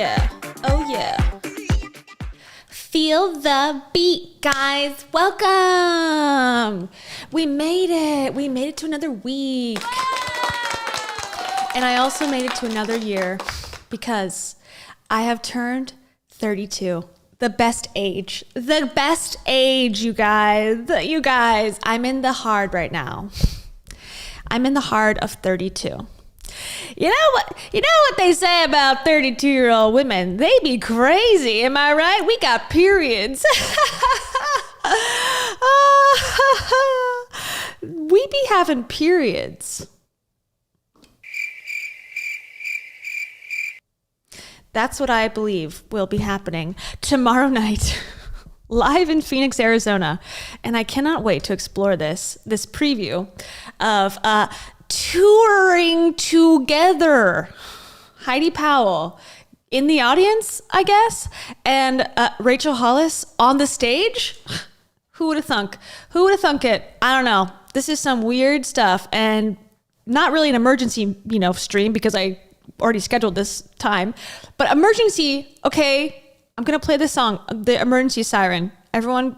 yeah. Oh, yeah. Feel the beat, guys. Welcome. We made it. We made it to another week. And I also made it to another year because I have turned 32. The best age. The best age, you guys. You guys, I'm in the hard right now. I'm in the hard of 32. You know what they say about 32-year-old women? They be crazy, am I right? We got periods. We be having periods. That's what I believe will be happening tomorrow night, live in Phoenix, Arizona. And I cannot wait to explore this preview of touring together. Heidi Powell in the audience, I guess, and Rachel Hollis on the stage. Who would have thunk? Who would have thunk it? I don't know. This is some weird stuff, and not really an emergency, stream because I already scheduled this time. But emergency, okay, I'm gonna play this song, the emergency siren. Everyone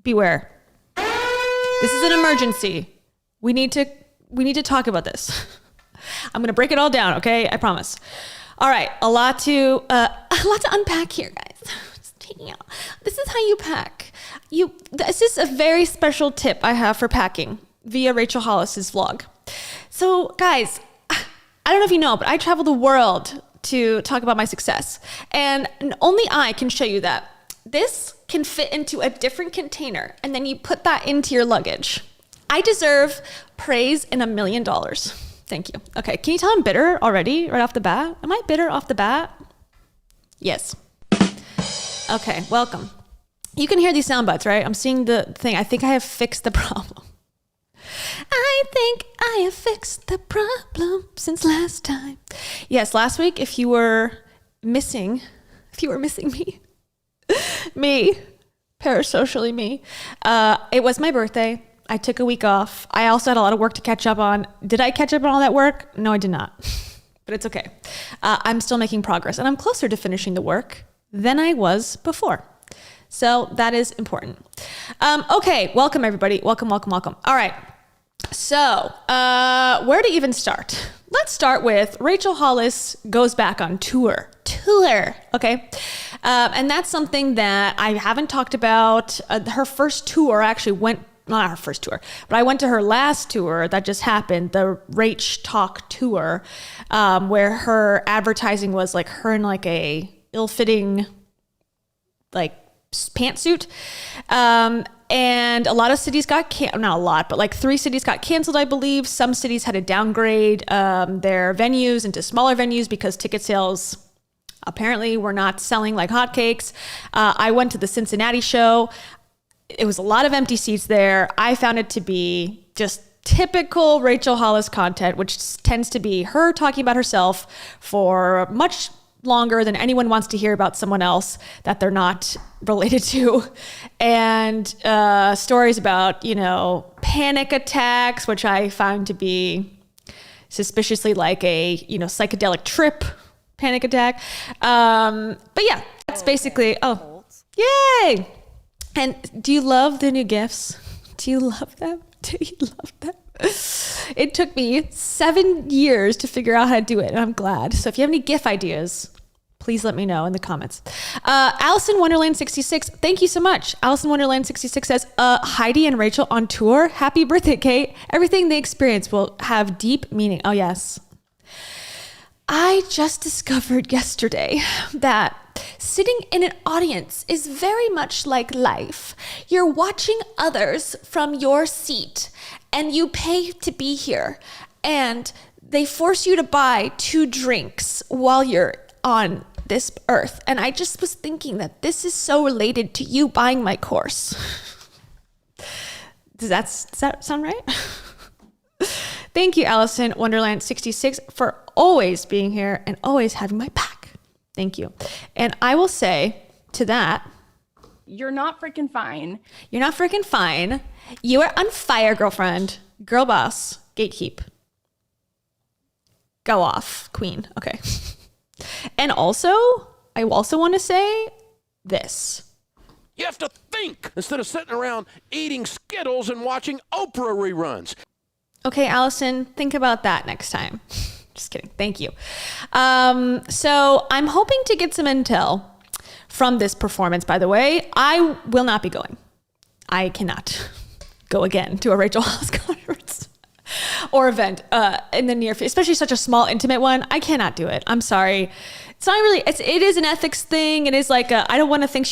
beware. This is an emergency. We need to talk about this. I'm gonna break it all down, okay? I promise. All right, a lot to unpack here, guys. Just taking out. This is how you pack. This is a very special tip I have for packing via Rachel Hollis's vlog. So, guys, I don't know if you know, but I travel the world to talk about my success, and only I can show you that. This can fit into a different container, and then you put that into your luggage. I deserve praise in $1 million. Thank you. Okay, can you tell I'm bitter already, right off the bat? Am I bitter off the bat? Yes. Okay, welcome. You can hear these sound bites, right? I'm seeing the thing. I think I have fixed the problem. I think I have fixed the problem since last time. Yes, last week, if you were missing me, parasocially me, it was my birthday. I took a week off. I also had a lot of work to catch up on. Did I catch up on all that work? No, I did not. But it's okay. I'm still making progress, and I'm closer to finishing the work than I was before. So that is important. Okay, welcome everybody. Welcome. All right. So where to even start? Let's start with Rachel Hollis goes back on tour. Okay. And that's something that I haven't talked about. Her first tour actually not her first tour, but I went to her last tour that just happened, the Rach Talk tour, where her advertising was like her in like a ill-fitting like pantsuit. And a lot of cities got not a lot, but like 3 cities got canceled, I believe. Some cities had to downgrade their venues into smaller venues because ticket sales apparently were not selling like hotcakes. I went to the Cincinnati show. It was a lot of empty seats there. I found it to be just typical Rachel Hollis content, which tends to be her talking about herself for much longer than anyone wants to hear about someone else that they're not related to. And stories about, panic attacks, which I find to be suspiciously like a, psychedelic trip panic attack. But yeah, that's basically, yay. And do you love the new gifts? Do you love them? It took me 7 years to figure out how to do it, and I'm glad. So if you have any GIF ideas, please let me know in the comments. Allison Wonderland 66, thank you so much. Allison Wonderland 66 says, Heidi and Rachel on tour. Happy birthday, Kate. Everything they experience will have deep meaning. Oh, yes. I just discovered yesterday that sitting in an audience is very much like life. You're watching others from your seat, and you pay to be here, and they force you to buy 2 drinks while you're on this earth. And I just was thinking that this is so related to you buying my course. Does that sound right? Thank you, Allison Wonderland 66, for always being here and always having my back. Thank you. And I will say to that, you're not freaking fine. You're not freaking fine. You are on fire, girlfriend. Girl boss. Gatekeep. Go off, queen. Okay. And also, I also want to say this. You have to think instead of sitting around eating Skittles and watching Oprah reruns. Okay, Allison, think about that next time. Just kidding. Thank you. So I'm hoping to get some intel from this performance, by the way. I will not be going. I cannot go again to a Rachel Hollis conference or event in the near future, especially such a small, intimate one. I cannot do it. I'm sorry. It's not really, it is an ethics thing. It is like, I don't want to think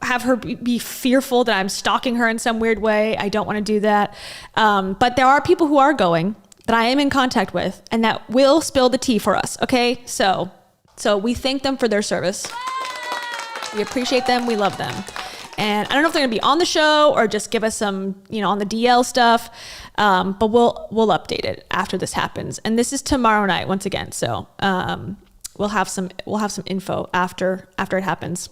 have her be fearful that I'm stalking her in some weird way. I don't want to do that. But there are people who are going that I am in contact with and that will spill the tea for us. Okay. So we thank them for their service. We appreciate them. We love them. And I don't know if they're going to be on the show or just give us some, on the DL stuff. But we'll update it after this happens. And this is tomorrow night once again. So, we'll have some info after it happens.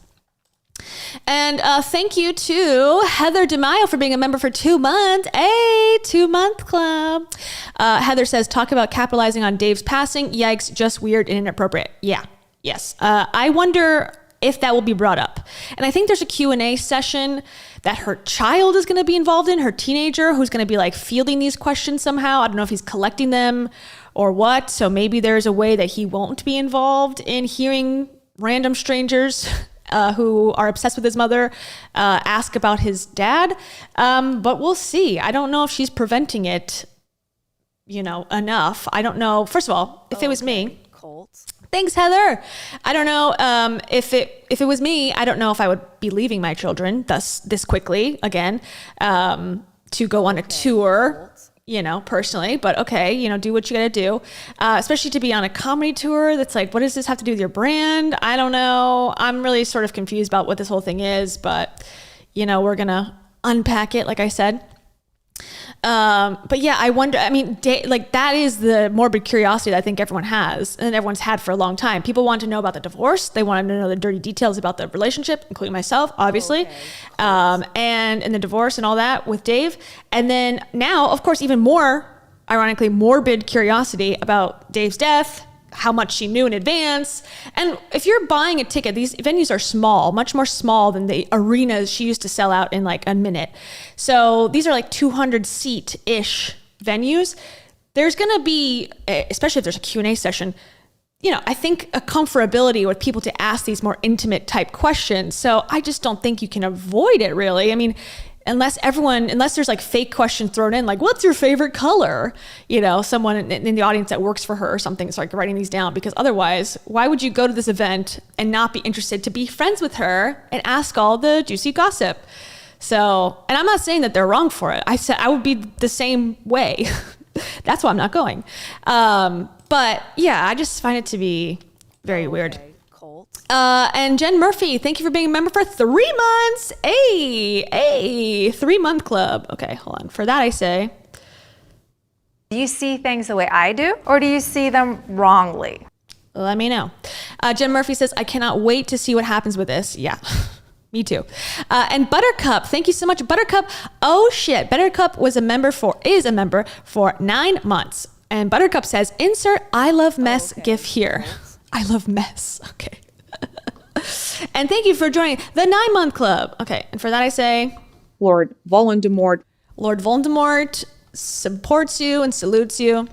And thank you to Heather DeMaio for being a member for 2 months. Hey, 2-month club. Heather says, talk about capitalizing on Dave's passing. Yikes, just weird and inappropriate. Yeah, yes. I wonder if that will be brought up. And I think there's a Q&A session that her child is going to be involved in, her teenager, who's going to be like fielding these questions somehow. I don't know if he's collecting them or what. So maybe there's a way that he won't be involved in hearing random strangers who are obsessed with his mother ask about his dad. But we'll see. I don't know if she's preventing it, enough. I don't know. First of all, if it was me. Colts. Thanks, Heather. I don't know if it was me. I don't know if I would be leaving my children this quickly again to go on a tour. Personally, but okay, do what you gotta do, especially to be on a comedy tour. That's like, what does this have to do with your brand? I don't know. I'm really sort of confused about what this whole thing is, but we're gonna unpack it, like I said. But yeah, I wonder, that is the morbid curiosity that I think everyone has and everyone's had for a long time. People want to know about the divorce. They want to know the dirty details about the relationship, including myself, obviously. Okay. And the divorce and all that with Dave. And then now, of course, even more, ironically, morbid curiosity about Dave's death, how much she knew in advance. And if you're buying a ticket, these venues are small, much more small than the arenas she used to sell out in like a minute. So these are like 200 seat-ish venues. There's going to be, especially if there's a Q&A session, I think a comfortability with people to ask these more intimate type questions. So I just don't think you can avoid it really. Unless there's like fake questions thrown in, like, what's your favorite color? Someone in the audience that works for her or something is like writing these down, because otherwise, why would you go to this event and not be interested to be friends with her and ask all the juicy gossip? So, and I'm not saying that they're wrong for it. I said I would be the same way. That's why I'm not going. But yeah, I just find it to be very weird. And Jen Murphy, thank you for being a member for 3 months. Hey, 3-month club. Okay, hold on. For that, I say, Do you see things the way I do, or do you see them wrongly? Let me know. Jen Murphy says, I cannot wait to see what happens with this. Yeah, me too. And Buttercup, thank you so much. Buttercup, oh shit. Buttercup is a member for 9 months. And Buttercup says, insert I love mess gif here. I love mess. Okay. And thank you for joining the 9-month club. Okay. And for that, I say, Lord Voldemort supports you and salutes you.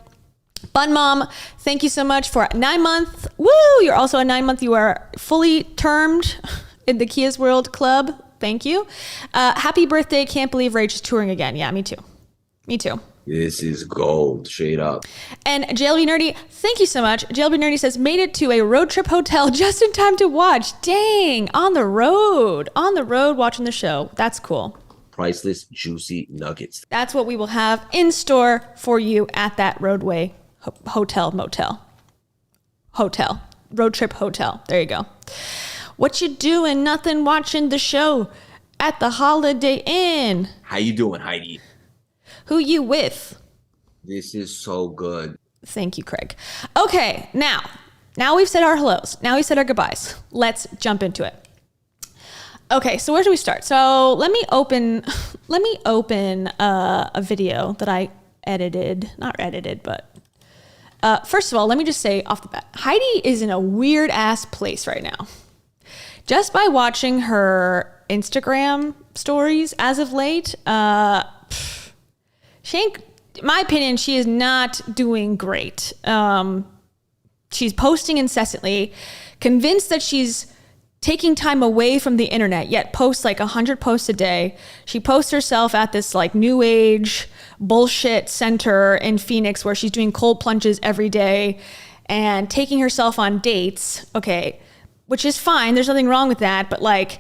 Bun Mom, thank you so much for 9 months. Woo! You're also a 9 month. You are fully termed in the Kia's World Club. Thank you. Happy birthday. Can't believe Rach is touring again. Yeah, me too. This is gold, straight up. And JLB Nerdy, thank you so much. JLB Nerdy says, made it to a road trip hotel just in time to watch. Dang, on the road watching the show. That's cool. Priceless, juicy nuggets. That's what we will have in store for you at that roadway hotel. Road trip hotel. There you go. What you doing? Nothing, watching the show at the Holiday Inn. How you doing, Heidi? Who you with? This is so good. Thank you, Craig. Okay, now we've said our hellos. Now we've said our goodbyes. Let's jump into it. Okay, so where do we start? So let me open a video that I edited, not edited, but First of all, let me just say off the bat, Heidi is in a weird ass place right now. Just by watching her Instagram stories as of late, she ain't, in my opinion, she is not doing great. She's posting incessantly, convinced that she's taking time away from the internet, yet posts like 100 posts a day. She posts herself at this like new age bullshit center in Phoenix where she's doing cold plunges every day and taking herself on dates. Okay, which is fine. There's nothing wrong with that. But like,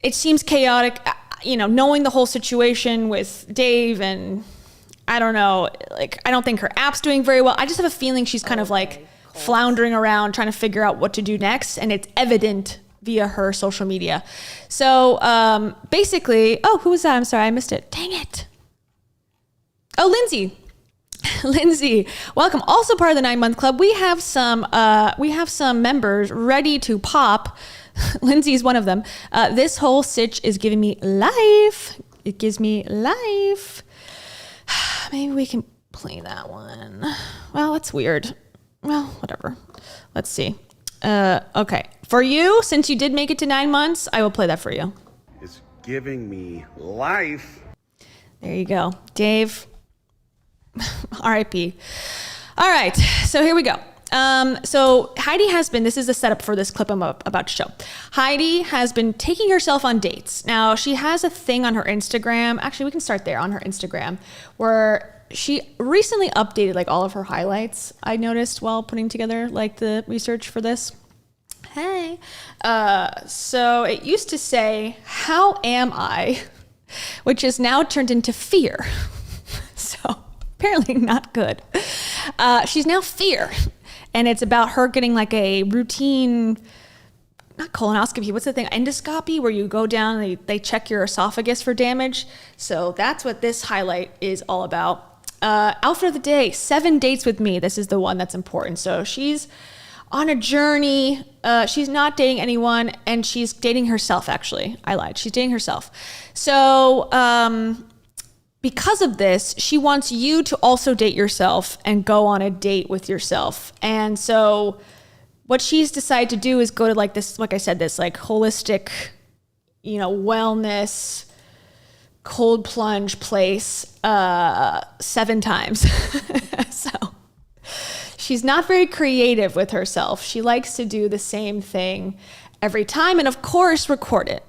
it seems chaotic, you know, knowing the whole situation with Dave, and I don't know, like, I don't think her app's doing very well. I just have a feeling she's kind of like floundering around trying to figure out what to do next. And it's evident via her social media. So basically, oh, who was that? I'm sorry, I missed it. Dang it. Oh, Lindsay. Lindsay, welcome. Also part of the 9-month club. We have some members ready to pop. Lindsay is one of them. This whole sitch is giving me life. It gives me life. Maybe we can play that one. Well, that's weird. Well, whatever. Let's see. Okay. For you, since you did make it to 9 months, I will play that for you. It's giving me life. There you go. Dave. R.I.P. All right. So here we go. So Heidi has been, this is the setup for this clip I'm about to show. Heidi has been taking herself on dates. Now she has a thing on her Instagram. Actually, we can start there on her Instagram where she recently updated like all of her highlights. I noticed while putting together like the research for this. Hey. So it used to say, "How am I?" which is now turned into fear. So apparently not good. She's now fear. And it's about her getting like a routine, not colonoscopy, what's the thing? Endoscopy, where you go down and they check your esophagus for damage. So that's what this highlight is all about. Outfit of the day, 7 dates with me. This is the one that's important. So she's on a journey. She's not dating anyone, and she's dating herself, actually. I lied. She's dating herself. So because of this, she wants you to also date yourself and go on a date with yourself. And so what she's decided to do is go to like this, like I said, this like holistic, you know, wellness, cold plunge place 7 times. So she's not very creative with herself. She likes to do the same thing every time and of course record it.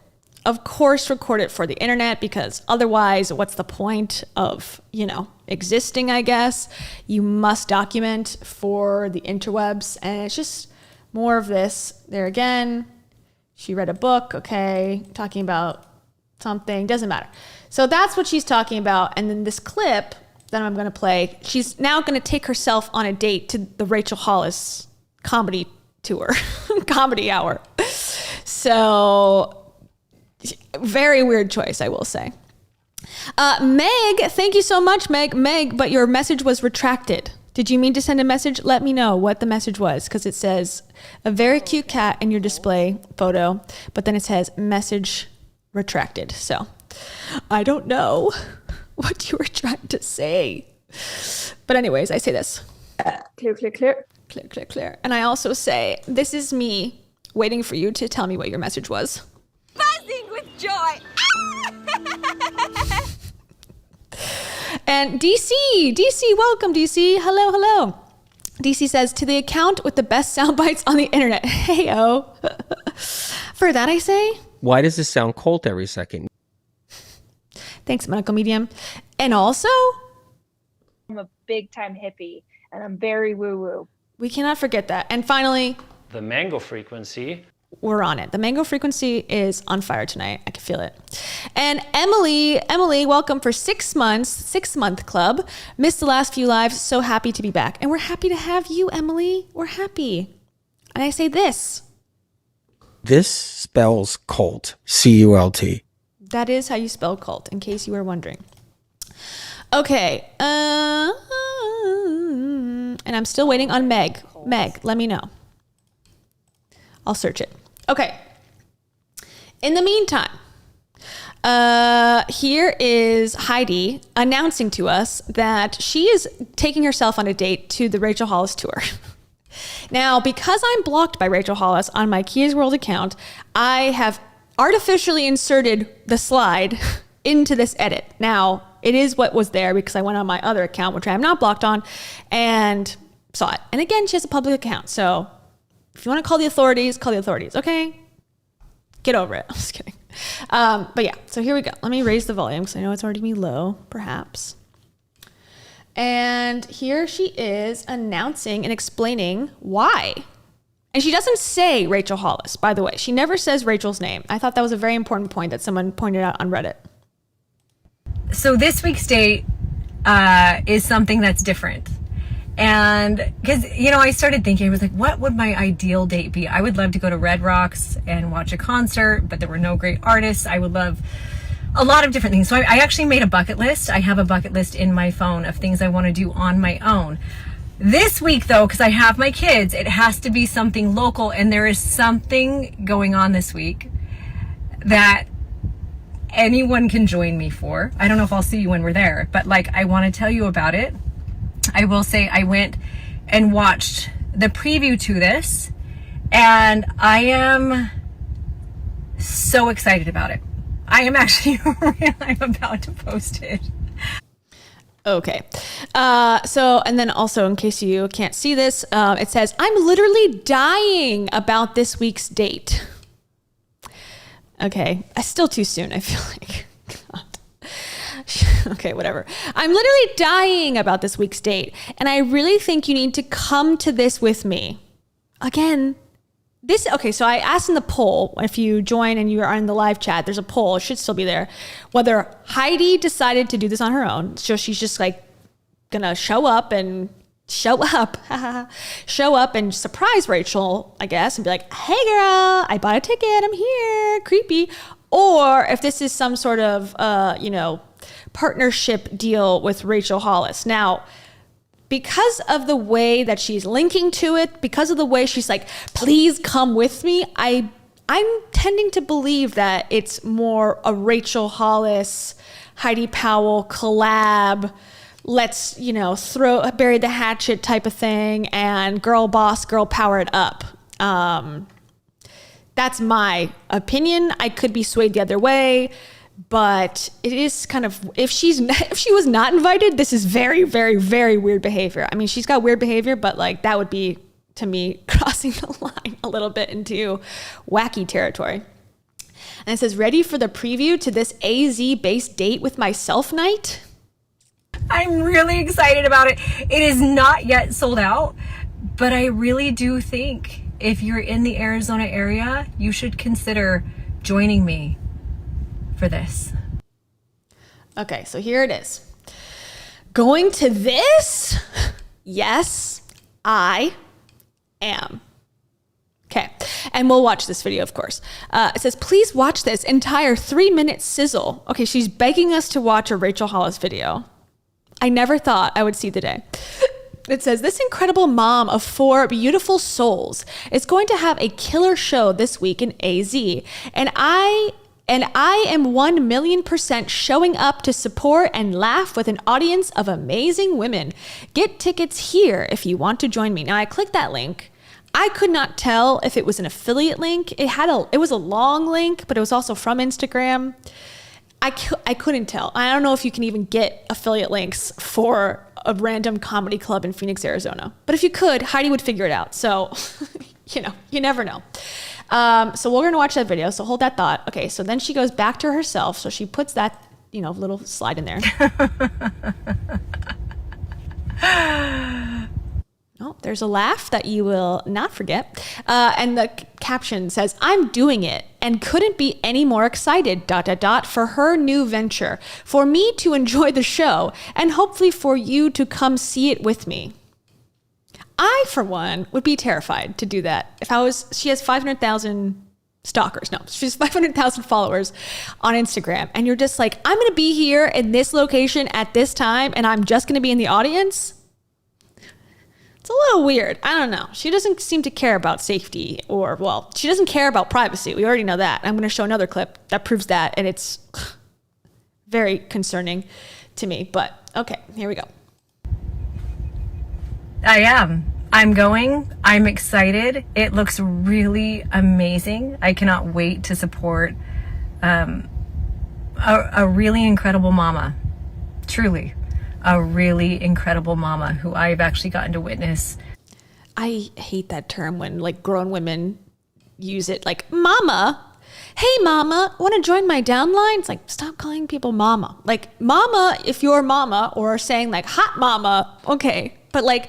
Of course, record it for the internet, because otherwise, what's the point of, you know, existing, I guess? You must document for the interwebs, and it's just more of this. There again, she read a book, okay, talking about something, doesn't matter. So that's what she's talking about, and then this clip that I'm going to play, she's now going to take herself on a date to the Rachel Hollis comedy tour, comedy hour. So very weird choice, I will say. Meg, thank you so much, Meg, but your message was retracted. Did you mean to send a message? Let me know what the message was, because it says a very cute cat in your display photo, but then it says message retracted. So I don't know what you were trying to say. But anyways, I say this. Clear, clear, clear. Clear, clear, clear. And I also say, this is me waiting for you to tell me what your message was. Buzzing with joy. And DC, welcome DC. Hello. DC says, to the account with the best sound bites on the internet. Heyo. For that I say, why does this sound cold every second? thanks, medical medium. And also, I'm a big time hippie and I'm very woo woo. we cannot forget that. And finally, the mango frequency. we're on it. The mango frequency is on fire tonight. I can feel it. And Emily, welcome for 6 months, 6-month club. Missed the last few lives. So happy to be back. And we're happy to have you, Emily. We're happy. And I say this. This spells cult. C-U-L-T. That is how you spell cult, in case you were wondering. Okay. And I'm still waiting on Meg. Meg, let me know. I'll search it. Okay. In the meantime, Here is Heidi announcing to us that she is taking herself on a date to the Rachel Hollis tour. Now, because I'm blocked by Rachel Hollis on my Kia's World account, I have artificially inserted the slide into this edit. Now, it is what was there because I went on my other account, which I am not blocked on, and saw it. And again, she has a public account. So if you want to call the authorities, okay? Get over it. I'm just kidding. But yeah, so here we go. Let me raise the volume because I know it's already me low, perhaps. And here she is announcing and explaining why. And she doesn't say Rachel Hollis, by the way. She never says Rachel's name. I thought that was a very important point that someone pointed out on Reddit. So this week's date is something that's different. And because, I started thinking, I was like, what would my ideal date be? I would love to go to Red Rocks and watch a concert, but there were no great artists. I would love a lot of different things. So I actually made a bucket list. I have a bucket list in my phone of things I want to do on my own. This week, though, because I have my kids, it has to be something local. And there is something going on this week that anyone can join me for. I don't know if I'll see you when we're there, but I want to tell you about it. I will say I went and watched the preview to this, and I am so excited about it. I am actually, I'm about to post it. Okay. And then also, in case you can't see this, it says, I'm literally dying about this week's date. Okay. It's still too soon, I feel like. God. Okay, whatever. I'm literally dying about this week's date. And I really think you need to come to this with me. Again, so I asked in the poll, if you join and you are in the live chat, there's a poll, it should still be there, whether Heidi decided to do this on her own. So she's just gonna show up and surprise Rachel, I guess, and be like, hey girl, I bought a ticket, I'm here, creepy. Or if this is some sort of, partnership deal with Rachel Hollis. Now, because of the way that she's linking to it, because of the way she's like, please come with me, I'm tending to believe that it's more a Rachel Hollis, Heidi Powell collab, let's, bury the hatchet type of thing, and girl boss, girl power it up. That's my opinion. I could be swayed the other way. But it is kind of, if she was not invited, this is very, very, very weird behavior. I mean, she's got weird behavior, but that would be, to me, crossing the line a little bit into wacky territory. And it says, ready for the preview to this AZ-based date with myself night? I'm really excited about it. It is not yet sold out, but I really do think if you're in the Arizona area, you should consider joining me for this. Okay, so here it is. Going to this? Yes, I am. Okay, and we'll watch this video, of course. It says, please watch this entire 3-minute sizzle. Okay, she's begging us to watch a Rachel Hollis video. I never thought I would see the day. It says, this incredible mom of 4 beautiful souls is going to have a killer show this week in AZ. And I am 1,000,000% showing up to support and laugh with an audience of amazing women. Get tickets here if you want to join me. Now, I clicked that link. I could not tell if it was an affiliate link. It was a long link, but it was also from Instagram. I couldn't tell. I don't know if you can even get affiliate links for a random comedy club in Phoenix, Arizona. But if you could, Heidi would figure it out. So, you never know. So we're going to watch that video. So hold that thought. Okay. So then she goes back to herself. So she puts that, little slide in there. Oh, there's a laugh that you will not forget. And the caption says, I'm doing it and couldn't be any more excited, ... for her new venture, for me to enjoy the show and hopefully for you to come see it with me. I, for one, would be terrified to do that. She has 500,000 stalkers. No, she has 500,000 followers on Instagram. And you're just like, I'm going to be here in this location at this time, and I'm just going to be in the audience. It's a little weird. I don't know. She doesn't seem to care about safety she doesn't care about privacy. We already know that. I'm going to show another clip that proves that. And it's very concerning to me. But okay, here we go. I am. I'm going. I'm excited. It looks really amazing. I cannot wait to support a really incredible mama. Truly. A really incredible mama who I've actually gotten to witness. I hate that term when like grown women use it like mama. Hey mama, want to join my downline? It's like, stop calling people mama. Like mama, if you're mama, or saying like hot mama, okay. But like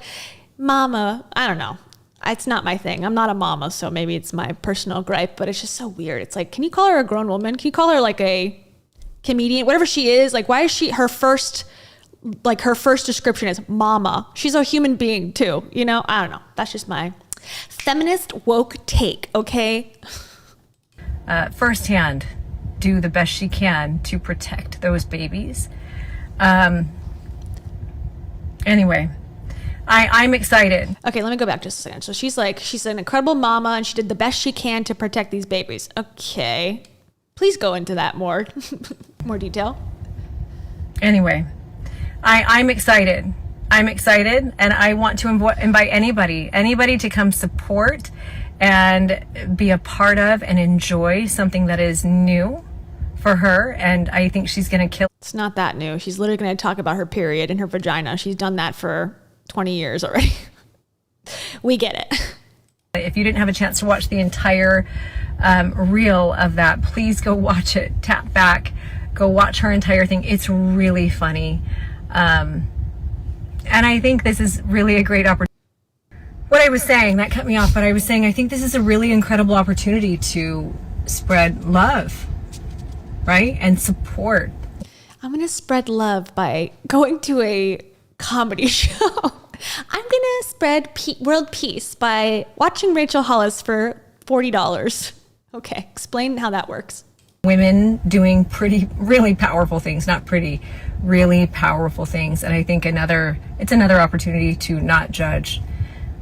mama, I don't know. It's not my thing. I'm not a mama, so maybe it's my personal gripe, but it's just so weird. It's like, can you call her a grown woman? Can you call her like a comedian? Whatever she is, like why is she her first description is mama? She's a human being too, you know? I don't know. That's just my feminist woke take, okay? Firsthand, do the best she can to protect those babies. Anyway, I'm excited. Okay, let me go back just a second. So she's an incredible mama and she did the best she can to protect these babies. Okay. Please go into that more detail. Anyway, I'm excited. I'm excited, and I want to invite anybody to come support and be a part of and enjoy something that is new for her. And I think she's going to kill. It's not that new. She's literally going to talk about her period and her vagina. She's done that for 20 years already. We get it. If you didn't have a chance to watch the entire reel of that, please go watch it. Tap back, go watch her entire thing. It's really funny. And I think this is really a great opportunity. What I was saying, that cut me off, but I was saying I think this is a really incredible opportunity to spread love, right? And support. I'm going to spread love by going to a comedy show. I'm going to spread world peace by watching Rachel Hollis for $40. Okay, explain how that works. Women doing really powerful things, not pretty, really powerful things. And I think it's another opportunity to not judge.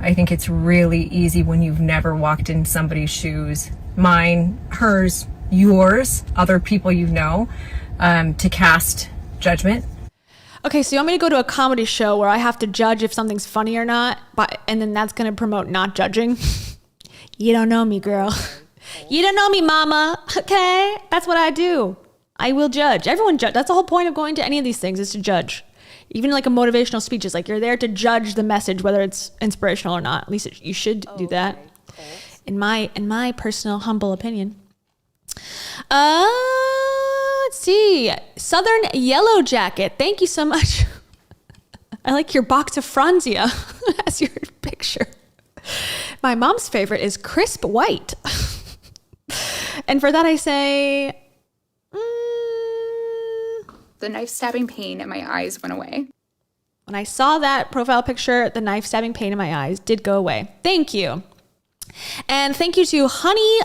I think it's really easy when you've never walked in somebody's shoes, mine, hers, yours, other people you know, to cast judgment. Okay, so you want me to go to a comedy show where I have to judge if something's funny or not, and then that's going to promote not judging? You don't know me, girl. You don't know me, mama. Okay? That's what I do. I will judge. Everyone judge. That's the whole point of going to any of these things, is to judge. Even like a motivational speech is like you're there to judge the message, whether it's inspirational or not. At least you should do that. In my personal humble opinion. Let's see. Southern Yellow Jacket. Thank you so much. I like your box of Franzia as your picture. My mom's favorite is crisp white. And for that I say, the knife stabbing pain in my eyes went away. When I saw that profile picture, the knife stabbing pain in my eyes did go away. Thank you. And thank you to Honey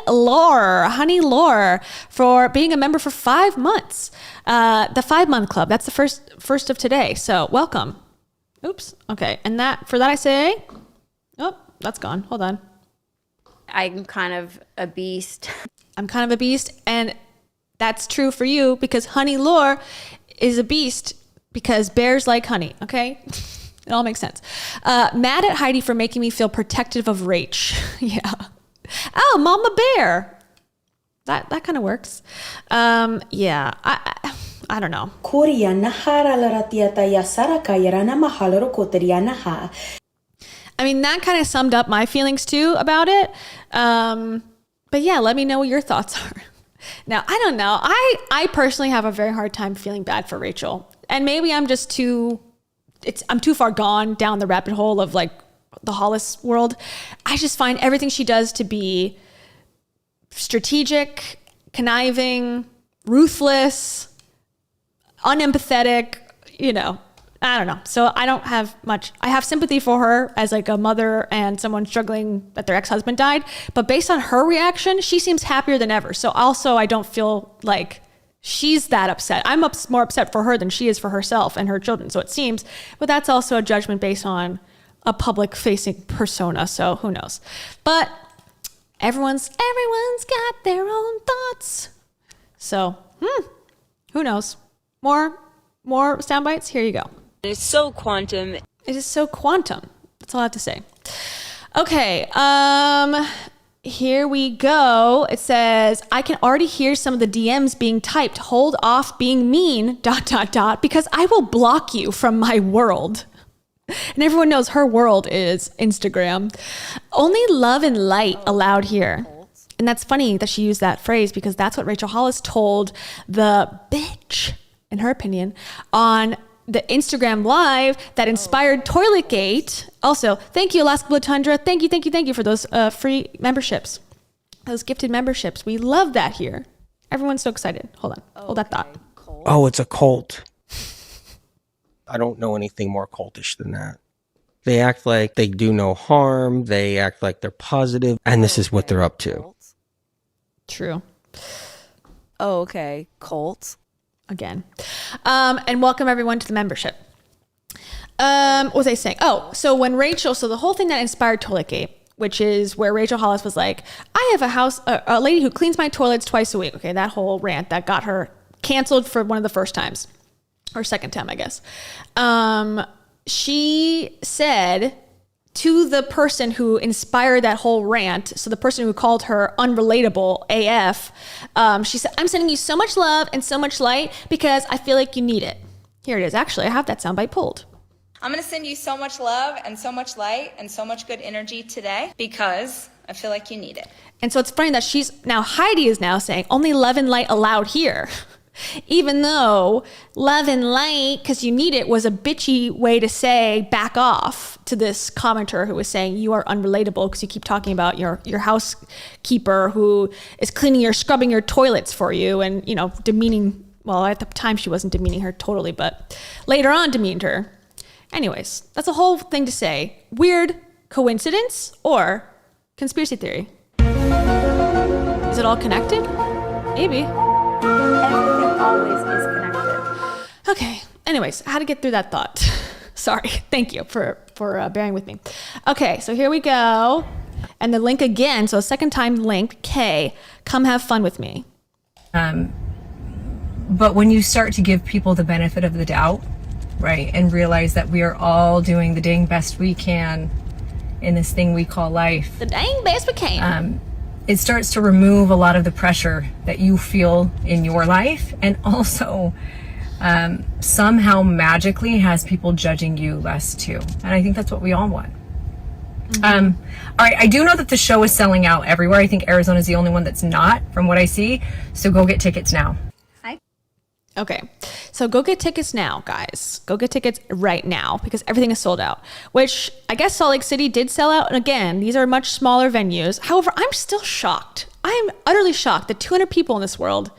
Lore for being a member for 5 months. The 5-month club. That's the first of today. So welcome. Oops. Okay. And for that I say, oh, that's gone. Hold on. I'm kind of a beast. And that's true for you because Honey Lore is a beast because bears like honey. Okay. It all makes sense. Mad at Heidi for making me feel protective of Rach. Yeah. Oh, Mama Bear. That kind of works. Yeah. I don't know. I mean, that kind of summed up my feelings too about it. But yeah, let me know what your thoughts are. Now, I don't know. I personally have a very hard time feeling bad for Rachel. And maybe I'm just I'm too far gone down the rabbit hole of like the Hollis world. I just find everything she does to be strategic, conniving, ruthless, unempathetic, I don't know. So I don't have much. I have sympathy for her as like a mother and someone struggling that their ex-husband died. But based on her reaction, she seems happier than ever. So also I don't feel like she's that upset. I'm more upset for her than she is for herself and her children. So it seems, but that's also a judgment based on a public facing persona, so who knows. But everyone's got their own thoughts. So, who knows? More sound bites? Here you go. It's so quantum. It is so quantum. That's all I have to say. Okay, here we go. It says, I can already hear some of the DMs being typed. Hold off being mean, ... because I will block you from my world. And everyone knows her world is Instagram. Only love and light allowed here. And that's funny that she used that phrase because that's what Rachel Hollis told the bitch, in her opinion, on the Instagram Live that inspired Toiletgate. Also, thank you, Alaska Blue Tundra. Thank you for those free memberships, those gifted memberships. We love that here. Everyone's so excited. Hold on. Hold that thought. Oh, it's a cult. I don't know anything more cultish than that. They act like they do no harm. They act like they're positive. And this is what they're up to. True. Oh, okay. Cult. Again. And welcome everyone to the membership. What was I saying? Oh, so the whole thing that inspired Toiletgate, which is where Rachel Hollis was like, I have a lady who cleans my toilets twice a week. Okay, that whole rant that got her canceled for one of the first times. Or second time, I guess. She said to the person who inspired that whole rant, so the person who called her unrelatable AF, she said, I'm sending you so much love and so much light because I feel like you need it. Here it is. Actually, I have that soundbite pulled. I'm going to send you so much love and so much light and so much good energy today because I feel like you need it. And so it's funny that Heidi is now saying only love and light allowed here. Even though love and light, because you need it, was a bitchy way to say back off to this commenter who was saying you are unrelatable because you keep talking about your housekeeper who is scrubbing your toilets for you and, demeaning. Well, at the time she wasn't demeaning her totally, but later on demeaned her. Anyways, that's a whole thing to say. Weird coincidence or conspiracy theory? Is it all connected? Maybe. Everything always is connected. Okay. Anyways, how to get through that thought. Sorry. Thank you for bearing with me. Okay. So here we go. And the link again. So second time link, K, come have fun with me. But when you start to give people the benefit of the doubt, right, and realize that we are all doing the dang best we can in this thing we call life. The dang best we can. It starts to remove a lot of the pressure that you feel in your life, and also somehow magically has people judging you less too. And I think that's what we all want. All right, I do know that the show is selling out everywhere. I think Arizona is the only one that's not, from what I see. So go get tickets now. Okay, so go get tickets now, guys. Go get tickets right now because everything is sold out, which I guess Salt Lake City did sell out. And again, these are much smaller venues. However, I'm still shocked. I'm utterly shocked that 200 people in this world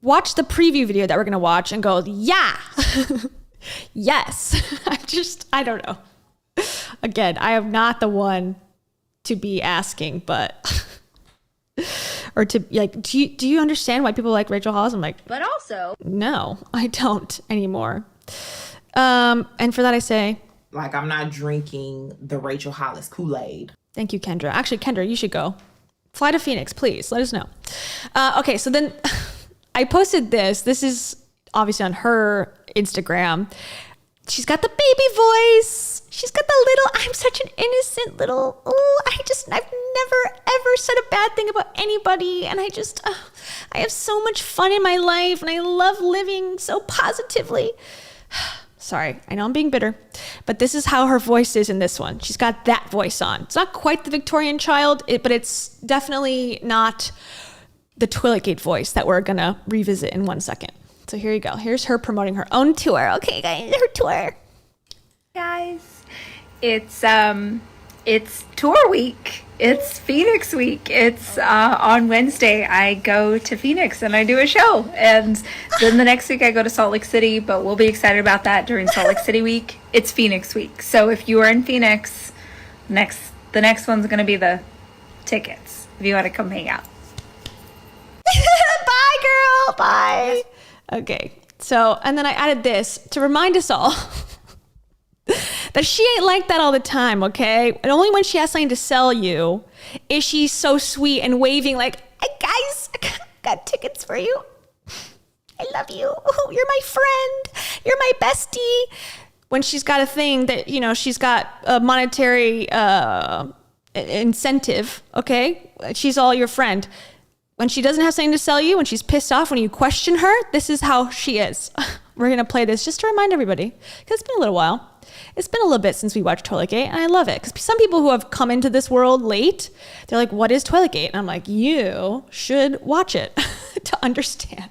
watch the preview video that we're going to watch and go, yeah, yes. I don't know. Again, I am not the one to be asking, but... Or to do you understand why people like Rachel Hollis? I'm like, but also, no, I don't anymore. And for that I say, like, I'm not drinking the Rachel Hollis Kool-Aid. Thank you, Kendra. Actually, Kendra, you should go. Fly to Phoenix, please. Let us know. Okay, so then I posted this. This is obviously on her Instagram. She's got the baby voice. She's got the little, I'm such an innocent little, I've never ever said a bad thing about anybody. And I have so much fun in my life and I love living so positively. Sorry, I know I'm being bitter, but this is how her voice is in this one. She's got that voice on. It's not quite the Victorian child, but it's definitely not the Toiletgate voice that we're going to revisit in 1 second. So here you go. Here's her promoting her own tour. Okay, guys, her tour. Guys, it's tour week. It's Phoenix week. It's on Wednesday I go to Phoenix and I do a show, and then the next week I go to Salt Lake City, but we'll be excited about that during Salt Lake City week. It's Phoenix week. So if you are in Phoenix, the next one's going to be the tickets if you want to come hang out. Bye, girl. Bye. Okay. So, and then I added this to remind us all that she ain't like that all the time, okay? And only when she has something to sell you is she so sweet and waving like, hey guys, I got tickets for you. I love you. You're my friend. You're my bestie. When she's got a thing that, you know, she's got a monetary incentive, okay? She's all your friend. When she doesn't have something to sell you, when she's pissed off, when you question her, this is how she is. We're going to play this just to remind everybody, because it's been a little while. It's been a little bit since we watched Toiletgate, and I love it. Because some people who have come into this world late, they're like, what is Toiletgate? And I'm like, you should watch it to understand.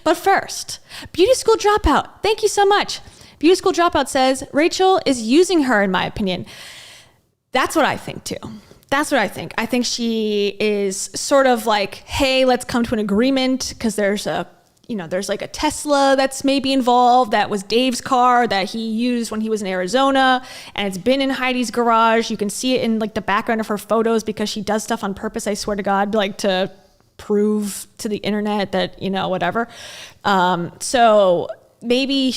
But first, Beauty School Dropout. Thank you so much. Beauty School Dropout says, Rachel is using her, in my opinion. That's what I think, too. That's what I think. I think she is sort of like, hey, let's come to an agreement, because there's like a Tesla that's maybe involved. That was Dave's car that he used when he was in Arizona, and it's been in Heidi's garage. You can see it in like the background of her photos because she does stuff on purpose, I swear to God, like to prove to the internet that, you know, whatever. So maybe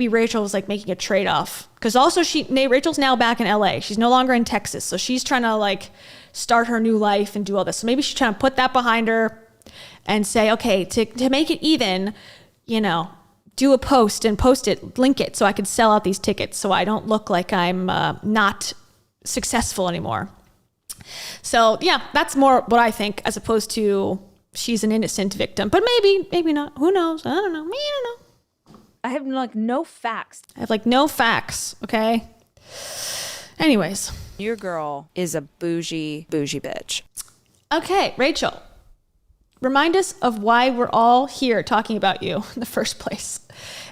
Rachel was like making a trade-off, because also Rachel's now back in LA. She's no longer in Texas. So she's trying to like start her new life and do all this. So maybe she's trying to put that behind her and say, okay, to make it even, you know, do a post and post it, link it so I could sell out these tickets so I don't look like I'm not successful anymore. So yeah, that's more what I think, as opposed to she's an innocent victim. But maybe not. Who knows? I don't know. I don't know. I have like no facts. I have like no facts, okay? Anyways. Your girl is a bougie bitch. Okay, Rachel. Remind us of why we're all here talking about you in the first place.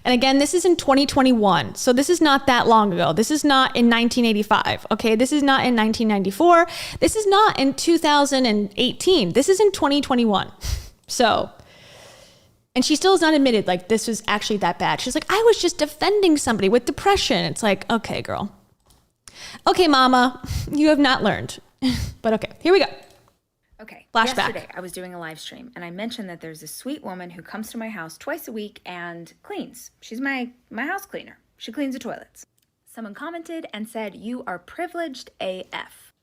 And again, this is in 2021. So this is not that long ago. This is not in 1985. Okay. This is not in 1994. This is not in 2018. This is in 2021. So, and she still has not admitted like this was actually that bad. She's like, I was just defending somebody with depression. It's like, okay, girl. Okay, mama, you have not learned. But okay, here we go. Okay, flashback. Yesterday I was doing a live stream and I mentioned that there's a sweet woman who comes to my house twice a week and cleans. She's my house cleaner. She cleans the toilets. Someone commented and said, you are privileged AF.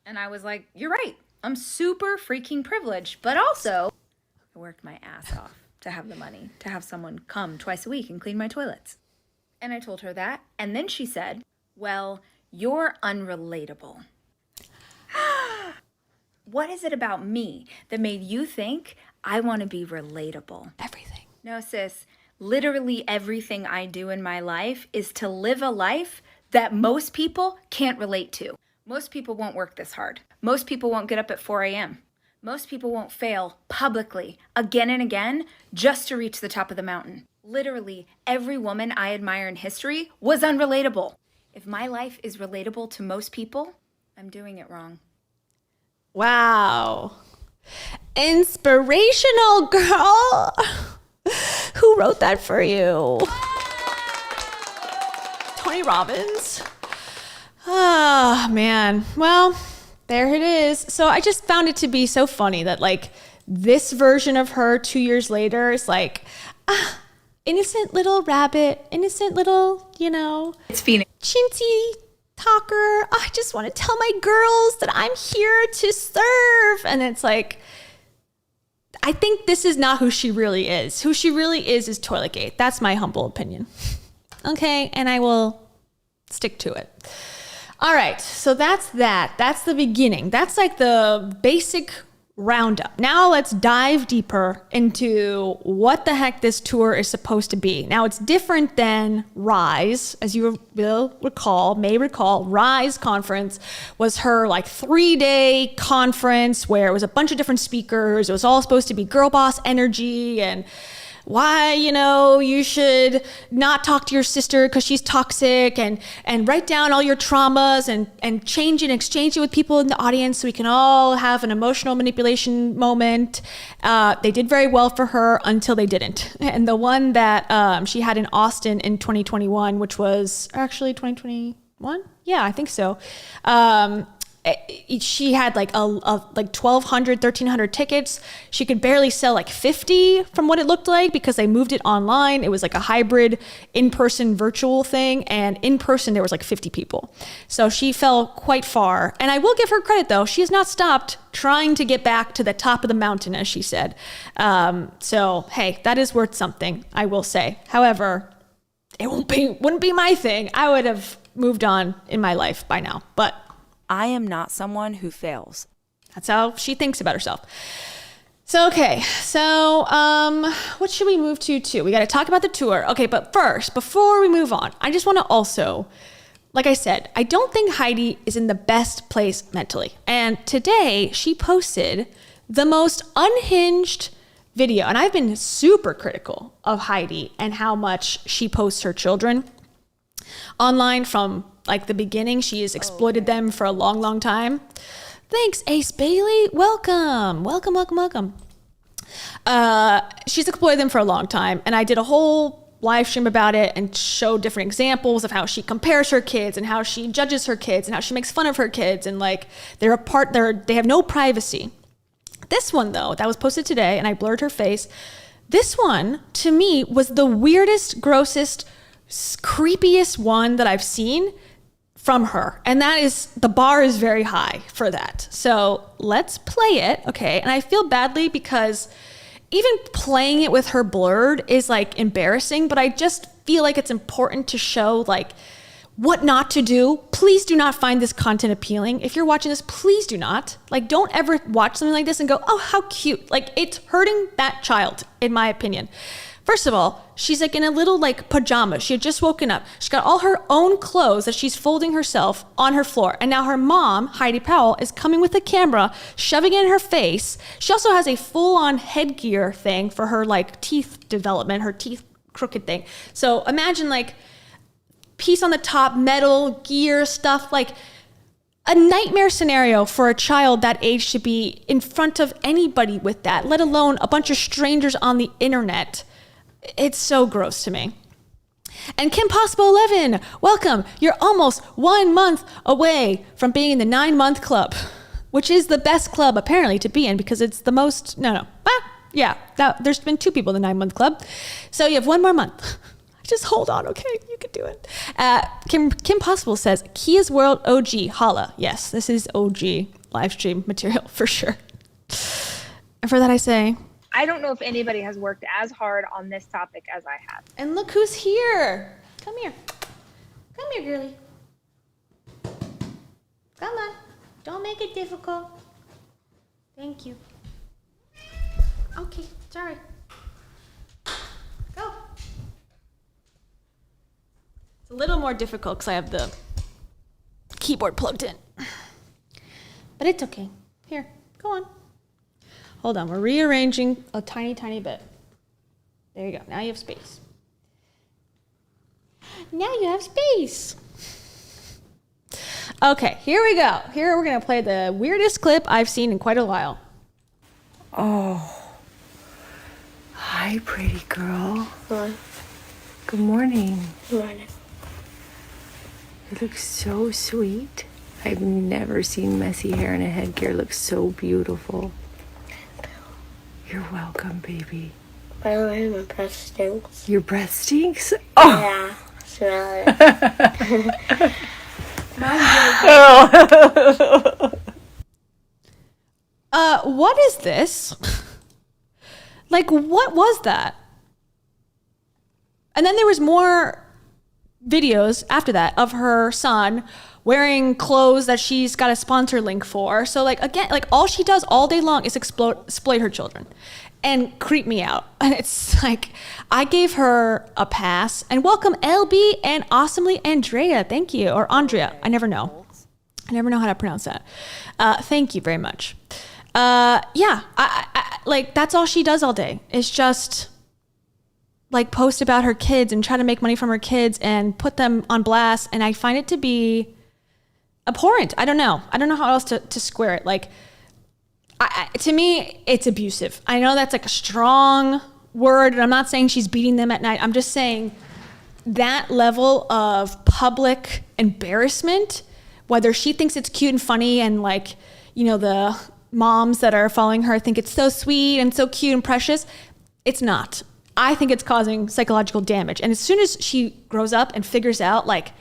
And I was like, you're right. I'm super freaking privileged, but also I worked my ass off to have the money to have someone come twice a week and clean my toilets. And I told her that. And then she said, well, you're unrelatable. What is it about me that made you think I want to be relatable? Everything. No, sis. Literally everything I do in my life is to live a life that most people can't relate to. Most people won't work this hard. Most people won't get up at 4 a.m. Most people won't fail publicly again and again just to reach the top of the mountain. Literally every woman I admire in history was unrelatable. If my life is relatable to most people, I'm doing it wrong. Wow. Inspirational, girl. Who wrote that for you? Tony Robbins. Oh, man. Well, there it is. So I just found it to be so funny that like this version of her 2 years later is like, innocent little rabbit, innocent little, you know, it's Phoenix. Chintzy talker. I just want to tell my girls that I'm here to serve. And it's like, I think this is not who she really is. Who she really is Toiletgate. That's my humble opinion. Okay, and I will stick to it. All right, so that's that. That's the beginning. That's like the basic roundup. Now let's dive deeper into what the heck this tour is supposed to be. Now it's different than Rise, as you may recall. Rise conference was her like 3-day conference where it was a bunch of different speakers. It was all supposed to be girl boss energy and why, you know, you should not talk to your sister because she's toxic and write down all your traumas and change and exchange it with people in the audience so we can all have an emotional manipulation moment. They did very well for her until they didn't. And the one that she had in Austin in 2021, which was actually 2021? Yeah, I think so. she had like like 1,200, 1,300 tickets. She could barely sell like 50 from what it looked like because they moved it online. It was like a hybrid in-person virtual thing, and in person there was like 50 people. So she fell quite far. And I will give her credit though. She has not stopped trying to get back to the top of the mountain, as she said. So hey, that is worth something, I will say. However, it wouldn't be my thing. I would have moved on in my life by now, but I am not someone who fails. That's how she thinks about herself. So, okay. So, what should we move to? We got to talk about the tour. Okay, but first, before we move on, I just want to also, like I said, I don't think Heidi is in the best place mentally. And today she posted the most unhinged video. And I've been super critical of Heidi and how much she posts her children online from like the beginning. She has exploited them for a long, long time. Thanks, Ace Bailey. Welcome. She's exploited them for a long time. And I did a whole live stream about it and showed different examples of how she compares her kids and how she judges her kids and how she makes fun of her kids. And like they have no privacy. This one though, that was posted today and I blurred her face. This one to me was the weirdest, grossest, creepiest one that I've seen from her. And that is, the bar is very high for that. So let's play it. Okay. And I feel badly because even playing it with her blurred is like embarrassing, but I just feel like it's important to show like what not to do. Please do not find this content appealing. If you're watching this, please do not. Like, don't ever watch something like this and go, oh, how cute. Like, it's hurting that child, in my opinion. First of all, she's like in a little like pajamas. She had just woken up. She's got all her own clothes that she's folding herself on her floor. And now her mom, Heidi Powell, is coming with a camera, shoving it in her face. She also has a full-on headgear thing for her like teeth development, her teeth crooked thing. So imagine like piece on the top, metal, gear, stuff, like a nightmare scenario for a child that age to be in front of anybody with that, let alone a bunch of strangers on the internet. It's so gross to me. And Kim Possible 11, welcome. You're almost 1 month away from being in the 9-month club, which is the best club apparently to be in because it's the most, there's been 2 people in the 9-month club. So you have 1 more month. Just hold on, okay? You can do it. Kim Possible says, Kia's World OG, holla. Yes, this is OG live stream material for sure. And for that I say, I don't know if anybody has worked as hard on this topic as I have. And look who's here. Come here, girlie. Come on. Don't make it difficult. Thank you. Okay, sorry. Go. It's a little more difficult because I have the keyboard plugged in. But it's okay. Here, go on. Hold on, we're rearranging a tiny, tiny bit. There you go. Now you have space. Now you have space. Okay, here we go. Here we're going to play the weirdest clip I've seen in quite a while. Oh. Hi, pretty girl. Hi. Good morning. Good morning. You look so sweet. I've never seen messy hair and a headgear look so beautiful. You're welcome, baby. By the way, my breath stinks. Your breath stinks? Oh! Yeah, smell it. What is this? Like, what was that? And then there was more videos after that of her son wearing clothes that she's got a sponsor link for. So like, again, like all she does all day long is exploit her children and creep me out. And it's like, I gave her a pass. And welcome LB and awesomely Andrea. Thank you. Or Andrea. I never know how to pronounce that. Thank you very much. I like, that's all she does all day. It's just like post about her kids and try to make money from her kids and put them on blast. And I find it to be abhorrent. I don't know how else to square it. Like, to me, it's abusive. I know that's like a strong word, and I'm not saying she's beating them at night. I'm just saying that level of public embarrassment whether she thinks it's cute and funny and like, you know, the moms that are following her think it's so sweet and so cute and precious. It's not. I think it's causing psychological damage. And as soon as she grows up and figures out like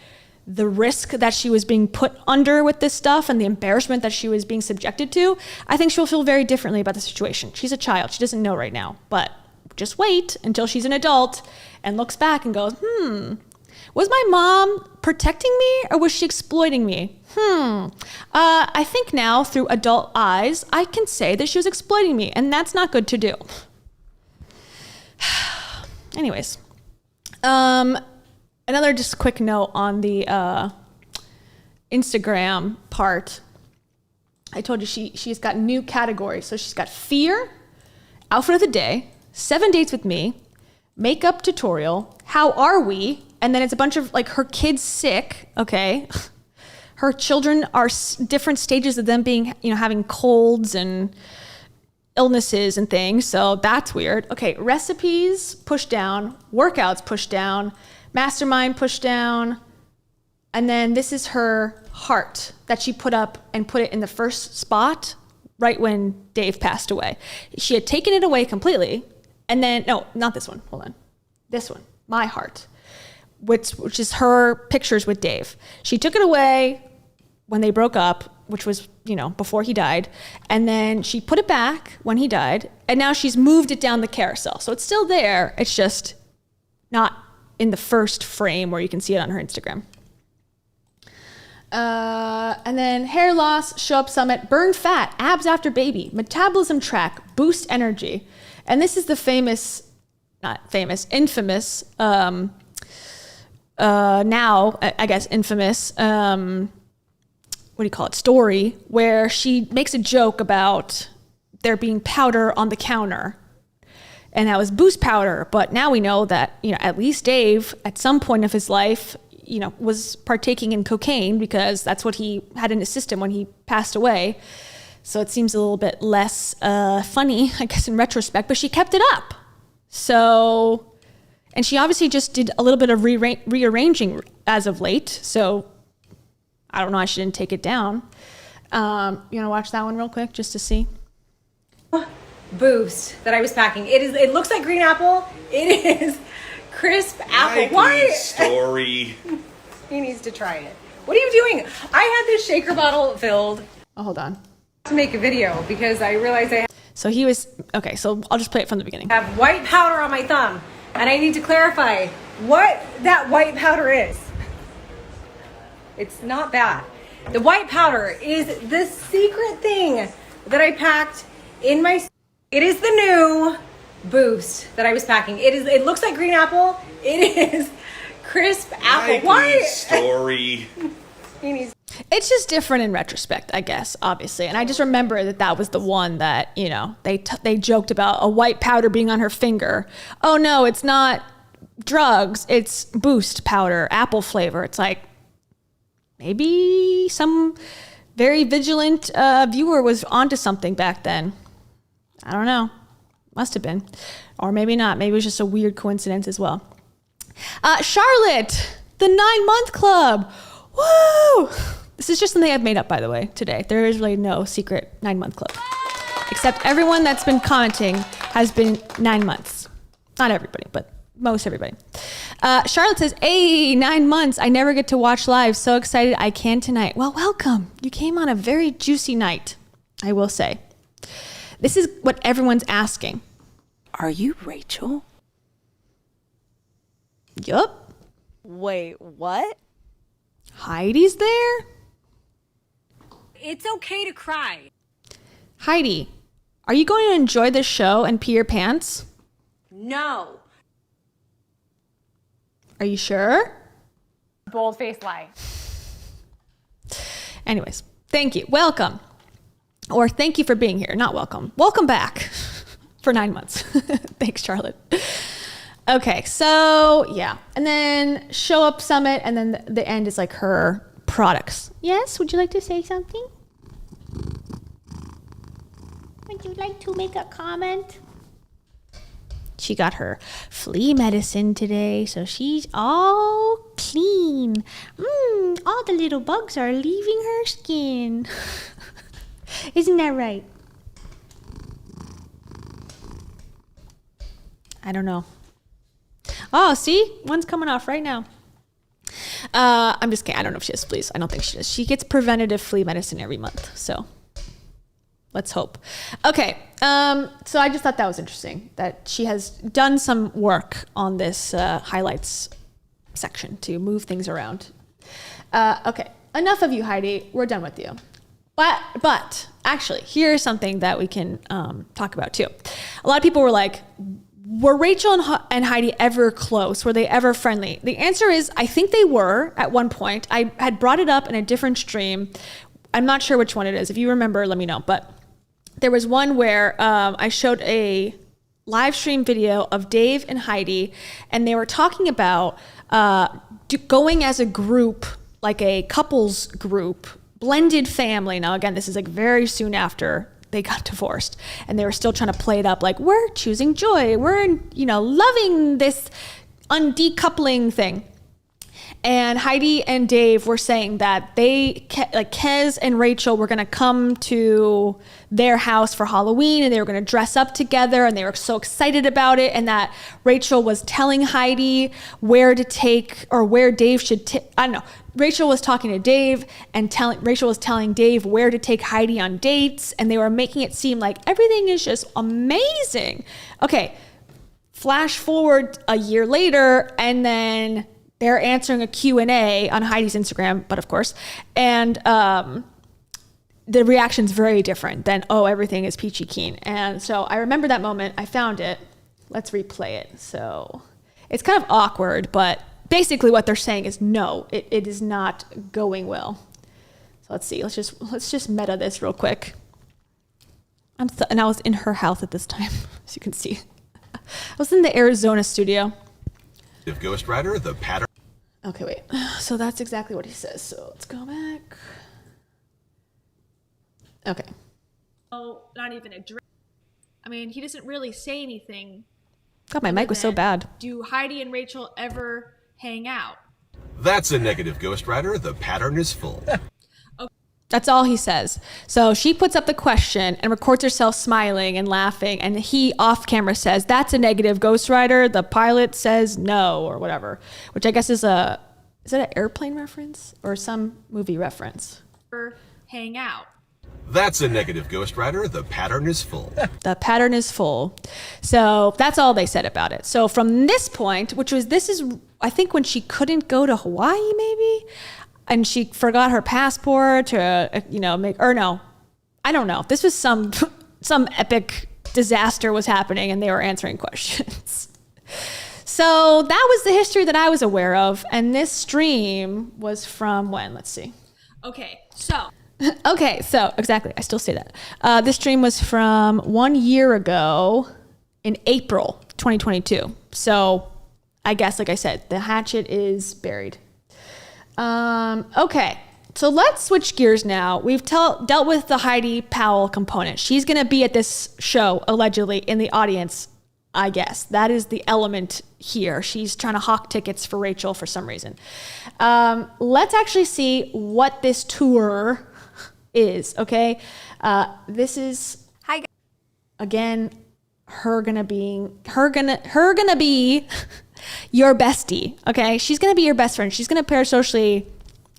the risk that she was being put under with this stuff and the embarrassment that she was being subjected to, I think she'll feel very differently about the situation. She's a child. She doesn't know right now, but just wait until she's an adult and looks back and goes, was my mom protecting me or was she exploiting me? I think now through adult eyes, I can say that she was exploiting me, and that's not good to do. Anyways, another just quick note on the Instagram part. I told you she's got new categories. So she's got fear, outfit of the day, 7 dates with me, makeup tutorial, how are we? And then it's a bunch of like her kids sick. Okay. Her children are different stages of them being, you know, having colds and illnesses and things. So that's weird. Okay. Recipes pushed down, workouts pushed down, mastermind pushed down. And then this is her heart that she put up and put it in the first spot right when Dave passed away. She had taken it away completely. And then, no, not this one. Hold on. This one, my heart, which is her pictures with Dave. She took it away when they broke up, which was, you know, before he died. And then she put it back when he died. And now she's moved it down the carousel. So it's still there. It's just not in the first frame where you can see it on her Instagram. And then hair loss, show up summit, burn fat, abs after baby, metabolism track, boost energy. And this is the infamous, now, I guess, infamous, what do you call it, story, where she makes a joke about there being powder on the counter. And that was boost powder. But now we know that, you know, at least Dave, at some point of his life, you know, was partaking in cocaine because that's what he had in his system when he passed away. So it seems a little bit less funny, I guess, in retrospect, but she kept it up. So, and she obviously just did a little bit of rearranging as of late. So I don't know why she didn't take it down. You want to watch that one real quick just to see? Boost that I was packing. It looks like green apple. It is crisp apple. Why? Story. He needs to try it. What are you doing? I had this shaker bottle filled. Oh, hold on. To make a video because I realized So he was, okay, so I'll just play it from the beginning. have white powder on my thumb and I need to clarify what that white powder is. It's not bad. The white powder is the secret thing that I packed in my, it is the new Boost that I was packing. It looks like green apple. It is crisp apple. Why? Story. It's just different in retrospect, I guess, obviously. And I just remember that was the one that, you know, they joked about a white powder being on her finger. Oh no, it's not drugs. It's Boost powder, apple flavor. It's like, maybe some very vigilant viewer was onto something back then. I don't know. Must have been. Or maybe not. Maybe it was just a weird coincidence as well. Charlotte, the 9-month club. Woo! This is just something I've made up, by the way, today. There is really no secret 9-month club. Except everyone that's been commenting has been 9 months. Not everybody, but most everybody. Charlotte says, hey, 9 months. I never get to watch live. So excited I can tonight. Well, welcome. You came on a very juicy night, I will say. This is what everyone's asking. Are you Rachel? Yup. Wait, what? Heidi's there? It's okay to cry. Heidi, are you going to enjoy this show and pee your pants? No. Are you sure? Bold-faced lie. Anyways, thank you. Welcome. Or thank you for being here. Not welcome. Welcome back for 9 months. Thanks, Charlotte. Okay, so yeah. And then show up summit, and then the end is like her products. Yes, would you like to say something? Would you like to make a comment? She got her flea medicine today, so she's all clean. All the little bugs are leaving her skin. Isn't that right? I don't know. Oh, see? One's coming off right now. I'm just kidding. I don't know if she has fleas. I don't think she does. She gets preventative flea medicine every month. So let's hope. Okay. So I just thought that was interesting that she has done some work on this highlights section to move things around. Okay. Enough of you, Heidi. We're done with you. But actually, here's something that we can talk about too. A lot of people were like, were Rachel and Heidi ever close? Were they ever friendly? The answer is, I think they were at one point. I had brought it up in a different stream. I'm not sure which one it is. If you remember, let me know. But there was one where I showed a live stream video of Dave and Heidi, and they were talking about going as a group, like a couples group, blended family. Now, again, this is like very soon after they got divorced, and they were still trying to play it up like, we're choosing joy, we're loving this undecoupling thing. And Heidi and Dave were saying that Kez and Rachel were going to come to their house for Halloween, and they were going to dress up together, and they were so excited about it, and that Rachel was telling Heidi where to take, or where Dave should take, I don't know. Rachel was talking to Dave, and Rachel was telling Dave where to take Heidi on dates, and they were making it seem like everything is just amazing. Okay, flash forward a year later, and then they're answering a Q&A on Heidi's Instagram, but of course, and the reaction's very different than, oh, everything is peachy keen. And so I remember that moment. I found it. Let's replay it. So it's kind of awkward, but basically what they're saying is no, it is not going well. So let's see. Let's just meta this real quick. And I was in her house at this time, as you can see. I was in the Arizona studio. Ghost Rider, the pattern. Okay, wait. So that's exactly what he says. So let's go back. Okay. Oh, not even a drink. I mean, he doesn't really say anything. God, my mic was so bad. Do Heidi and Rachel ever hang out? That's a negative, Ghost Rider. The pattern is full. That's all he says. So she puts up the question and records herself smiling and laughing. And he off camera says, that's a negative, Ghost Rider. The pilot says no, or whatever, which I guess is it an airplane reference or some movie reference? Hang out. That's a negative, Ghost Rider. The pattern is full. The pattern is full. So that's all they said about it. So from this point, this is, I think, when she couldn't go to Hawaii, maybe? And she forgot her passport to, I don't know. This was some epic disaster was happening, and they were answering questions. So that was the history that I was aware of. And this stream was from when? Let's see. Okay, so exactly. I still say that. This stream was from 1 year ago in April 2022. So I guess, like I said, the hatchet is buried. Okay, so let's switch gears now. We've dealt with the Heidi Powell component. She's going to be at this show, allegedly, in the audience, I guess. That is the element here. She's trying to hawk tickets for Rachel for some reason. Let's actually see what this tour is, okay? This is, hi, again, her gonna be your bestie, okay? She's gonna be your best friend. She's gonna parasocially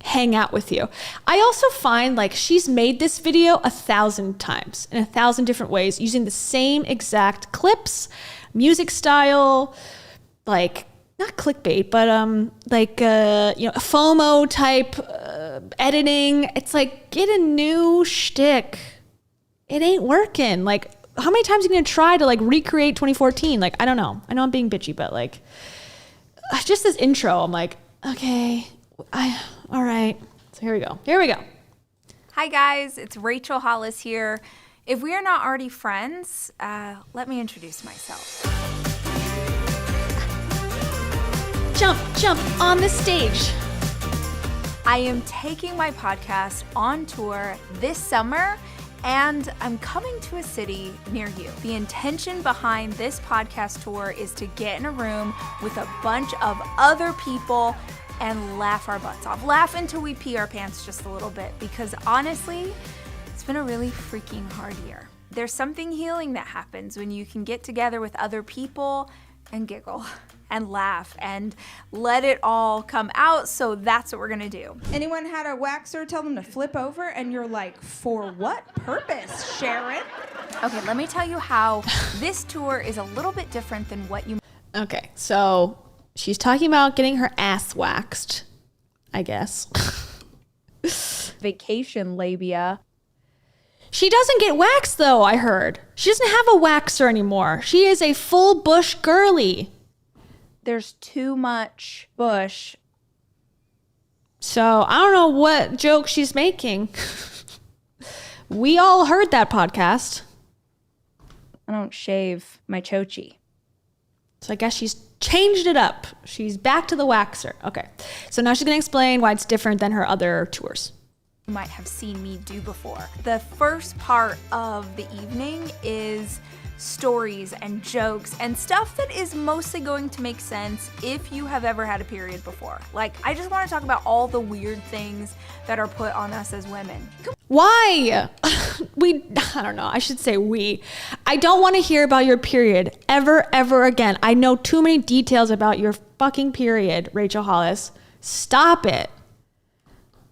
hang out with you. I also find like she's made this video 1,000 times in 1,000 different ways using the same exact clips, music style, like not clickbait, but FOMO type editing. It's like, get a new shtick. It ain't working. Like, how many times are you gonna try to like recreate 2014? Like, I don't know. I know I'm being bitchy, but like, just this intro, I'm like, okay, all right. So here we go. Hi guys, it's Rachel Hollis here. If we are not already friends, let me introduce myself. Jump on the stage. I am taking my podcast on tour this summer, And I'm coming to a city near you. The intention behind this podcast tour is to get in a room with a bunch of other people and laugh our butts off. Laugh until we pee our pants just a little bit, because honestly, it's been a really freaking hard year. There's something healing that happens when you can get together with other people and giggle and laugh and let it all come out. So that's what we're gonna do. Anyone had a waxer tell them to flip over and you're like, for what purpose, Sharon? Okay, let me tell you how this tour is a little bit different than what you... Okay, so she's talking about getting her ass waxed, I guess. Vacation labia. She doesn't get waxed though, I heard. She doesn't have a waxer anymore. She is a full bush girly. There's too much bush. So I don't know what joke she's making. We all heard that podcast. I don't shave my chochi. So I guess she's changed it up. She's back to the waxer. Okay. So now she's going to explain why it's different than her other tours. You might have seen me do before. The first part of the evening is stories and jokes and stuff that is mostly going to make sense if you have ever had a period before. Like, I just want to talk about all the weird things that are put on us as women. Why? I don't know. I should say we. I don't want to hear about your period ever again. I know too many details about your fucking period, Rachel Hollis. Stop it.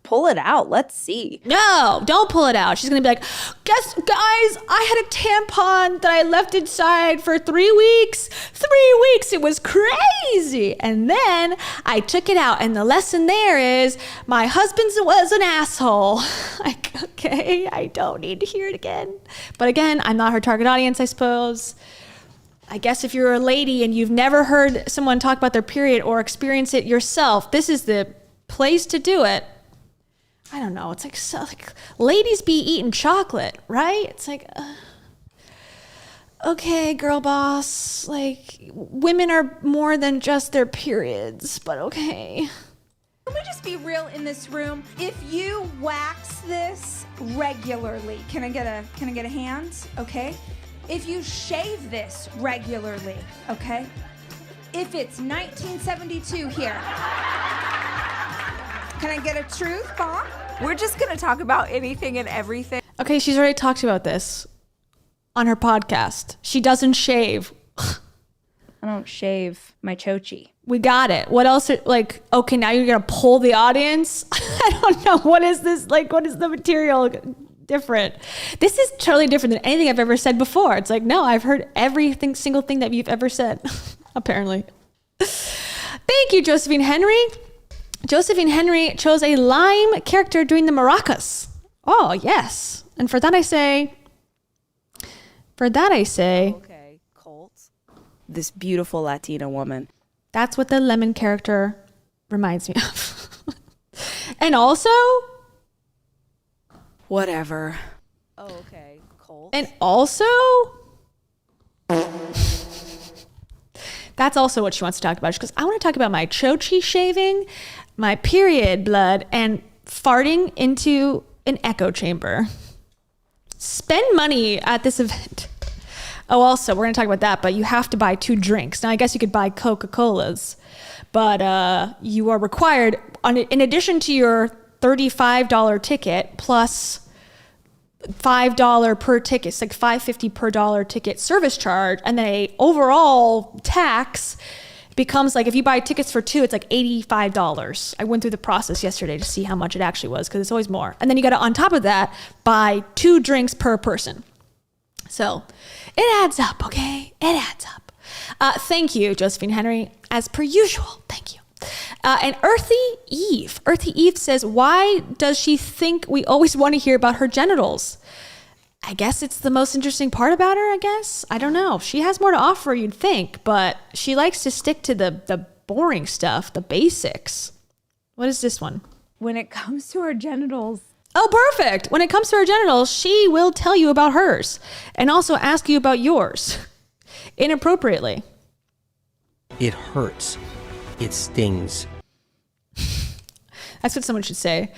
Pull it out. Let's see. No, don't pull it out. She's going to be like, guys, I had a tampon that I left inside for 3 weeks. 3 weeks. It was crazy. And then I took it out. And the lesson there is my husband was an asshole. Like, okay, I don't need to hear it again. But again, I'm not her target audience, I suppose. I guess if you're a lady and you've never heard someone talk about their period or experience it yourself, this is the place to do it. I don't know. It's like, so, like ladies be eating chocolate, right? It's like, okay, girl boss. Like, women are more than just their periods, but okay. Can we just be real in this room? If you wax this regularly, can I get a hand? Okay. If you shave this regularly, okay. If it's 1972 here. Can I get a truth bomb? We're just going to talk about anything and everything. Okay, she's already talked about this on her podcast. She doesn't shave. I don't shave my chochi. We got it. What else? Like, okay, now you're going to pull the audience? I don't know. What is this? Like, what is the material different? This is totally different than anything I've ever said before. It's like, no, I've heard single thing that you've ever said, apparently. Thank you, Josephine Henry. Josephine Henry chose a lime character doing the maracas. Oh, yes. And for that I say, okay, Colt. This beautiful Latina woman. That's what the lemon character reminds me of. And also, whatever. Oh, okay, Colt. And also, that's also what she wants to talk about. She goes, I want to talk about my chochi shaving, my period blood, and farting into an echo chamber. Spend money at this event. Oh, also, we're going to talk about that, but you have to buy 2 drinks. Now, I guess you could buy Coca-Colas, but you are required, in addition to your $35 ticket, plus $5 per ticket, it's like $5.50 per dollar ticket service charge, and then a overall tax becomes like, if you buy tickets for 2, it's like $85. I went through the process yesterday to see how much it actually was, because it's always more. And then you got to, on top of that, buy 2 drinks per person. So it adds up, okay? It adds up. Thank you, Josephine Henry, as per usual. Thank you. And Earthy Eve says, why does she think we always want to hear about her genitals? I guess it's the most interesting part about her, I guess. I don't know. She has more to offer, you'd think, but she likes to stick to the boring stuff, the basics. What is this one? When it comes to her genitals. Oh, perfect. When it comes to her genitals, she will tell you about hers and also ask you about yours inappropriately. It hurts. It stings. That's what someone should say.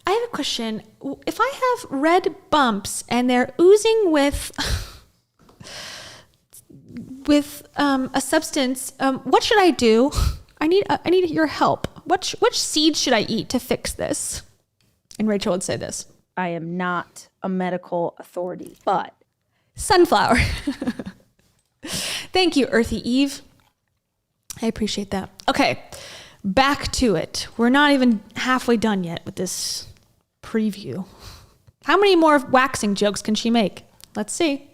I have a question. If I have red bumps and they're oozing with a substance, what should I do? I need your help. Which seed should I eat to fix this? And Rachel would say this. I am not a medical authority, but sunflower. Thank you, Earthy Eve. I appreciate that. Okay, back to it. We're not even halfway done yet with this preview. How many more waxing jokes can she make? Let's see.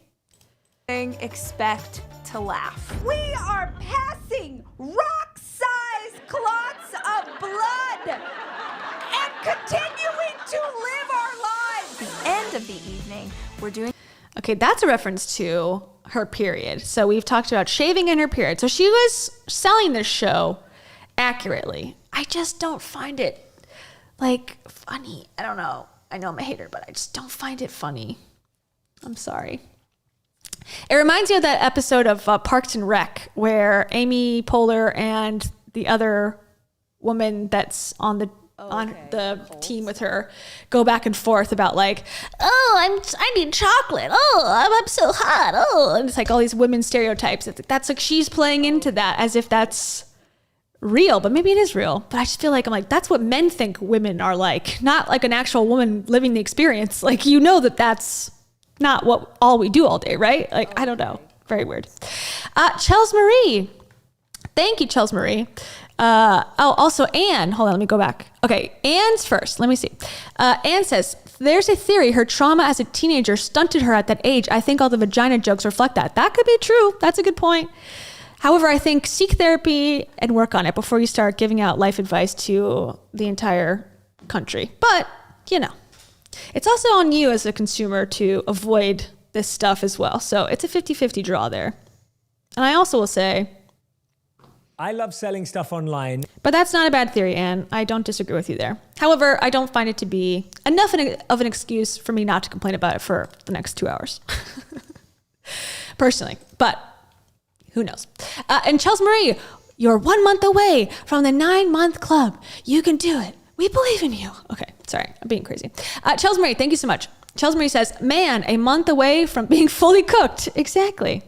Expect to laugh. We are passing rock-sized clots of blood and continuing to live our lives. At the end of the evening, we're doing... Okay, that's a reference to her period. So we've talked about shaving in her period. So she was selling this show accurately. I just don't find it, funny. I don't know. I know I'm a hater, but I just don't find it funny. I'm sorry. It reminds me of that episode of Parks and Rec where Amy Poehler and the other woman that's on the team with her go back and forth about I need chocolate. Oh, I'm so hot. Oh, and it's like all these women stereotypes. That's like she's playing into that as if that's real, but maybe it is real. But I just feel like that's what men think women are like, not like an actual woman living the experience. Like, that's not what all we do all day, right? I don't know. Very weird. Chels Marie. Thank you, Chels Marie. Also Anne. Hold on, let me go back. Okay, Anne's first. Let me see. Anne says, there's a theory her trauma as a teenager stunted her at that age. I think all the vagina jokes reflect that. That could be true. That's a good point. However, I think seek therapy and work on it before you start giving out life advice to the entire country. But, it's also on you as a consumer to avoid this stuff as well. So it's a 50-50 draw there. And I also will say, I love selling stuff online. But that's not a bad theory, Anne. I don't disagree with you there. However, I don't find it to be enough of an excuse for me not to complain about it for the next 2 hours. Personally. But who knows? And Chels Marie, you're 1 month away from the 9-month club. You can do it. We believe in you. Okay, sorry. I'm being crazy. Chels Marie, thank you so much. Chels Marie says, man, a month away from being fully cooked. Exactly.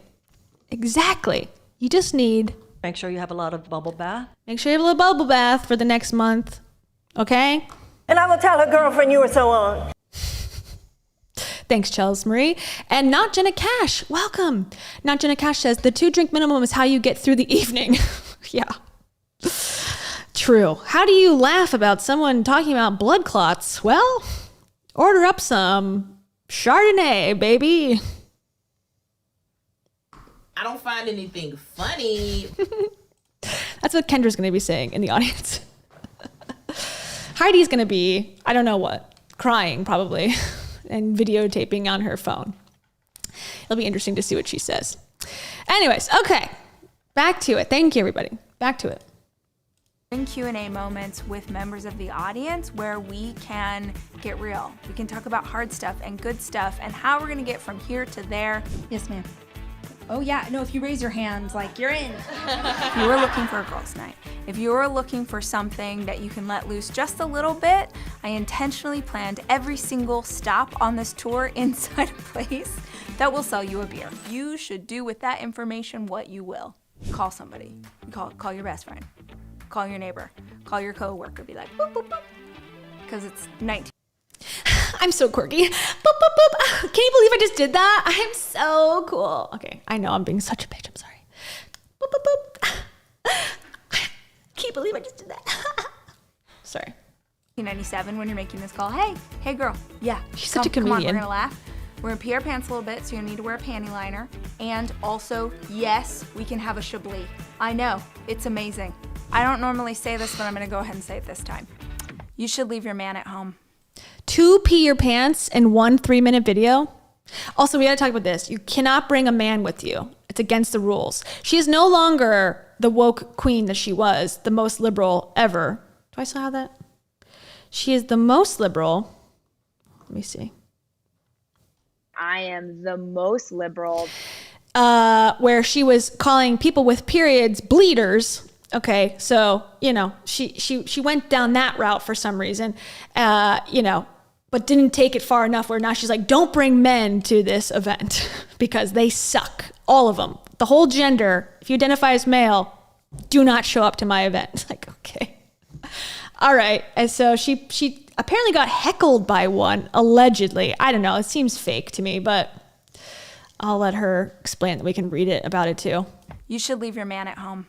You just need... Make sure you have a lot of bubble bath. Make sure you have a little bubble bath for the next month. Okay? And I will tell her girlfriend you were so on. Thanks, Chels Marie. And Not Jenna Cash, welcome. Not Jenna Cash says, the 2-drink minimum is how you get through the evening. Yeah. True. How do you laugh about someone talking about blood clots? Well, order up some Chardonnay, baby. I don't find anything funny. That's what Kendra's going to be saying in the audience. Heidi's going to be, I don't know what, crying probably and videotaping on her phone. It'll be interesting to see what she says. Anyways, okay, back to it. Thank you, everybody. Back to it. Q&A moments with members of the audience where we can get real. We can talk about hard stuff and good stuff and how we're going to get from here to there. Yes, ma'am. Oh yeah, no, if you raise your hands, you're in. If you are looking for a girls' night, if you are looking for something that you can let loose just a little bit, I intentionally planned every single stop on this tour inside a place that will sell you a beer. You should do with that information what you will. Call somebody. Call your best friend. Call your neighbor. Call your coworker. Be like, boop, boop, boop. Because it's 19. I'm so quirky. Boop, boop, boop. Can you believe I just did that? I'm so cool. Okay, I know I'm being such a bitch. I'm sorry. Boop, boop, boop. Can't believe I just did that. Sorry. 1997 when you're making this call. Hey girl. Yeah. She's such a comedian. Come on, we're going to laugh. We're going to pee our pants a little bit, so you'll need to wear a panty liner. And also, yes, we can have a Chablis. I know. It's amazing. I don't normally say this, but I'm going to go ahead and say it this time. You should leave your man at home. 2 pee your pants in 1 3-minute video. Also, we got to talk about this. You cannot bring a man with you. It's against the rules. She is no longer the woke queen that she was, the most liberal ever. Do I still have that? She is the most liberal. Let me see. I am the most liberal. Where she was calling people with periods bleeders Okay, so, you know, she went down that route for some reason, you know, but didn't take it far enough where now she's like, don't bring men to this event because they suck. All of them. The whole gender, if you identify as male, do not show up to my event. It's like, okay. All right. And so she apparently got heckled by one, allegedly. I don't know. It seems fake to me, but I'll let her explain that we can read it about it too. You should leave your man at home.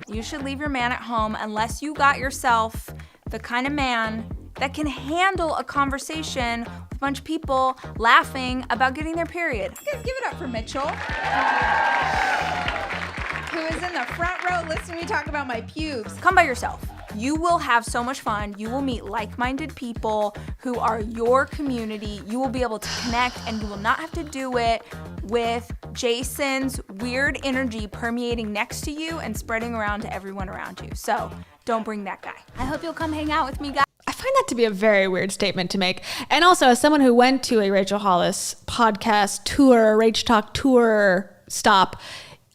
You should leave your man at home unless you got yourself the kind of man that can handle a conversation with a bunch of people laughing about getting their period. Guys, give it up for Mitchell, who is in the front row listening to me talk about my pubes. Come by yourself. You will have so much fun. You will meet like-minded people who are your community. You will be able to connect, and you will not have to do it with Jason's weird energy permeating next to you and spreading around to everyone around you. So don't bring that guy. I hope you'll come hang out with me, guys. I find that to be a very weird statement to make. And also, as someone who went to a Rachel Hollis podcast tour, Rach Talk tour stop,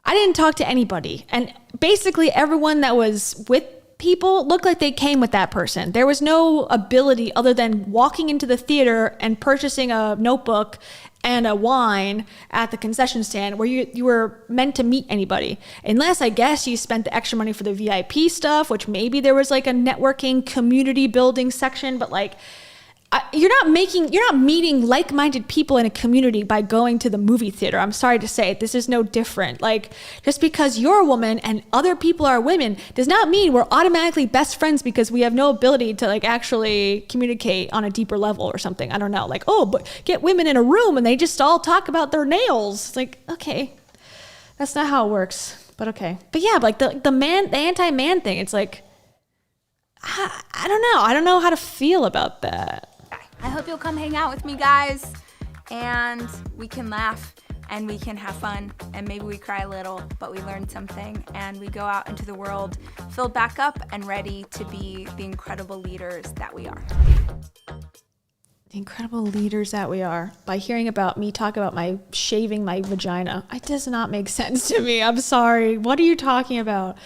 I didn't talk to anybody. And basically everyone that was with people looked like they came with that person. There was no ability other than walking into the theater and purchasing a notebook and a wine at the concession stand where you were meant to meet anybody. Unless, I guess, you spent the extra money for the VIP stuff, which maybe there was like a networking, community building section, but like, you're not meeting like-minded people in a community by going to the movie theater. I'm sorry to say, this is no different. Like, just because you're a woman and other people are women does not mean we're automatically best friends because we have no ability to like actually communicate on a deeper level or something. I don't know. Like, oh, but get women in a room and they just all talk about their nails. It's like, okay, that's not how it works, but okay. But yeah, like the anti-man thing, it's like, I don't know. I don't know how to feel about that. I hope you'll come hang out with me, guys, and we can laugh and we can have fun and maybe we cry a little, but we learned something and we go out into the world filled back up and ready to be the incredible leaders that we are. The incredible leaders that we are. By hearing about me talk about my shaving my vagina, it does not make sense to me. I'm sorry. What are you talking about?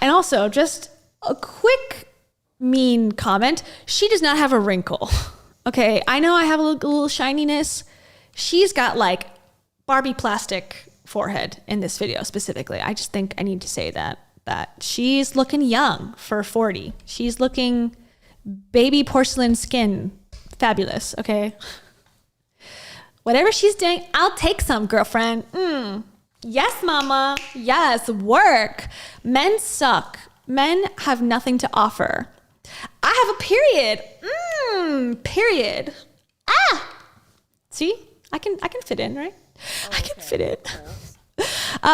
And also, just a quick mean comment. She does not have a wrinkle. Okay, I know I have a little shininess. She's got like Barbie plastic forehead in this video specifically. I just think I need to say that she's looking young for 40. She's looking baby porcelain skin. Fabulous, okay? Whatever she's doing, I'll take some, girlfriend. Yes, mama. Yes, work. Men suck. Men have nothing to offer. I have a period. Period. See? I can fit in, right? I can fit in.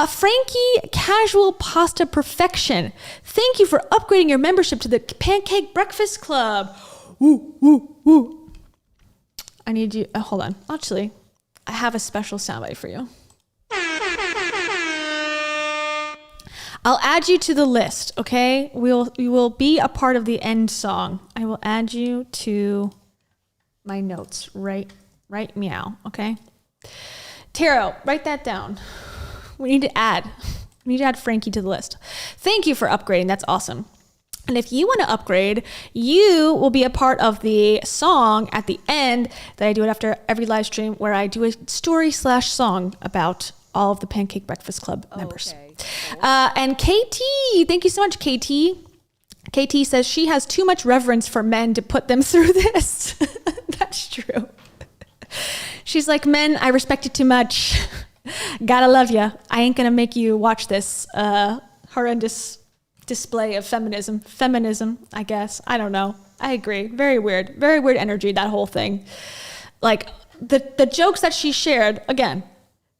Frankie Casual Pasta Perfection. Thank you for upgrading your membership to the Pancake Breakfast Club. Woo. I need you. Hold on. Actually, I have a special soundbite for you. I'll add you to the list, okay? We will be a part of the end song. I will add you to my notes. Right meow, okay? Taro, write that down. We need to add Frankie to the list. Thank you for upgrading. That's awesome. And if you want to upgrade, you will be a part of the song at the end that I do it after every live stream where I do a story/song about all of the Pancake Breakfast Club members. Okay. And KT, thank you so much, KT. KT says she has too much reverence for men to put them through this. That's true. She's like, men, I respect you too much. Gotta love you. I ain't gonna make you watch this horrendous display of feminism, I guess. I don't know. I agree. Very weird energy, that whole thing. Like the jokes that she shared, again,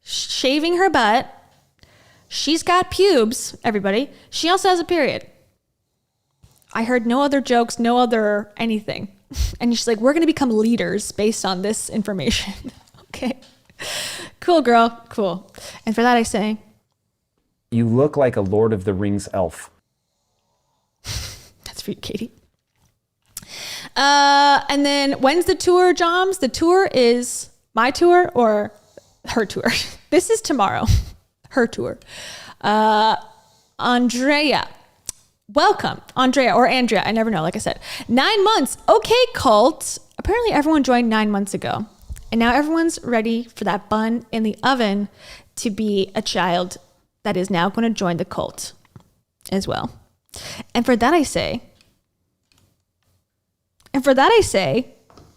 shaving her butt. She's got pubes, everybody. She also has a period. I heard no other jokes, no other anything. And she's like, we're going to become leaders based on this information. Okay. Cool, girl. Cool. And for that, I say, you look like a Lord of the Rings elf. That's for you, Katie. And then when's the tour, Joms? The tour is my tour or her tour? This is tomorrow. Her tour. Andrea. Welcome, Andrea or Andrea. I never know, like I said. 9 months. Okay, cult. Apparently everyone joined 9 months ago. And now everyone's ready for that bun in the oven to be a child that is now going to join the cult as well. And for that I say,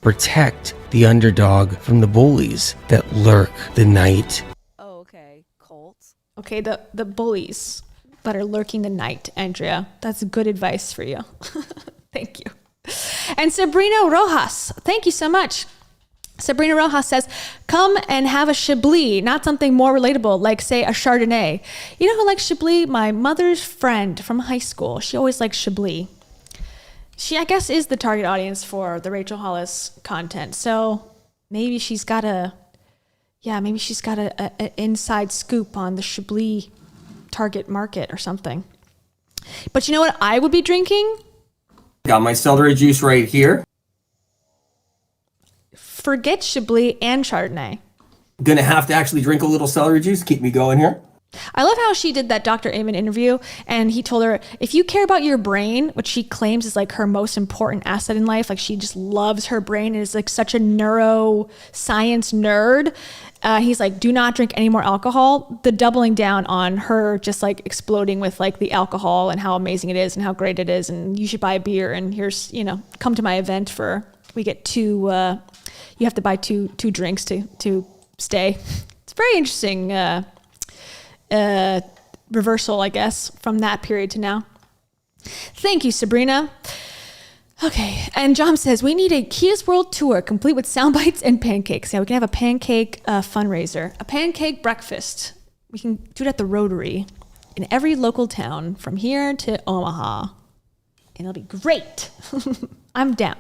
protect the underdog from the bullies that lurk the night. Oh, okay. Colts. Okay, the bullies that are lurking the night, Andrea. That's good advice for you. Thank you. And Sabrina Rojas, thank you so much. Sabrina Rojas says, come and have a Chablis, not something more relatable, like, say, a Chardonnay. You know who likes Chablis? My mother's friend from high school. She always liked Chablis. She, I guess, is the target audience for the Rachel Hollis content. So maybe she's got an inside scoop on the Chablis target market or something. But you know what I would be drinking? Got my celery juice right here. Forget Chablis and Chardonnay. Gonna have to actually drink a little celery juice. Keep me going here. I love how she did that Dr. Amen interview, and he told her, if you care about your brain, which she claims is like her most important asset in life, like she just loves her brain and is like such a neuroscience nerd, he's like, do not drink any more alcohol. The doubling down on her just like exploding with like the alcohol and how amazing it is and how great it is, and you should buy a beer, and here's, come to my event we get two, you have to buy two drinks to stay. It's very interesting reversal, I guess, from that period to now. Thank you, Sabrina. Okay, and John says, we need a Kia's World Tour complete with sound bites and pancakes. Yeah, we can have a pancake fundraiser, a pancake breakfast. We can do it at the Rotary in every local town from here to Omaha. And it'll be great. I'm down.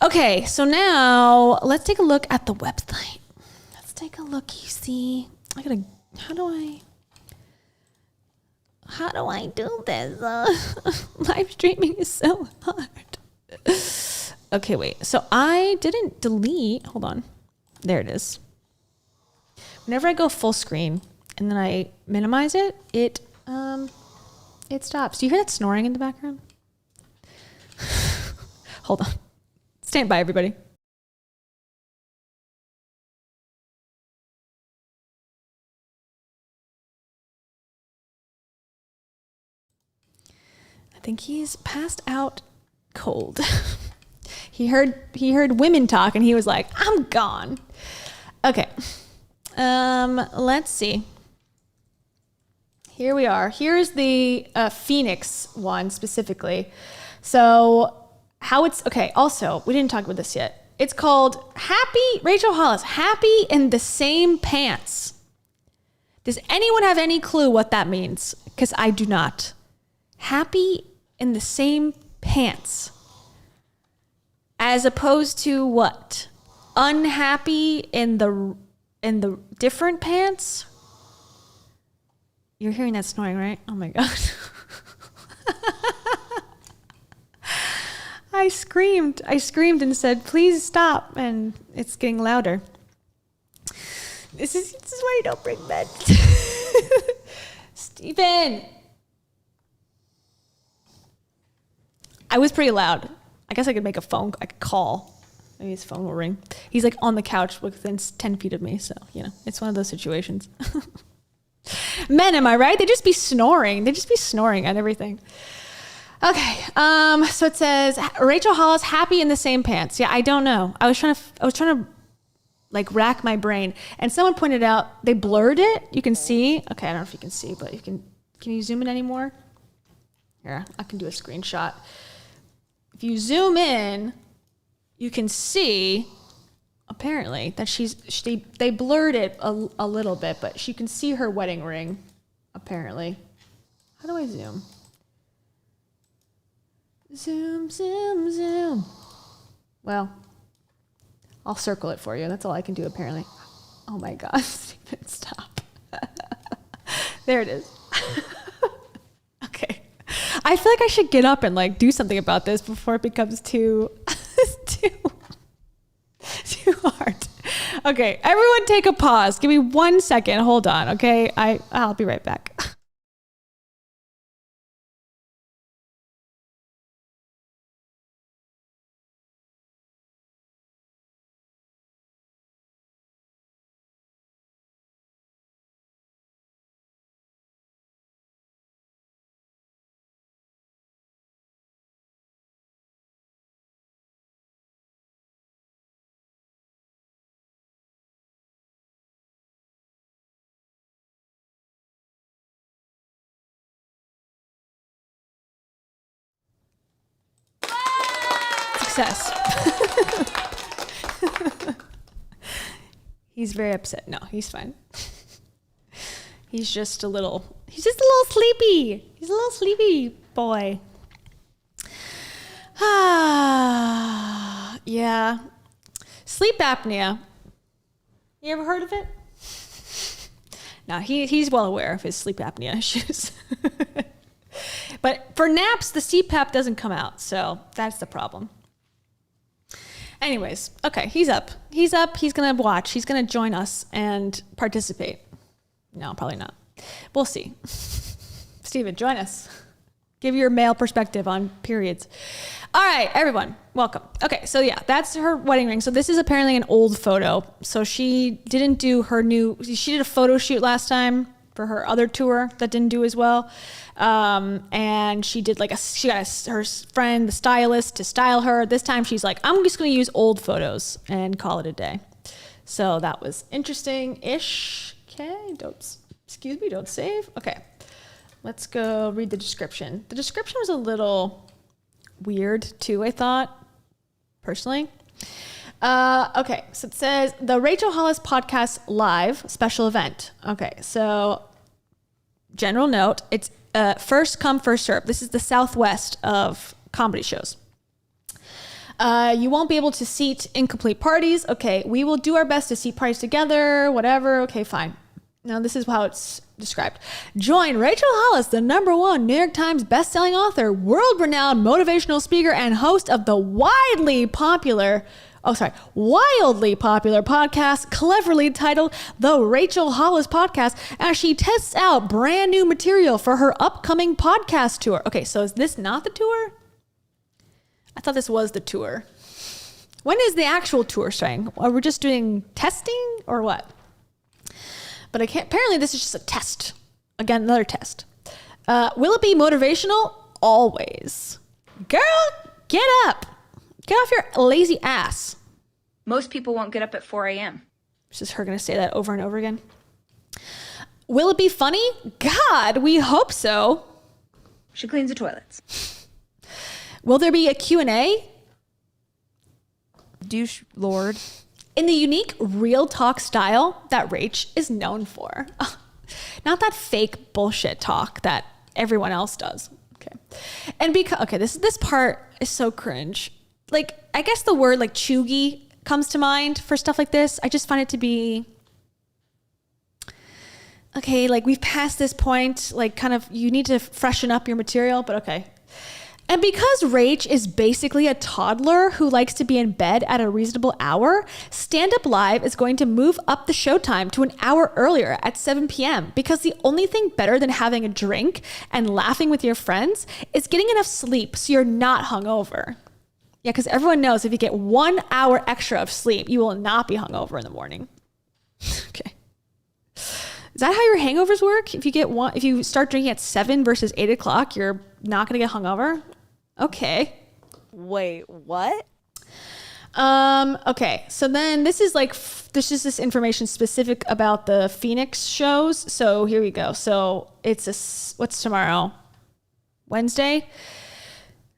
Okay, so now let's take a look at the website. Let's take a look. You see, how do I do this? Live streaming is so hard. Okay, wait. So I didn't delete. Hold on. There it is. Whenever I go full screen and then I minimize it, it stops. Do you hear that snoring in the background? Hold on. Stand by, everybody. I think he's passed out cold. He heard women talk and he was like, I'm gone. Okay. Let's see. Here we are. Here's the Phoenix one specifically. So how it's, okay, also, we didn't talk about this yet. It's called Rachel Hollis, Happy in the Same Pants. Does anyone have any clue what that means? Because I do not. Happy in the same pants. As opposed to what? Unhappy in the different pants? You're hearing that snoring, right? Oh my God. I screamed and said, please stop. And it's getting louder. This is why you don't bring bed. Steven. I was pretty loud. I guess I could make I could call. Maybe his phone will ring. He's like on the couch within 10 feet of me. So, it's one of those situations. Men, am I right? They just be snoring. They just be snoring at everything. Okay. So it says Rachel Hollis, happy in the same pants. Yeah, I don't know. I was trying to like rack my brain, and someone pointed out they blurred it. You can see. Okay, I don't know if you can see, but can you zoom in anymore? Here, I can do a screenshot. If you zoom in, you can see apparently that they blurred it a little bit, but you can see her wedding ring apparently. How do I zoom? Zoom, zoom, zoom. Well, I'll circle it for you. That's all I can do apparently. Oh my God, Stephen, stop. There it is. Okay. I feel like I should get up and like do something about this before it becomes too hard. Okay, everyone take a pause. Give me 1 second. Hold on, okay? I'll be right back. success. He's very upset. No, he's fine. He's just a little sleepy. He's a little sleepy boy. Yeah. Sleep apnea. You ever heard of it? No, he's well aware of his sleep apnea issues. But for naps, the CPAP doesn't come out, so that's the problem. Anyways, okay, he's up. He's going to watch. He's going to join us and participate. No, probably not. We'll see. Steven, join us. Give your male perspective on periods. All right, everyone, welcome. Okay, so yeah, that's her wedding ring. So this is apparently an old photo. So she didn't do she did a photo shoot last time for her other tour that didn't do as well. And she did she got her friend, the stylist, to style her. This time she's like, I'm just going to use old photos and call it a day. So that was interesting-ish. Okay, don't save. Okay, let's go read the description. The description was a little weird too, I thought, personally. Okay, so it says the Rachel Hollis Podcast Live special event. Okay, so general note, it's first come, first serve. This is the Southwest of comedy shows. You won't be able to seat incomplete parties. Okay, we will do our best to seat parties together, whatever. Okay, fine. Now, this is how it's described. Join Rachel Hollis, the #1 New York Times bestselling author, world-renowned motivational speaker, and host of the wildly popular podcast, cleverly titled The Rachel Hollis Podcast, as she tests out brand new material for her upcoming podcast tour. Okay, so is this not the tour? I thought this was the tour. When is the actual tour starting? Are we just doing testing or what? But apparently this is just a test. Again, another test. Will it be motivational? Always. Girl, get up. Get off your lazy ass. Most people won't get up at 4 a.m. This is her going to say that over and over again. Will it be funny? God, we hope so. She cleans the toilets. Will there be a Q&A? Douche Lord. In the unique real talk style that Rach is known for. Not that fake bullshit talk that everyone else does. Okay. And this part is so cringe. Like, I guess the word like chuggy comes to mind for stuff like this. I just find it to be, okay, like we've passed this point, like kind of you need to freshen up your material, but okay. And because Rach is basically a toddler who likes to be in bed at a reasonable hour, Stand Up Live is going to move up the showtime to an hour earlier at 7 p.m. because the only thing better than having a drink and laughing with your friends is getting enough sleep so you're not hungover. Yeah, because everyone knows if you get 1 hour extra of sleep, you will not be hungover in the morning. Okay. Is that how your hangovers work? If you start drinking at 7 versus 8 o'clock, you're not going to get hungover? Okay. Wait, what? Okay. So then this is this information specific about the Phoenix shows. So here we go. So what's tomorrow? Wednesday?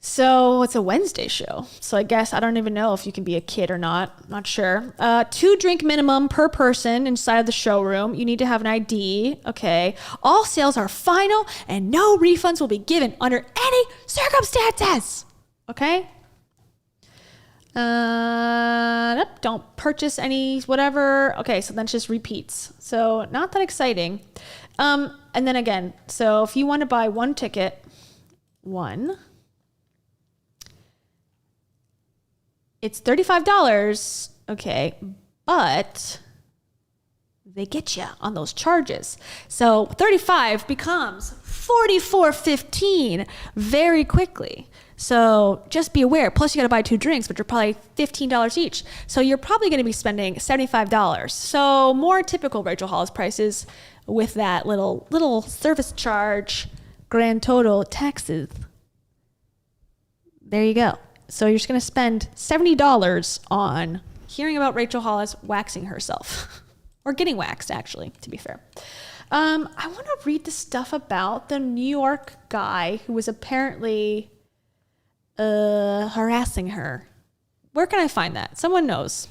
So it's a Wednesday show. So I guess I don't even know if you can be a kid or not. Not sure. 2 drink minimum per person inside of the showroom. You need to have an ID. Okay. All sales are final and no refunds will be given under any circumstances. Okay. Don't purchase any whatever. Okay. So then it just repeats. So not that exciting. And then again, so if you want to buy one ticket, it's $35, okay, but they get you on those charges. So $35 becomes $44.15 very quickly. So just be aware. Plus, you got to buy 2 drinks, which are probably $15 each. So you're probably going to be spending $75. So more typical Rachel Hollis prices with that little service charge, grand total taxes. There you go. So you're just going to spend $70 on hearing about Rachel Hollis waxing herself. Or getting waxed, actually, to be fair. I want to read the stuff about the New York guy who was apparently harassing her Where can I find that? Someone knows.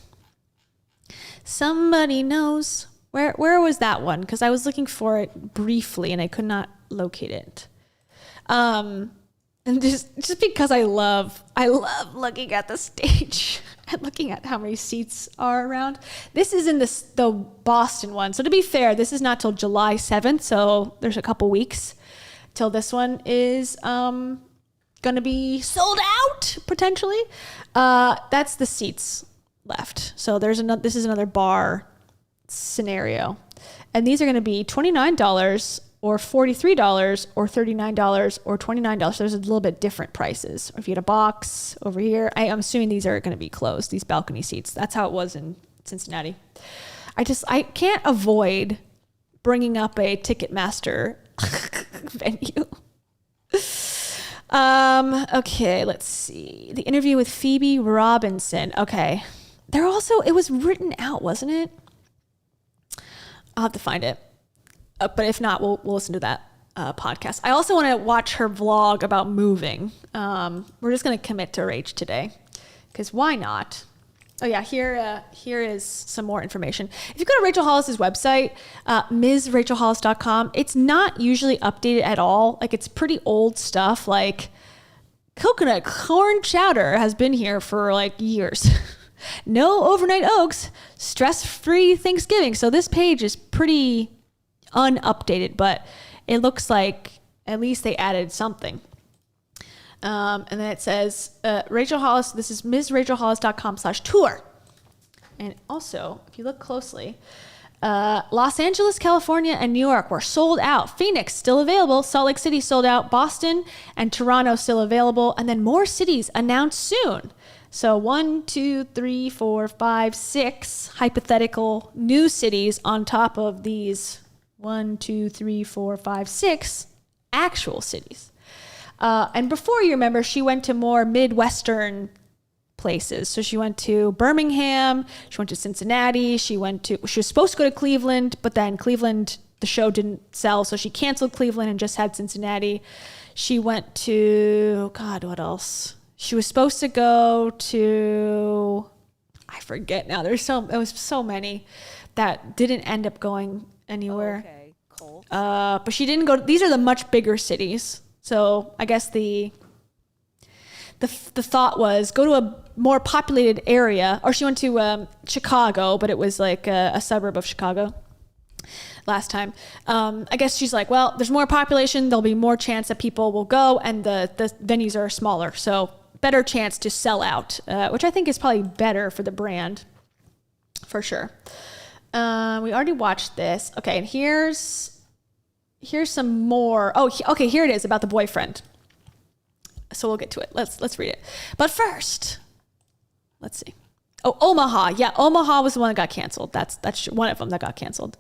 Somebody knows. Where was that one? Because I was looking for it briefly and I could not locate it. And just because I love looking at the stage and looking at how many seats are around. This is in the Boston one. So to be fair, this is not till July 7th. So there's a couple weeks till this one is going to be sold out potentially. That's the seats left. So this is another bar scenario. And these are going to be $29 or $43 or $39 or $29. So there's a little bit different prices. Or if you had a box over here, I'm assuming these are going to be closed, these balcony seats. That's how it was in Cincinnati. I can't avoid bringing up a Ticketmaster venue. Okay, let's see. The interview with Phoebe Robinson. Okay. It was written out, wasn't it? I'll have to find it. But if not, we'll listen to that podcast. I also want to watch her vlog about moving. We're just going to commit to Rach today because why not? Oh yeah, here is some more information. If you go to Rachel Hollis's website, MsRachelHollis.com, it's not usually updated at all. Like it's pretty old stuff. Like coconut corn chowder has been here for like years. No overnight oats, stress-free Thanksgiving. So this page is pretty unupdated, but it looks like at least they added something. And then it says, Rachel Hollis, this is MsRachelHollis.com/tour. And also, if you look closely, Los Angeles, California, and New York were sold out. Phoenix, still available. Salt Lake City, sold out. Boston and Toronto, still available. And then more cities announced soon. So 1, 2, 3, 4, 5, 6 hypothetical new cities on top of these 1, 2, 3, 4, 5, 6 actual cities. And before, you remember, she went to more Midwestern places. So she went to Birmingham, she went to Cincinnati, she was supposed to go to Cleveland, but then Cleveland, the show didn't sell, so she canceled Cleveland and just had Cincinnati. She went to, God, what else? She was supposed to go to, I forget now. There was so many that didn't end up going anywhere. Okay, cool. But she didn't go. These are the much bigger cities. So I guess the thought was go to a more populated area. Or she went to Chicago, but it was like a suburb of Chicago last time. I guess she's like, well, there's more population. There'll be more chance that people will go, and the venues are smaller. So better chance to sell out, which I think is probably better for the brand, for sure. We already watched this. Okay, and here's some more. Oh, okay, here it is about the boyfriend. So we'll get to it. Let's read it. But first, let's see. Oh, Omaha. Yeah, Omaha was the one that got canceled. That's one of them that got canceled.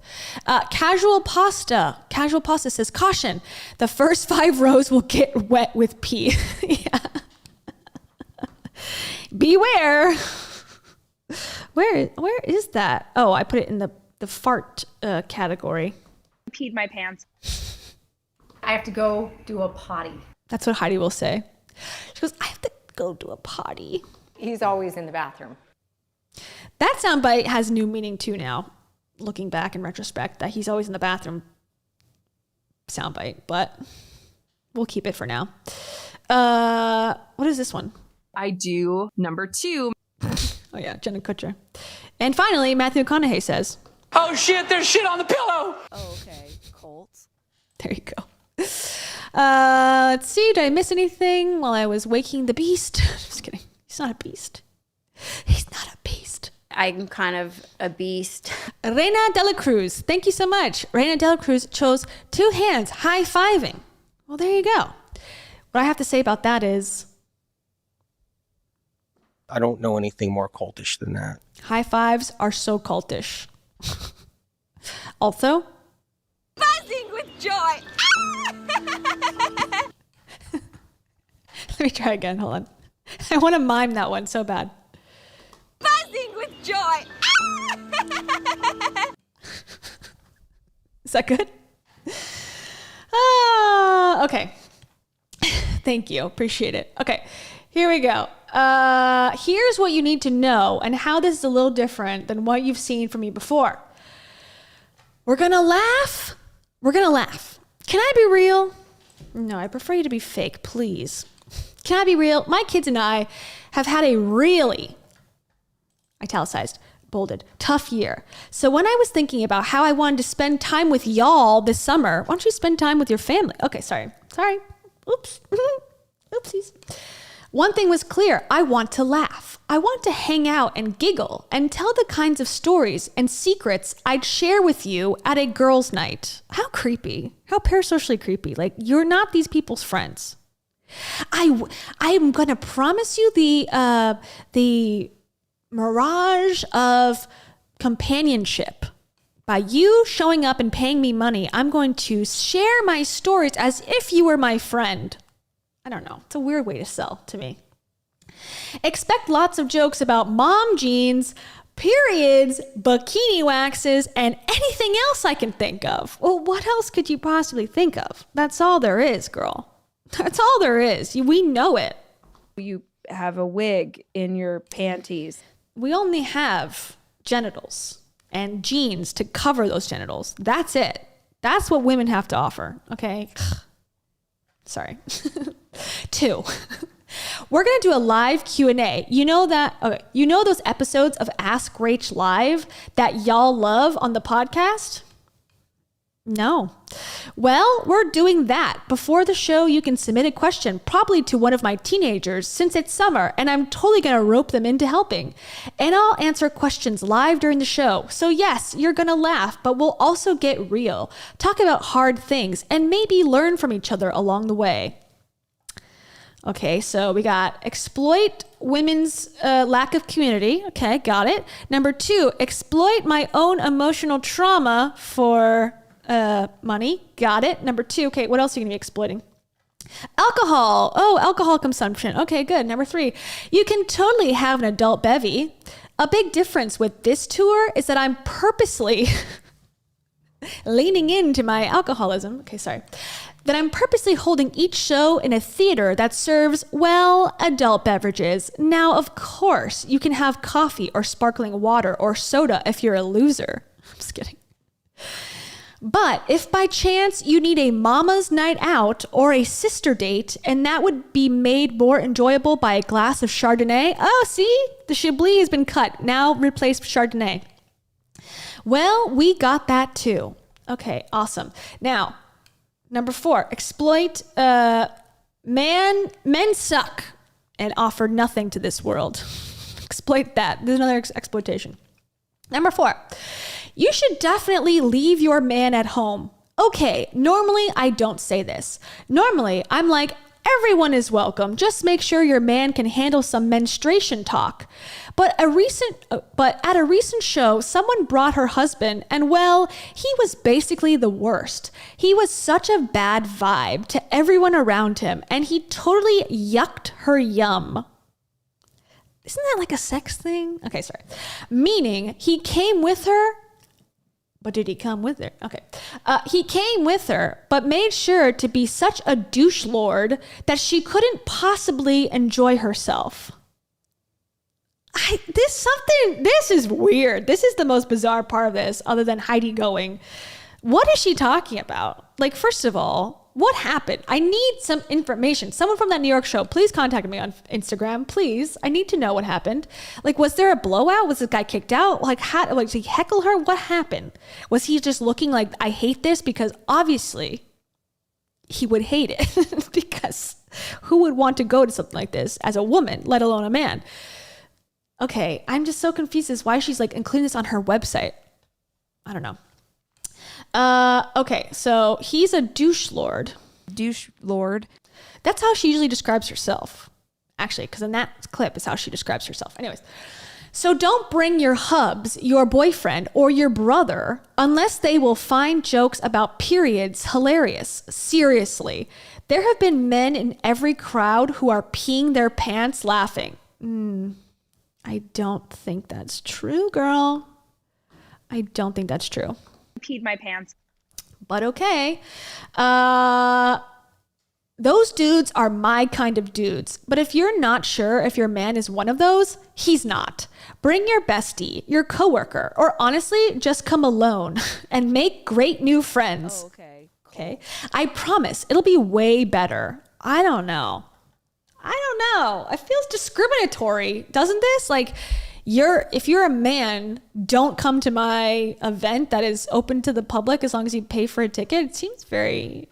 Casual Pasta. Casual Pasta says, caution, the first 5 rows will get wet with pee. Yeah. Beware. Where is that? Oh, I put it in the fart category. Peed my pants. I have to go do a potty. That's what Heidi will say. She goes, I have to go do a potty. He's always in the bathroom. That soundbite has new meaning too now, looking back in retrospect, that he's always in the bathroom soundbite, but we'll keep it for now. What is this one? I do number 2. Oh yeah, Jenna Kutcher. And finally, Matthew McConaughey says, oh shit, there's shit on the pillow. Oh, okay. Colts. There you go. Let's see, did I miss anything while I was waking the beast? Just kidding. He's not a beast. He's not a beast. I'm kind of a beast. Reina de la Cruz. Thank you so much. Reina de la Cruz chose 2 hands, high-fiving. Well, there you go. What I have to say about that is, I don't know anything more cultish than that. high fives are so cultish. Also, Buzzing with joy. let me try again. Hold on. I want to mime that one so bad. Buzzing with joy. Is that good? Okay. Thank you. Appreciate it. Okay. Here we go. here's what you need to know and how this is a little different than what you've seen from me before. We're going to laugh. We're going to laugh. Can I be real? No, I prefer you to be fake, please. Can I be real? My kids and I have had a really, italicized, bolded, tough year. So when I was thinking about how I wanted to spend time with y'all this summer, why don't you spend time with your family? Okay, sorry. Oops. Oopsies. One thing was clear. I want to laugh. I want to hang out and giggle and tell the kinds of stories and secrets I'd share with you at a girls' night. How creepy. How parasocially creepy. Like, you're not these people's friends. I'm going to promise you the mirage of companionship. By you showing up and paying me money, I'm going to share my stories as if you were my friend. I don't know. It's a weird way to sell to me. Expect lots of jokes about mom jeans, periods, bikini waxes, and anything else I can think of. Well, what else could you possibly think of? That's all there is, girl. That's all there is. We know it. You have a wig in your panties. We only have genitals and jeans to cover those genitals. That's it. That's what women have to offer. Okay. Sorry. 2, we're going to do a live Q&A. You know that, okay, you know those episodes of Ask Rach Live that y'all love on the podcast? No. Well, we're doing that. Before the show, you can submit a question, probably to one of my teenagers, since it's summer, and I'm totally going to rope them into helping. And I'll answer questions live during the show. So yes, you're going to laugh, but we'll also get real, talk about hard things, and maybe learn from each other along the way. Okay, so we got exploit women's lack of community. Okay, got it. Number 2, exploit my own emotional trauma for money. Got it. Number 2. Okay, what else are you going to be exploiting? Alcohol. Oh, alcohol consumption. Okay, good. Number 3, you can totally have an adult bevy. A big difference with this tour is that I'm purposely leaning into my alcoholism. Okay, sorry. That I'm purposely holding each show in a theater that serves, well, adult beverages. Now, of course, you can have coffee or sparkling water or soda if you're a loser. I'm just kidding. But if by chance you need a mama's night out or a sister date, and that would be made more enjoyable by a glass of Chardonnay, oh, see, the Chablis has been cut. Now replaced with Chardonnay. Well, we got that too. Okay, awesome. Now, number 4, exploit men suck and offer nothing to this world. Exploit that. There's another exploitation. Number 4, you should definitely leave your man at home. Okay, normally I don't say this. Normally I'm like, everyone is welcome. Just make sure your man can handle some menstruation talk. But at a recent show, someone brought her husband, and well, he was basically the worst. He was such a bad vibe to everyone around him, and he totally yucked her yum. Isn't that like a sex thing? Okay, sorry. Meaning he came with her, but did he come with her? Okay. He came with her, but made sure to be such a douche lord that she couldn't possibly enjoy herself. This is weird. This is the most bizarre part of this, other than Heidi going. What is she talking about? Like, first of all, what happened? I need some information. Someone from that New York show, please contact me on Instagram, please. I need to know what happened. Like, was there a blowout? Was this guy kicked out? Like, did he heckle her? What happened? Was he just looking like, I hate this? Because obviously he would hate it because who would want to go to something like this as a woman, let alone a man? Okay, I'm just so confused as why she's like including this on her website. I don't know. Okay, so he's a douche lord. Douche lord. That's how she usually describes herself. Actually, because in that clip is how she describes herself. Anyways, so don't bring your hubs, your boyfriend, or your brother unless they will find jokes about periods hilarious. Seriously. There have been men in every crowd who are peeing their pants laughing. I don't think that's true, girl. I don't think that's true. Peed my pants. But okay. those dudes are my kind of dudes. But if you're not sure if your man is one of those, he's not. Bring your bestie, your coworker, or honestly, just come alone and make great new friends. Oh, okay. Cool. Okay. I promise it'll be way better. I don't know. It feels discriminatory, doesn't this? Like, if you're a man, don't come to my event that is open to the public as long as you pay for a ticket. It seems very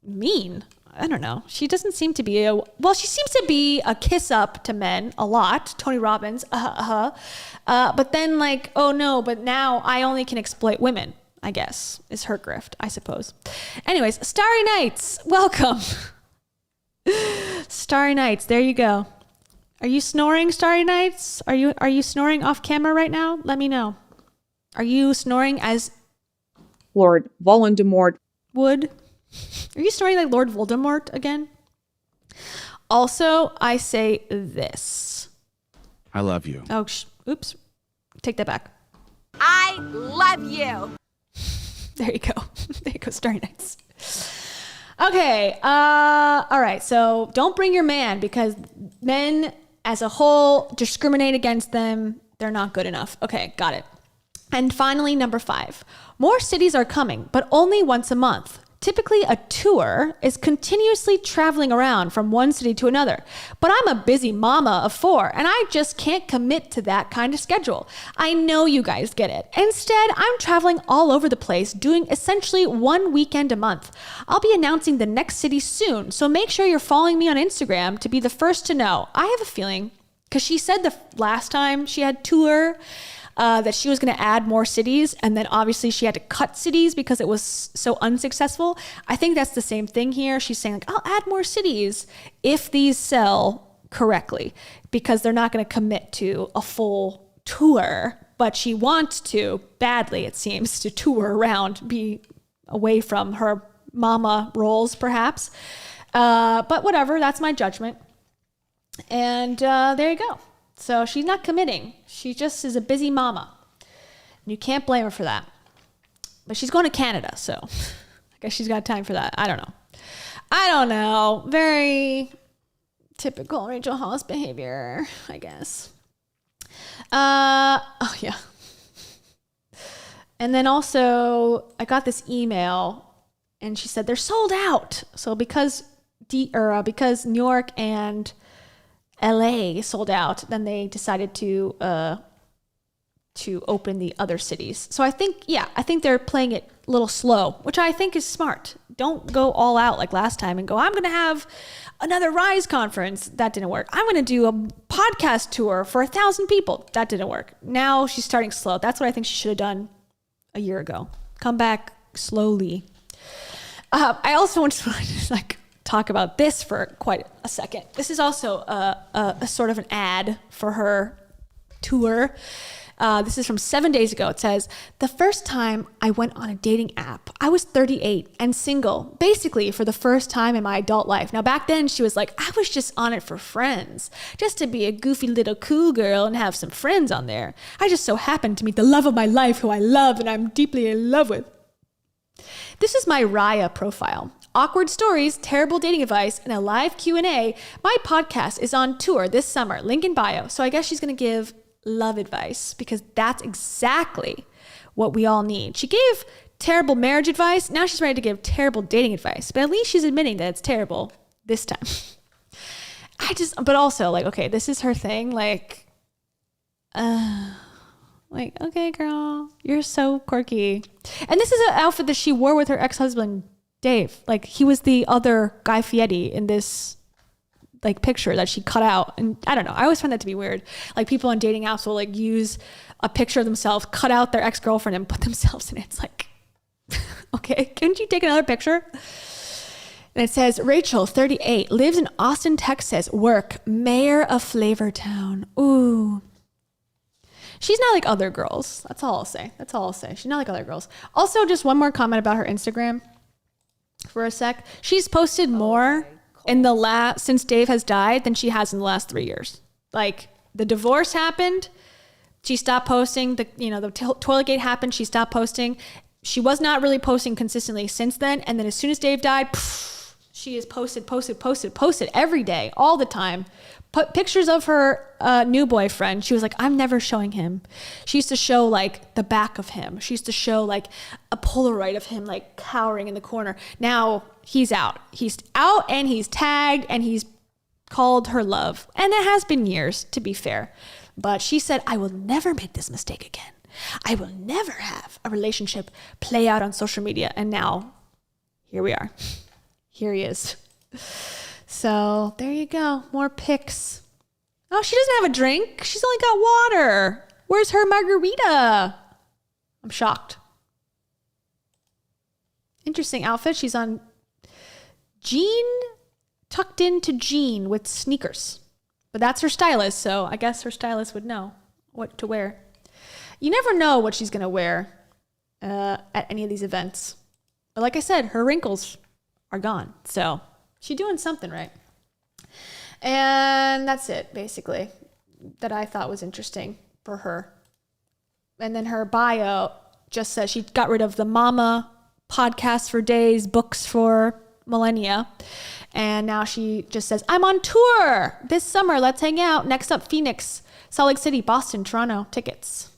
mean. I don't know. She doesn't seem to be she seems to be a kiss up to men a lot. Tony Robbins. But then like, oh no, but now I only can exploit women, I guess, is her grift, I suppose. Anyways, Starry Nights, welcome. Starry Nights, there you go. Are you snoring, Starry Nights? Are you snoring off camera right now? Let me know. Are you snoring as Lord Voldemort would? Are you snoring like Lord Voldemort again? Also, I say this. I love you. Oh, oops. Take that back. I love you. There you go. There you go, Starry Nights. Okay. All right. So don't bring your man because men as a whole discriminate against them. They're not good enough. Okay. Got it. And finally, number 5. More cities are coming, but only once a month. Typically, a tour is continuously traveling around from one city to another. But I'm a busy mama of 4, and I just can't commit to that kind of schedule. I know you guys get it. Instead, I'm traveling all over the place, doing essentially 1 weekend a month. I'll be announcing the next city soon, so make sure you're following me on Instagram to be the first to know. I have a feeling, because she said the last time she had tour, that she was going to add more cities, and then obviously she had to cut cities because it was so unsuccessful. I think that's the same thing here. She's saying like, I'll add more cities if these sell correctly, because they're not going to commit to a full tour, but she wants to badly, it seems, to tour around, be away from her mama roles perhaps. But whatever, that's my judgment. And there you go. So she's not committing. She just is a busy mama. You can't blame her for that. But she's going to Canada, so I guess she's got time for that. I don't know. Very typical Rachel Hollis behavior, I guess. Oh, yeah. And then also, I got this email, and she said they're sold out. So because New York and LA sold out, then they decided to open the other cities. So I think they're playing it a little slow, which I think is smart. Don't go all out like last time and go, I'm going to have another Rise conference. That didn't work. I'm going to do a podcast tour for 1,000 people. That didn't work. Now she's starting slow. That's what I think she should have done a year ago. Come back slowly. I also want to talk about this for quite a second. This is also a sort of an ad for her tour. This is from 7 days ago. It says, the first time I went on a dating app, I was 38 and single, basically for the first time in my adult life. Now back then she was like, I was just on it for friends, just to be a goofy little cool girl and have some friends on there. I just so happened to meet the love of my life who I love and I'm deeply in love with. This is my Raya profile. Awkward stories, terrible dating advice, and a live Q&A. My podcast is on tour this summer, link in bio. So I guess she's going to give love advice because that's exactly what we all need. She gave terrible marriage advice. Now she's ready to give terrible dating advice, but at least she's admitting that it's terrible this time. But also okay, this is her thing. Okay, girl, you're so quirky. And this is an outfit that she wore with her ex-husband, Dave. He was the other Guy Fieri in this picture that she cut out. And I don't know. I always find that to be weird. People on dating apps will use a picture of themselves, cut out their ex-girlfriend and put themselves in it. It's okay, couldn't you take another picture? And it says, Rachel, 38, lives in Austin, Texas, work, mayor of Flavortown. Ooh. She's not like other girls. That's all I'll say. She's not like other girls. Also, just one more comment about her Instagram for a sec. She's posted more since Dave has died than she has in the last 3 years. The divorce happened. She stopped posting. The Toiletgate happened. She stopped posting. She was not really posting consistently since then. And then as soon as Dave died, She is posted every day, all the time. Put pictures of her new boyfriend. She was like, I'm never showing him. She used to show like the back of him. She used to show like a Polaroid of him like cowering in the corner. Now he's out. He's out and he's tagged and he's called her love. And it has been years, to be fair. But she said, I will never make this mistake again. I will never have a relationship play out on social media. And now here we are. Here he is. So there you go. More pics. Oh, she doesn't have a drink. She's only got water. Where's her margarita? I'm shocked. Interesting outfit. She's on jean, tucked into jean with sneakers. But that's her stylist, so I guess her stylist would know what to wear. You never know what she's going to wear at any of these events. But like I said, her wrinkles are gone. So she's doing something right. And that's it, basically, that I thought was interesting for her. And then her bio just says she got rid of the Mama podcast for days, books for millennia. And now she just says, I'm on tour this summer. Let's hang out. Next up, Phoenix, Salt Lake City, Boston, Toronto, tickets.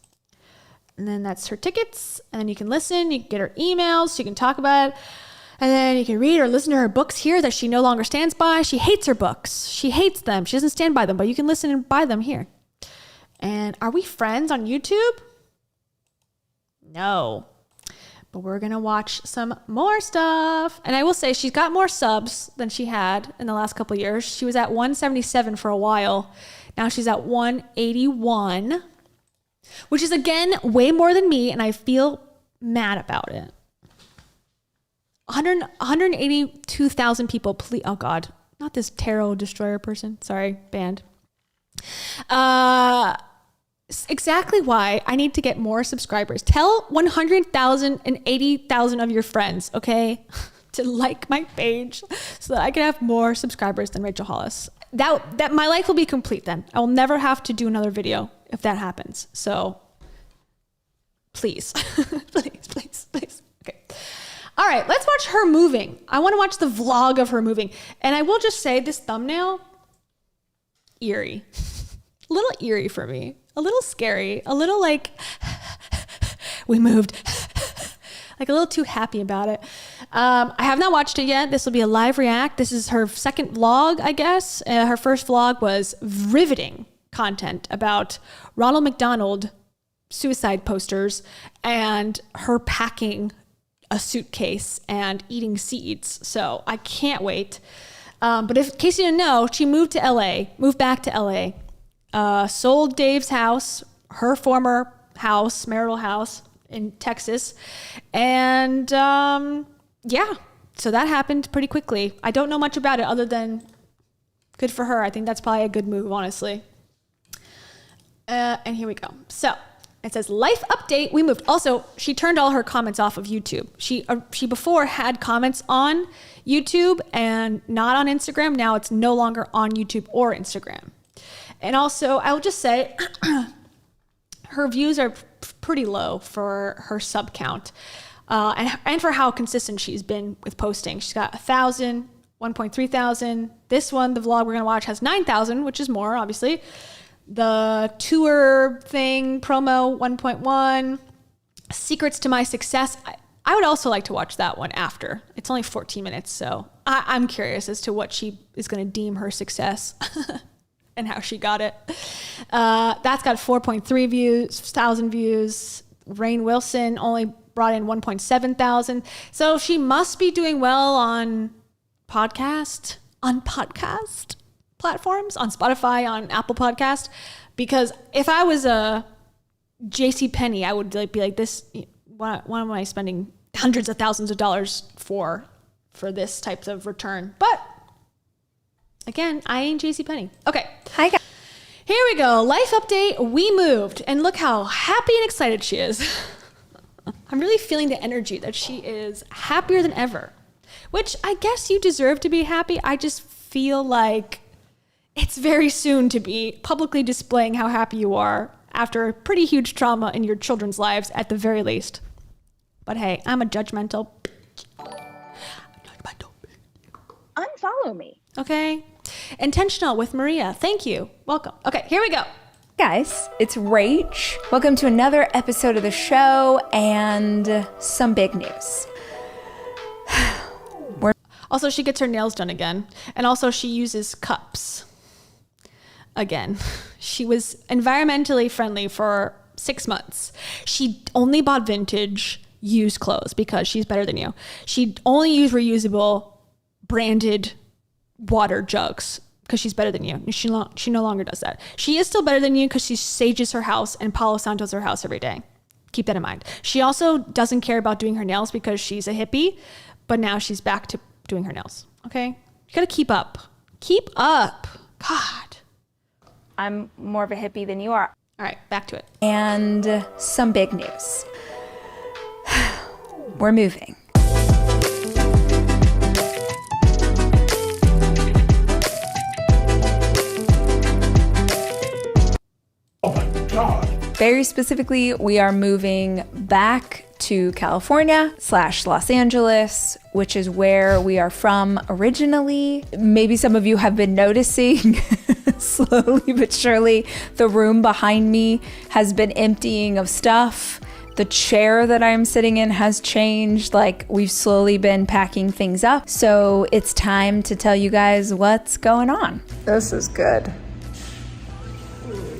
And then that's her tickets. And then you can listen. You can get her emails. She can talk about it. And then you can read or listen to her books here that she no longer stands by. She hates her books. She hates them. She doesn't stand by them, but you can listen and buy them here. And are we friends on YouTube? No. But we're going to watch some more stuff. And I will say she's got more subs than she had in the last couple of years. She was at 177 for a while. Now she's at 181, which is, again, way more than me. And I feel mad about it. 182,000 people. Please, oh God, not this tarot destroyer person. Sorry, banned. Exactly why I need to get more subscribers. Tell 100,000 and 80,000 of your friends, okay, to like my page so that I can have more subscribers than Rachel Hollis. That my life will be complete then. I will never have to do another video if that happens. So please, please. Okay. All right, let's watch her moving. I want to watch the vlog of her moving. And I will just say this thumbnail, eerie. A little eerie for me. A little scary. A little like, we moved. Like a little too happy about it. I have not watched it yet. This will be a live react. This is her second vlog, I guess. Her first vlog was riveting content about Ronald McDonald suicide posters and her packing a suitcase and eating seeds. So I can't wait. But in case you didn't know, she moved back to LA, sold Dave's house, her former house, marital house in Texas. And yeah, so that happened pretty quickly. I don't know much about it other than good for her. I think that's probably a good move, honestly. And here we go. So it says life update. We moved. Also, she turned all her comments off of YouTube. She before had comments on YouTube and not on Instagram. Now it's no longer on YouTube or Instagram. And also, I will just say her views are pretty low for her sub count and for how consistent she's been with posting. She's got 1,000, 1.3 thousand. This one, the vlog we're going to watch, has 9,000, which is more, obviously. The tour thing, promo, 1.1. Secrets to My Success. I would also like to watch that one after. It's only 14 minutes, so I'm curious as to what she is going to deem her success and how she got it. That's got 4.3 thousand views. Rainn Wilson only brought in 1.7 thousand. So she must be doing well on podcast platforms, on Spotify, on Apple Podcast, because if I was a JCPenney, I would be like, this, what am I spending hundreds of thousands of dollars for this type of return? But again, I ain't JCPenney. Okay. Hi guys. Here we go. Life update. We moved, and look how happy and excited she is. I'm really feeling the energy that she is happier than ever, which I guess you deserve to be happy. I just feel like it's very soon to be publicly displaying how happy you are after a pretty huge trauma in your children's lives at the very least. But hey, I'm a judgmental. follow me. Okay. Intentional with Maria. Thank you. Welcome. Okay, here we go. Guys, it's Rach. Welcome to another episode of the show and some big news. Also, she gets her nails done again. And also she uses cups again. She was environmentally friendly for 6 months. She only bought vintage used clothes because she's better than you. She only used reusable branded water jugs because she's better than you. She no longer does that. She is still better than you because she sages her house and Palo Santos her house every day. Keep that in mind. She also doesn't care about doing her nails because she's a hippie, but now she's back to doing her nails. Okay? You gotta keep up. Keep up. God. I'm more of a hippie than you are. All right, back to it. And some big news. We're moving. Oh my God. Very specifically, we are moving back to California / Los Angeles, which is where we are from originally. Maybe some of you have been noticing slowly but surely the room behind me has been emptying of stuff. The chair that I'm sitting in has changed. Like, we've slowly been packing things up. So it's time to tell you guys what's going on. This is good.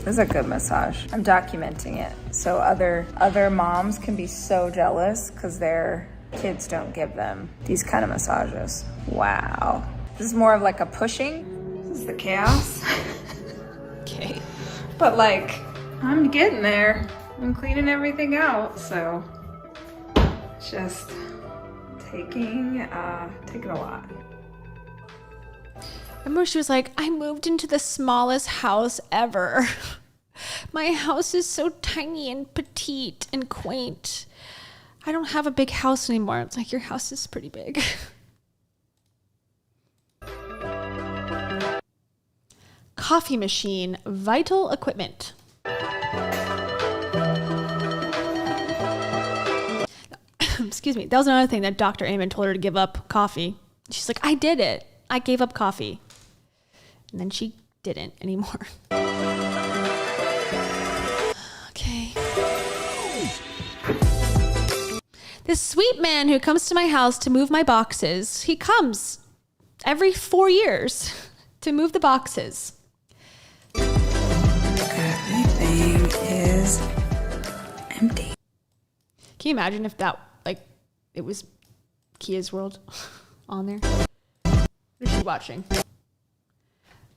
This is a good massage. I'm documenting it so other moms can be so jealous because their kids don't give them these kind of massages. Wow. This is more of like a pushing. This is the chaos. Okay. But like, I'm getting there. I'm cleaning everything out, so just taking a lot. Remember she was like, I moved into the smallest house ever. My house is so tiny and petite and quaint. I don't have a big house anymore. It's like, your house is pretty big. Coffee machine, vital equipment. Excuse me. That was another thing that Dr. Amen told her to give up coffee. She's like, I did it. I gave up coffee. And then she didn't anymore. Okay. This sweet man who comes to my house to move my boxes, he comes every 4 years to move the boxes. Everything is empty. Can you imagine if that, like, it was Kia's World on there? What is she watching?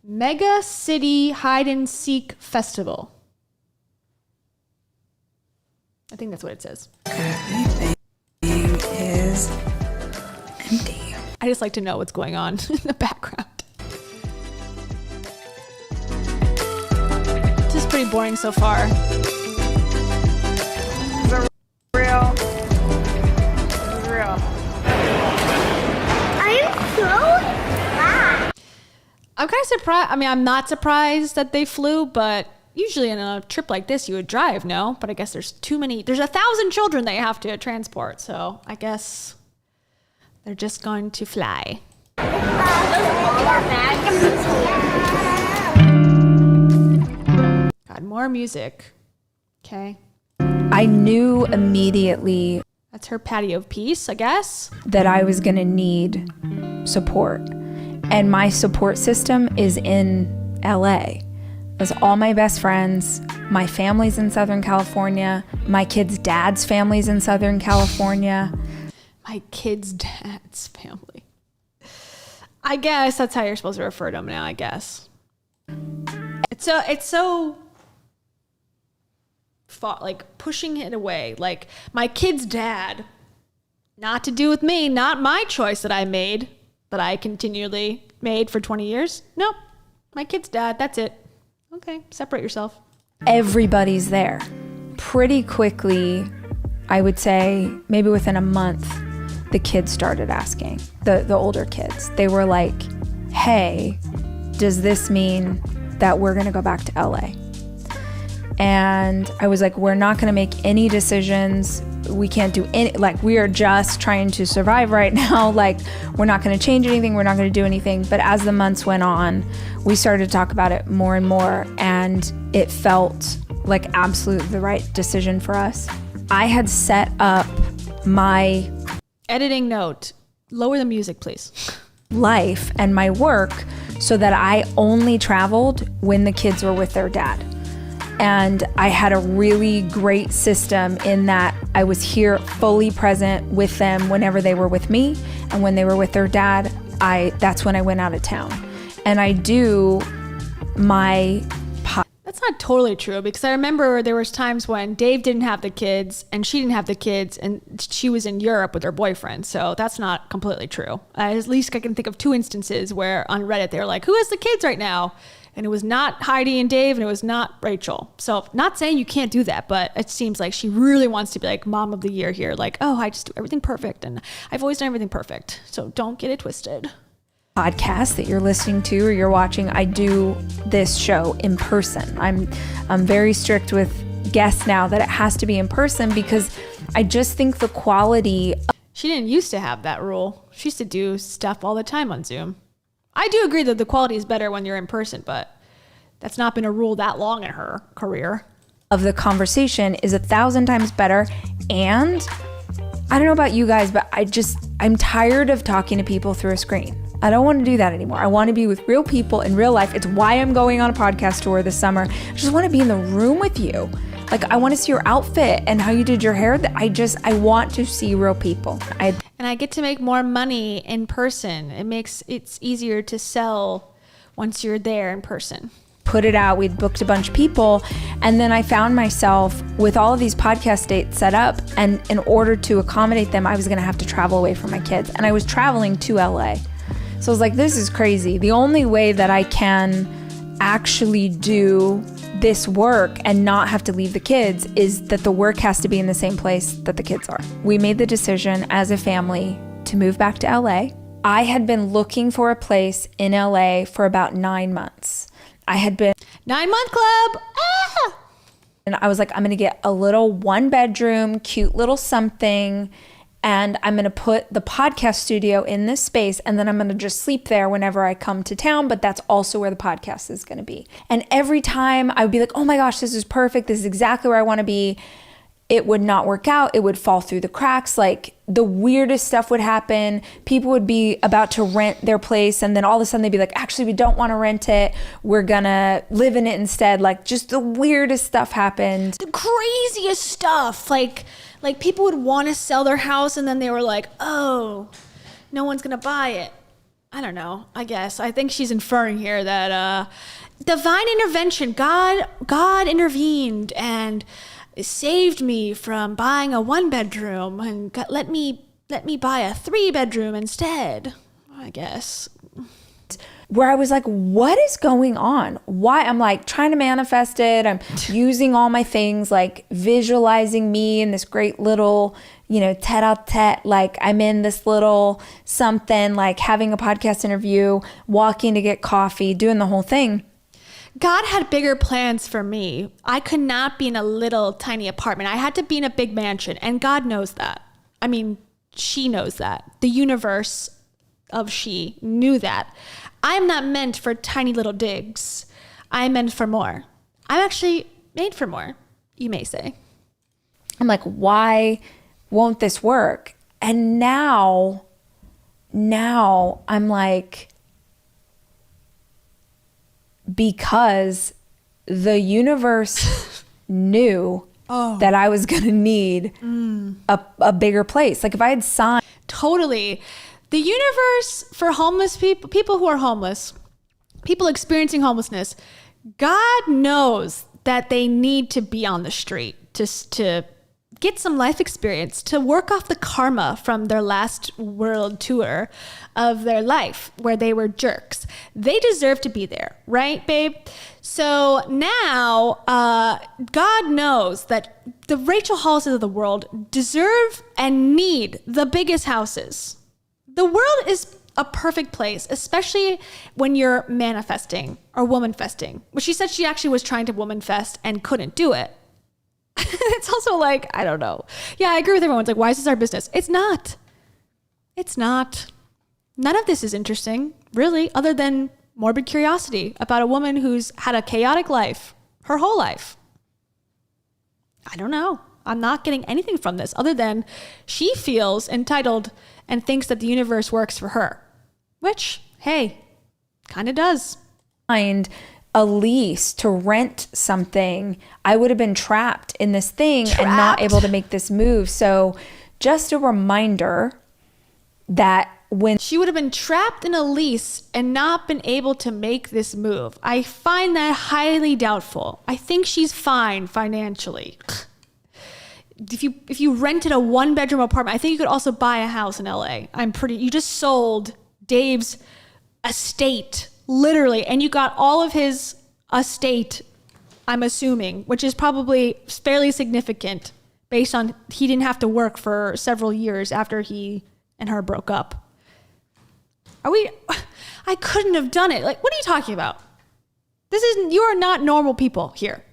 Mega City Hide and Seek Festival. I think that's what it says. Everything is empty. I just like to know what's going on in the background. This is pretty boring so far. Real. I'm kind of surprised. I mean, I'm not surprised that they flew, but usually in a trip like this, you would drive, no? But I guess there's 1,000 children they have to transport. So I guess they're just going to fly. God, more music. Okay. I knew immediately That's her patio of peace, I guess. that I was going to need support. And my support system is in LA. There's all my best friends. My family's in Southern California. My kid's dad's family's in Southern California. My kid's dad's family. I guess that's how you're supposed to refer to them now, I guess. It's so like pushing it away. Like, my kid's dad, not to do with me, not my choice that I made, that I continually made for 20 years. Nope. My kid's dad, that's it. Okay, separate yourself. Everybody's there. Pretty quickly, I would say maybe within a month, the kids started asking, the older kids. They were like, hey, does this mean that we're gonna go back to LA? and I was like, we're not going to make any decisions. We can't do any, like, we are just trying to survive right now. Like, we're not going to change anything. We're not going to do anything. But as the months went on, we started to talk about it more and more, and it felt like absolutely the right decision for us. I had set up my editing note. Lower the music, please. Life and my work so that I only traveled when the kids were with their dad. And I had a really great system in that I was here fully present with them whenever they were with me, and when they were with their dad, that's when I went out of town. And I do my That's not totally true, because I remember there was times when Dave didn't have the kids and she didn't have the kids and she was in Europe with her boyfriend. So that's not completely true. At least I can think of 2 instances where on Reddit they're like, who has the kids right now? And it was not Heidi and Dave, and it was not Rachel. So not saying you can't do that, but it seems like she really wants to be like mom of the year here. Like, oh, I just do everything perfect and I've always done everything perfect. So don't get it twisted. Podcast that you're listening to or you're watching, I do this show in person. I'm very strict with guests now that it has to be in person, because I just think the quality. She didn't used to have that rule. She used to do stuff all the time on Zoom. I do agree that the quality is better when you're in person, but that's not been a rule that long in her career. Of the conversation is 1,000 times better. And I don't know about you guys, but I'm tired of talking to people through a screen. I don't want to do that anymore. I want to be with real people in real life. It's why I'm going on a podcast tour this summer. I just want to be in the room with you. Like, I want to see your outfit and how you did your hair. I want to see real people. And I get to make more money in person. It's easier to sell once you're there in person. Put it out. We'd booked a bunch of people. And then I found myself with all of these podcast dates set up. And in order to accommodate them, I was going to have to travel away from my kids. And I was traveling to LA. So I was like, this is crazy. The only way that I can actually do this work and not have to leave the kids is that the work has to be in the same place that the kids are. We made the decision as a family to move back to LA. I had been looking for a place in LA for about 9 months. I had been 9-month club. Ah! And I was like, I'm going to get a little 1-bedroom, cute little something. And I'm going to put the podcast studio in this space, and then I'm going to just sleep there whenever I come to town. But that's also where the podcast is going to be. And every time I would be like, oh my gosh, this is perfect. This is exactly where I want to be. It would not work out. It would fall through the cracks. Like, the weirdest stuff would happen. People would be about to rent their place, and then all of a sudden they'd be like, actually, we don't want to rent it. We're going to live in it instead. Like, just the weirdest stuff happened. The craziest stuff. Like people would want to sell their house, and then they were like, oh, no one's going to buy it. I don't know, I guess. I think she's inferring here that divine intervention, God intervened and saved me from buying a 1-bedroom and let me buy a 3-bedroom instead, I guess. Where I was like, what is going on? Why? I'm like trying to manifest it. I'm using all my things, like visualizing me in this great little, tete-a-tete, like I'm in this little something, like having a podcast interview, walking to get coffee, doing the whole thing. God had bigger plans for me. I could not be in a little tiny apartment. I had to be in a big mansion, and God knows that. I mean, she knows that. The universe of she knew that. I'm not meant for tiny little digs. I'm meant for more. I'm actually made for more, you may say. I'm like, why won't this work? And now I'm like, because the universe knew that I was going to need a bigger place. Like, if I had signed. Totally. The universe for homeless people who are homeless, people experiencing homelessness, God knows that they need to be on the street to get some life experience, to work off the karma from their last world tour of their life where they were jerks. They deserve to be there, right, babe? So now God knows that the Rachel Hollises of the world deserve and need the biggest houses. The world is a perfect place, especially when you're manifesting or woman-festing. But she said she actually was trying to woman-fest and couldn't do it. It's also like, I don't know. Yeah, I agree with everyone. It's like, why is this our business? It's not. It's not. None of this is interesting, really, other than morbid curiosity about a woman who's had a chaotic life her whole life. I don't know. I'm not getting anything from this other than she feels entitled and thinks that the universe works for her, which, hey, kind of does. Find a lease to rent something, I would have been trapped in this thing and not able to make this move. So just a reminder that when she would have been trapped in a lease and not been able to make this move, I find that highly doubtful. I think she's fine financially. If you rented a 1-bedroom apartment, I think you could also buy a house in LA. You just sold Dave's estate, literally, and you got all of his estate, I'm assuming, which is probably fairly significant based on he didn't have to work for several years after he and her broke up. I couldn't have done it. Like, what are you talking about? You are not normal people here.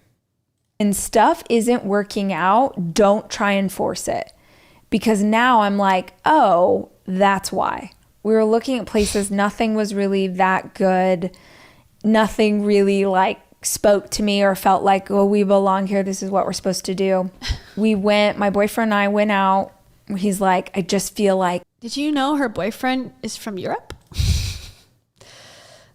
And stuff isn't working out, don't try and force it. Because now I'm like, oh, that's why. We were looking at places, nothing was really that good. Nothing really like spoke to me or felt like, oh, we belong here. This is what we're supposed to do. My boyfriend and I went out. He's like, I just feel like. Did you know her boyfriend is from Europe?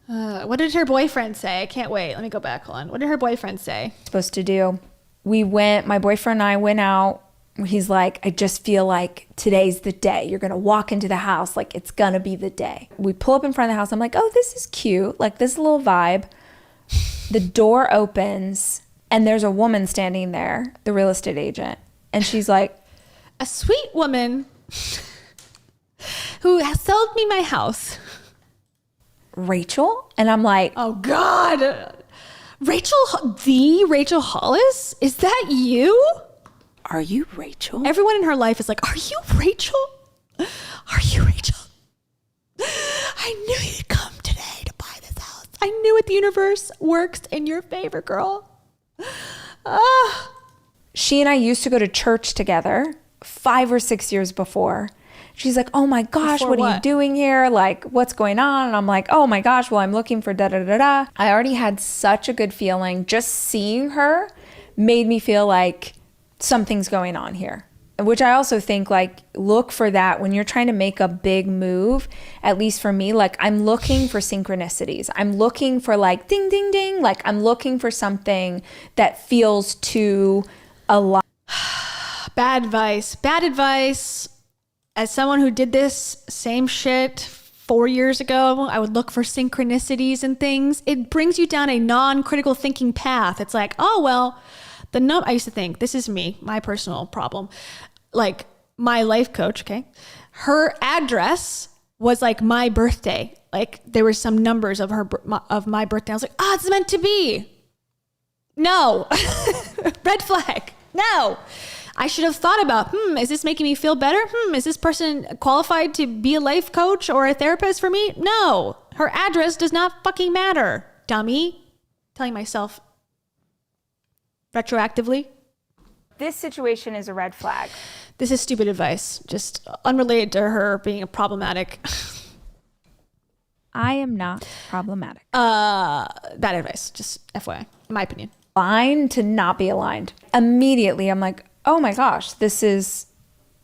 What did her boyfriend say? I can't wait. Let me go back. Hold on. What did her boyfriend say? Supposed to do. My boyfriend and I went out. He's like, I just feel like today's the day. You're going to walk into the house like it's going to be the day. We pull up in front of the house. I'm like, oh, this is cute. Like this little vibe. The door opens and there's a woman standing there, the real estate agent. And she's like, a sweet woman who has sold me my house. Rachel? And I'm like, oh God. Rachel Hollis? Is that you? Are you Rachel? Everyone in her life is like, are you Rachel? Are you Rachel? I knew you'd come today to buy this house. I knew it. The universe works in your favor, girl. She and I used to go to church together 5 or 6 years before. She's like, oh my gosh, what are you doing here? Like, what's going on? And I'm like, oh my gosh, well, I'm looking for da-da-da-da. I already had such a good feeling. Just seeing her made me feel like something's going on here. Which I also think, like, look for that when you're trying to make a big move. At least for me, like, I'm looking for synchronicities. I'm looking for like, ding, ding, ding. Like, I'm looking for something that feels to align. Bad advice. As someone who did this same shit 4 years ago, I would look for synchronicities and things. It brings you down a non-critical thinking path. It's like, oh, well, I used to think, this is me, my personal problem. Like my life coach, okay, her address was like my birthday. Like there were some numbers of my birthday. I was like, it's meant to be. No, red flag. No. I should have thought about, is this making me feel better? Is this person qualified to be a life coach or a therapist for me? No, her address does not fucking matter, dummy. Telling myself retroactively. This situation is a red flag. This is stupid advice, just unrelated to her being problematic. I am not problematic. Bad advice, just FYI, in my opinion. Aligned to not be aligned. Immediately, I'm like, oh my gosh, this is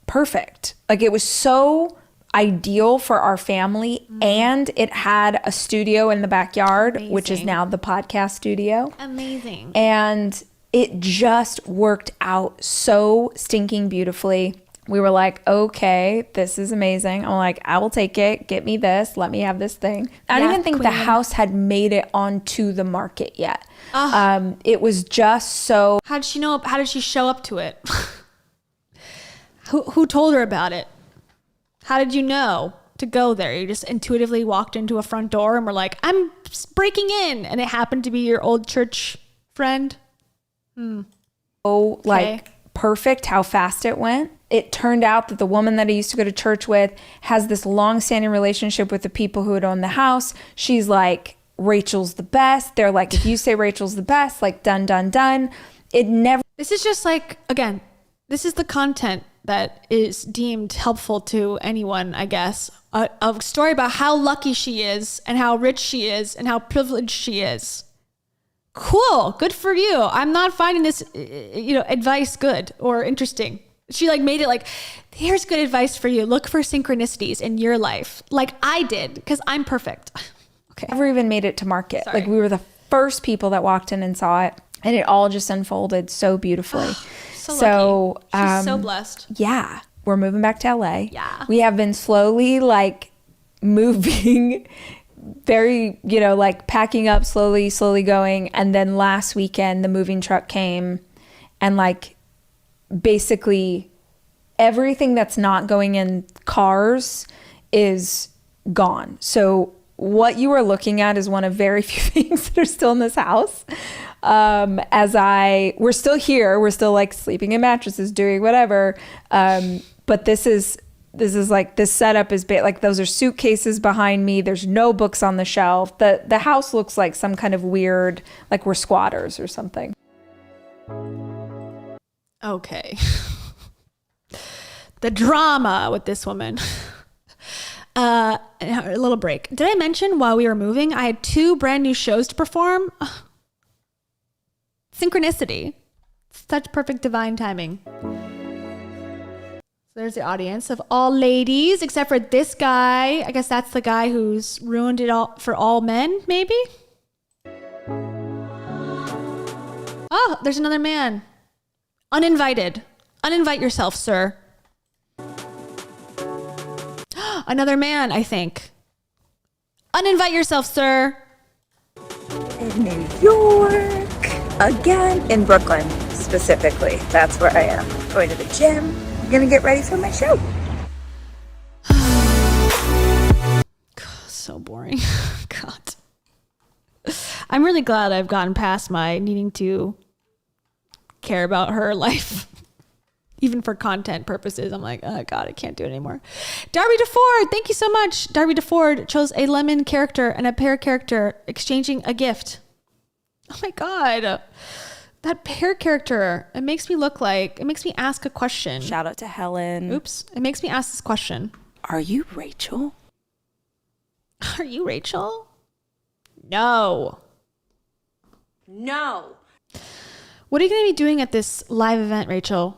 perfect. Like it was so ideal for our family, and it had a studio in the backyard, which is now the podcast studio. Amazing. And it just worked out so stinking beautifully. We were like, okay, this is amazing. I'm like, I will take it. Get me this. Let me have this thing. I don't even think the house had made it onto the market yet. It was just so. How did she know? How did she show up to it? Who told her about it? How did you know to go there? You just intuitively walked into a front door and were like, I'm breaking in. And it happened to be your old church friend. Oh, like perfect how fast it went. it turned out that the woman that I used to go to church with has this long-standing relationship with the people who had owned the house. She's like, Rachel's the best. They're like, if you say Rachel's the best, like done, done, done. It never. This is just like, again, this is the content that is deemed helpful to anyone, I guess. A story about how lucky she is and how rich she is and how privileged she is. Cool. Good for you. I'm not finding this, advice good or interesting. She like made it like, here's good advice for you. Look for synchronicities in your life. Like I did, because I'm perfect. Okay. Never even made it to market. Sorry. Like we were the first people that walked in and saw it. And it all just unfolded so beautifully. So lucky. She's so blessed. Yeah. We're moving back to LA. Yeah. We have been slowly like moving, very, like packing up, slowly going. And then last weekend, the moving truck came and like basically everything that's not going in cars is gone. So what you are looking at is one of very few things that are still in this house. We're still here. We're still like sleeping in mattresses, doing whatever. But this is like, this setup is like, those are suitcases behind me. There's no books on the shelf. The house looks like some kind of weird, like we're squatters or something. Okay. The drama with this woman. A little break. Did I mention while we were moving, I had 2 brand new shows to perform? Synchronicity. Such perfect divine timing. So there's the audience of all ladies, except for this guy. I guess that's the guy who's ruined it all for all men, maybe? Oh, there's another man. Uninvited. Uninvite yourself, sir. Another man, I think. Uninvite yourself, sir. In New York. Again, in Brooklyn, specifically. That's where I am. Going to the gym. I'm going to get ready for my show. So boring. God. I'm really glad I've gotten past my needing to care about her life. Even for content purposes, I'm like, oh God, I can't do it anymore. Darby DeFord, thank you so much. Darby DeFord chose a lemon character and a pear character exchanging a gift. Oh my God. That pear character, it makes me ask a question. Shout out to Helen. Oops. It makes me ask this question. Are you Rachel? Are you Rachel? No. No. What are you going to be doing at this live event, Rachel?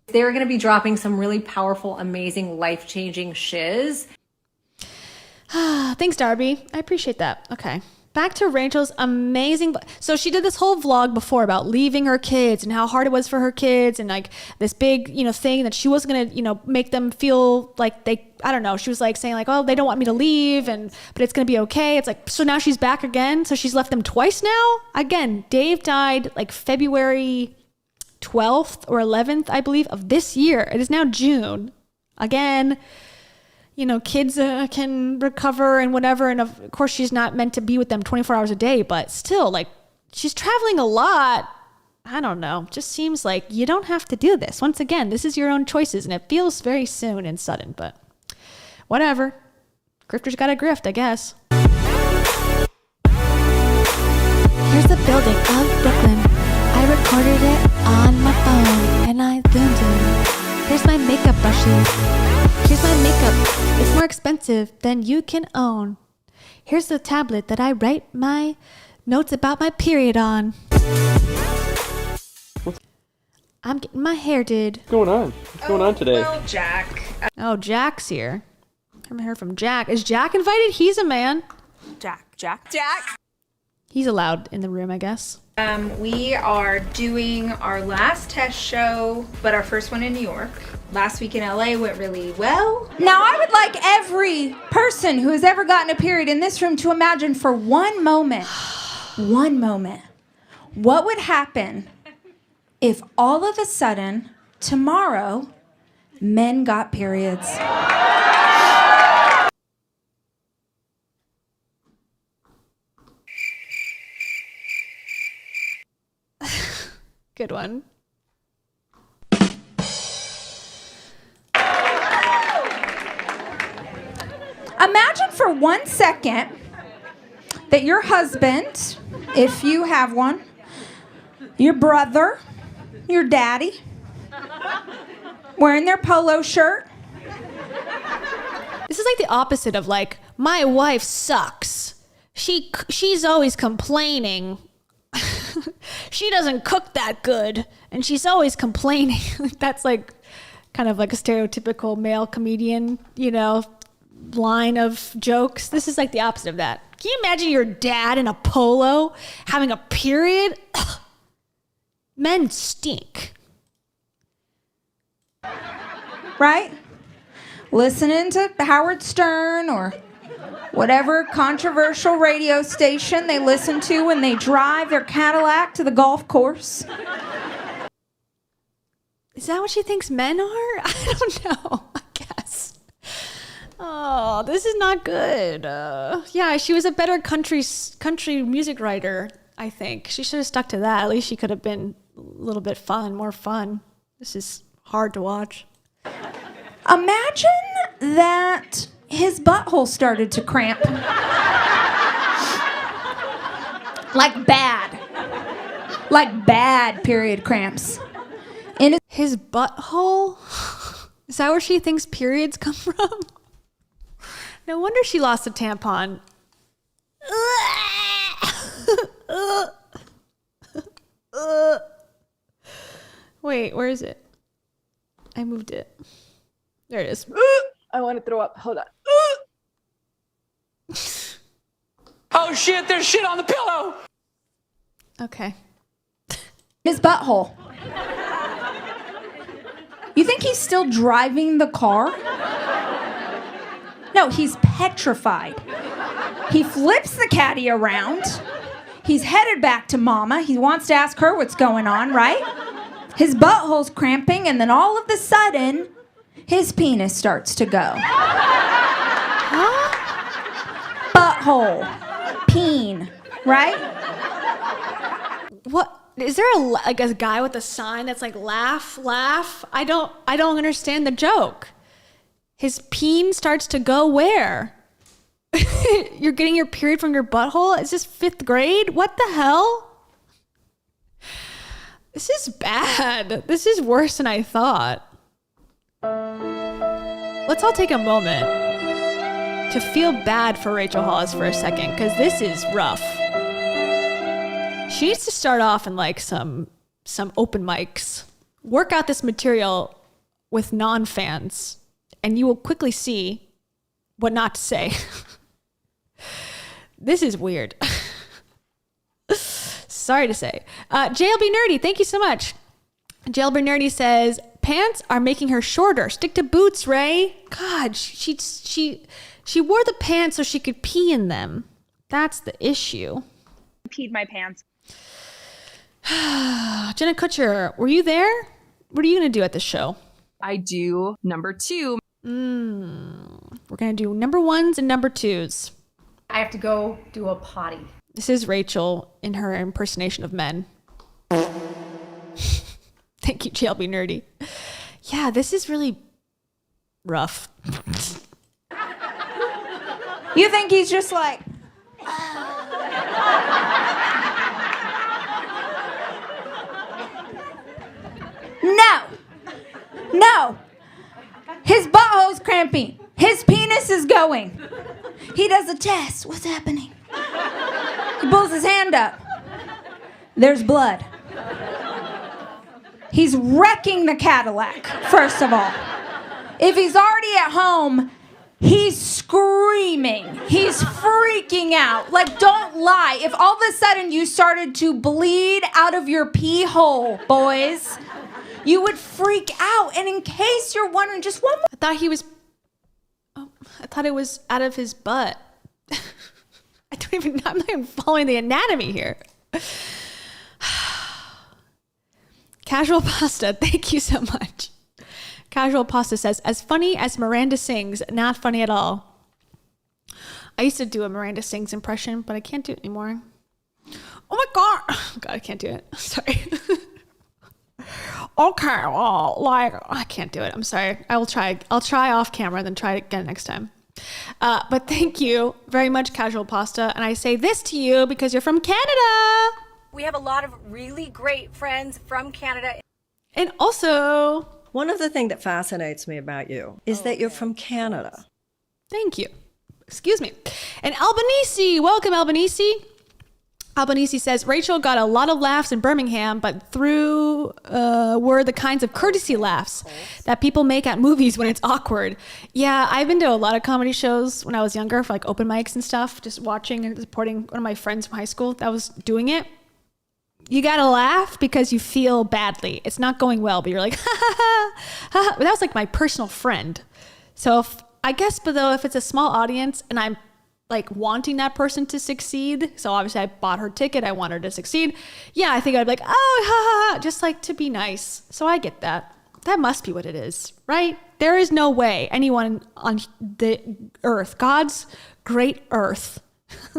They're going to be dropping some really powerful, amazing, life-changing shiz. Thanks, Darby. I appreciate that. Okay. Back to Rachel's amazing. So she did this whole vlog before about leaving her kids and how hard it was for her kids and like this big, thing that she wasn't going to, make them feel like I don't know. She was like saying like, oh, they don't want me to leave but it's going to be okay. It's like, so now she's back again. So she's left them twice now. Again, Dave died like February 12th or 11th, I believe, of this year. It is now June. Again, kids can recover and whatever. And of course, she's not meant to be with them 24 hours a day, but still, like, she's traveling a lot. I don't know. Just seems like you don't have to do this. Once again, this is your own choices, and it feels very soon and sudden, but whatever. Grifter's got a grift, I guess. Here's the building of Brooklyn. I recorded it on my phone and I zoomed in. Here's my makeup brushes. Here's my makeup. It's more expensive than you can own. Here's the tablet that I write my notes about my period on. I'm getting my hair did. What's going on? What's going on today? Well, Jack. Oh, Jack's here. I haven't heard from Jack. Is Jack invited? He's a man. Jack. He's allowed in the room, I guess. We are doing our last test show, but our first one in New York. Last week in LA went really well. Now I would like every person who has ever gotten a period in this room to imagine for one moment, what would happen if all of a sudden tomorrow men got periods. Good one. Imagine for 1 second that your husband, if you have one, your brother, your daddy, wearing their polo shirt. This is like the opposite of like, my wife sucks. She's always complaining. She doesn't cook that good, and she's always complaining. That's like kind of like a stereotypical male comedian, line of jokes. This is like the opposite of that. Can you imagine your dad in a polo having a period? Ugh. Men stink. Right? Listening to Howard Stern or whatever controversial radio station they listen to when they drive their Cadillac to the golf course. Is that what she thinks men are? I don't know, I guess. Oh, this is not good. Yeah, she was a better country music writer, I think. She should have stuck to that. At least she could have been a little bit more fun. This is hard to watch. Imagine that his butthole started to cramp. Like bad period cramps. In his butthole? Is that where she thinks periods come from? No wonder she lost a tampon. Wait, where is it? I moved it. There it is. I want to throw up. Hold on. Oh shit, there's shit on the pillow. Okay. His butthole. You think he's still driving the car? No, he's petrified. He flips the caddy around. He's headed back to Mama. He wants to ask her what's going on, right? His butthole's cramping, and then all of a sudden, his penis starts to go. Huh? Butthole. Peen. Right? What? Is there a guy with a sign that's like laugh, laugh? I don't understand the joke. His peen starts to go where? You're getting your period from your butthole? Is this 5th grade? What the hell? This is bad. This is worse than I thought. Let's all take a moment to feel bad for Rachel Hollis for a second, because this is rough. She needs to start off in like some open mics. Work out this material with non-fans, and you will quickly see what not to say. This is weird. Sorry to say. JLB Nerdy, thank you so much. JLB Nerdy says, pants are making her shorter. Stick to boots, Ray. God, she wore the pants so she could pee in them. That's the issue. Peed my pants. Jenna Kutcher, were you there? What are you going to do at this show? I do number 2. We're going to do number 1s and number 2s. I have to go do a potty. This is Rachel in her impersonation of men. Thank you, JLB Nerdy. Yeah, this is really rough. You think he's just like... No. His butthole's cramping. His penis is going. He does a test. What's happening? He pulls his hand up. There's blood. He's wrecking the Cadillac, first of all. If he's already at home, he's screaming. He's freaking out. Like, don't lie. If all of a sudden you started to bleed out of your pee hole, boys, you would freak out. And in case you're wondering, just one more. I thought it was out of his butt. I'm not even following the anatomy here. Casual Pasta, thank you so much. Casual Pasta says, as funny as Miranda sings, not funny at all. I used to do a Miranda Sings impression, but I can't do it anymore. Oh my God. Oh God, I can't do it. Sorry. Okay, well, I can't do it. I'm sorry. I'll try off camera, then try it again next time. But thank you very much, Casual Pasta. And I say this to you because you're from Canada. We have a lot of really great friends from Canada. And also, one of the things that fascinates me about you is that you're from Canada. Thank you. Excuse me. And Albanese, welcome Albanese. Albanese says, Rachel got a lot of laughs in Birmingham, but through were the kinds of courtesy laughs that people make at movies when it's awkward. Yeah, I've been to a lot of comedy shows when I was younger for like open mics and stuff, just watching and supporting one of my friends from high school that was doing it. You gotta laugh because you feel badly. It's not going well, but you're like, ha ha ha, ha. But that was like my personal friend. So if it's a small audience and I'm like wanting that person to succeed, so obviously I bought her ticket, I want her to succeed. Yeah, I think I'd be like, oh, ha ha ha, just like to be nice. So I get that. That must be what it is, right? There is no way anyone on the earth, God's great earth,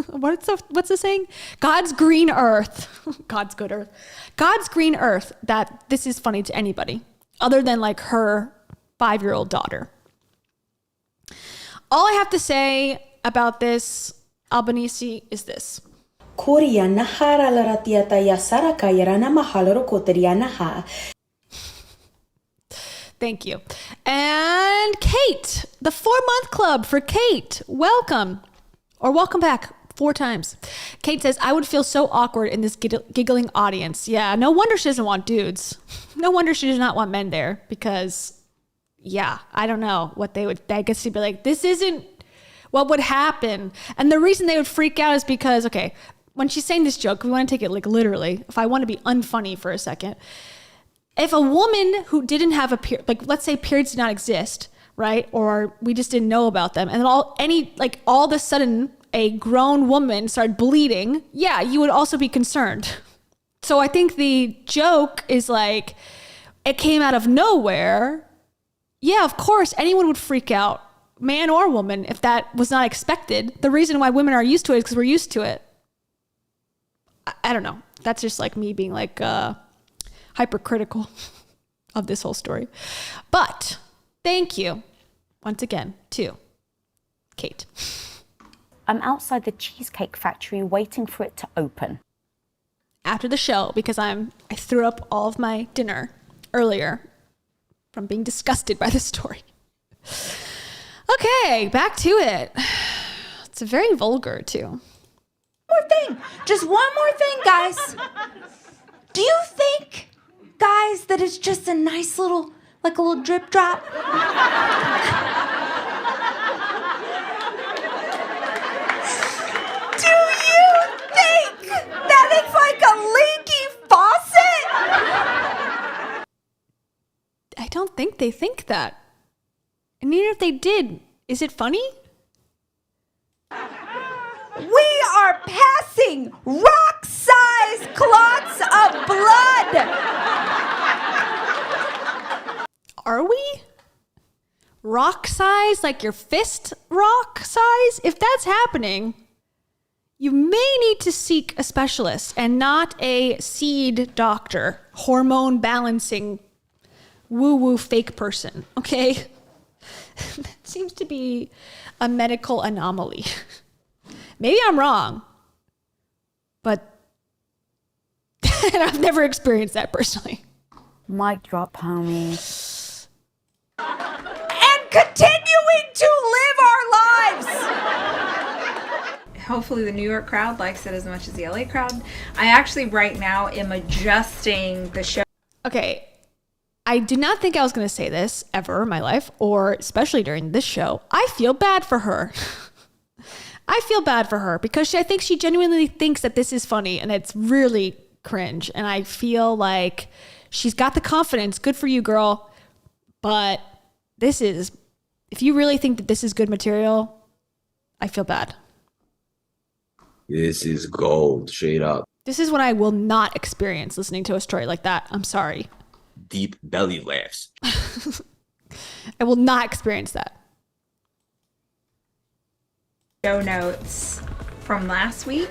what's the saying? God's green earth, God's good earth, God's green earth, that this is funny to anybody other than like her 5-year-old daughter. All I have to say about this, Albanese, is this. Thank you. And Kate, the 4-month club for Kate. Welcome. Or welcome back 4 times. Kate says, I would feel so awkward in this giggling audience. Yeah, no wonder she doesn't want dudes. No wonder she does not want men there because, yeah, I don't know what they would, I guess she'd be like, this isn't what would happen. And the reason they would freak out is because, okay, when she's saying this joke, we want to take it like literally. If I want to be unfunny for a second, if a woman who didn't have a period, like let's say periods did not exist, right? Or we just didn't know about them. And then all of a sudden a grown woman started bleeding. Yeah, you would also be concerned. So I think the joke is like, it came out of nowhere. Yeah, of course, anyone would freak out, man or woman, if that was not expected. The reason why women are used to it is because we're used to it. I don't know. That's just like me being like hypercritical of this whole story. But thank you once again to Kate. I'm outside the Cheesecake Factory waiting for it to open. After the show, because I threw up all of my dinner earlier from being disgusted by the story. Okay, back to it. It's very vulgar too. More thing. Just one more thing, guys. Do you think, guys, that it's just a nice little, like a little drip drop? Do you think that it's like a leaky faucet? I don't think they think that. And even if they did, is it funny? We are passing rock-sized clots of blood. Are we? Rock size? Like your fist rock size? If that's happening, you may need to seek a specialist and not a seed doctor, hormone balancing, woo-woo fake person, okay? That seems to be a medical anomaly. Maybe I'm wrong, but I've never experienced that personally. Mic drop, homie. And continuing to live our lives. Hopefully the New York crowd likes it as much as the LA crowd. I actually right now am adjusting the show. Okay, I did not think I was going to say this ever in my life, or especially during this show. I feel bad for her. I feel bad for her because I think she genuinely thinks that this is funny and it's really cringe. And I feel like she's got the confidence. Good for you, girl. But this is, if you really think that this is good material, I feel bad. This is gold, straight up. This is what I will not experience listening to a story like that. I'm sorry. Deep belly laughs. I will not experience that. Show notes from last week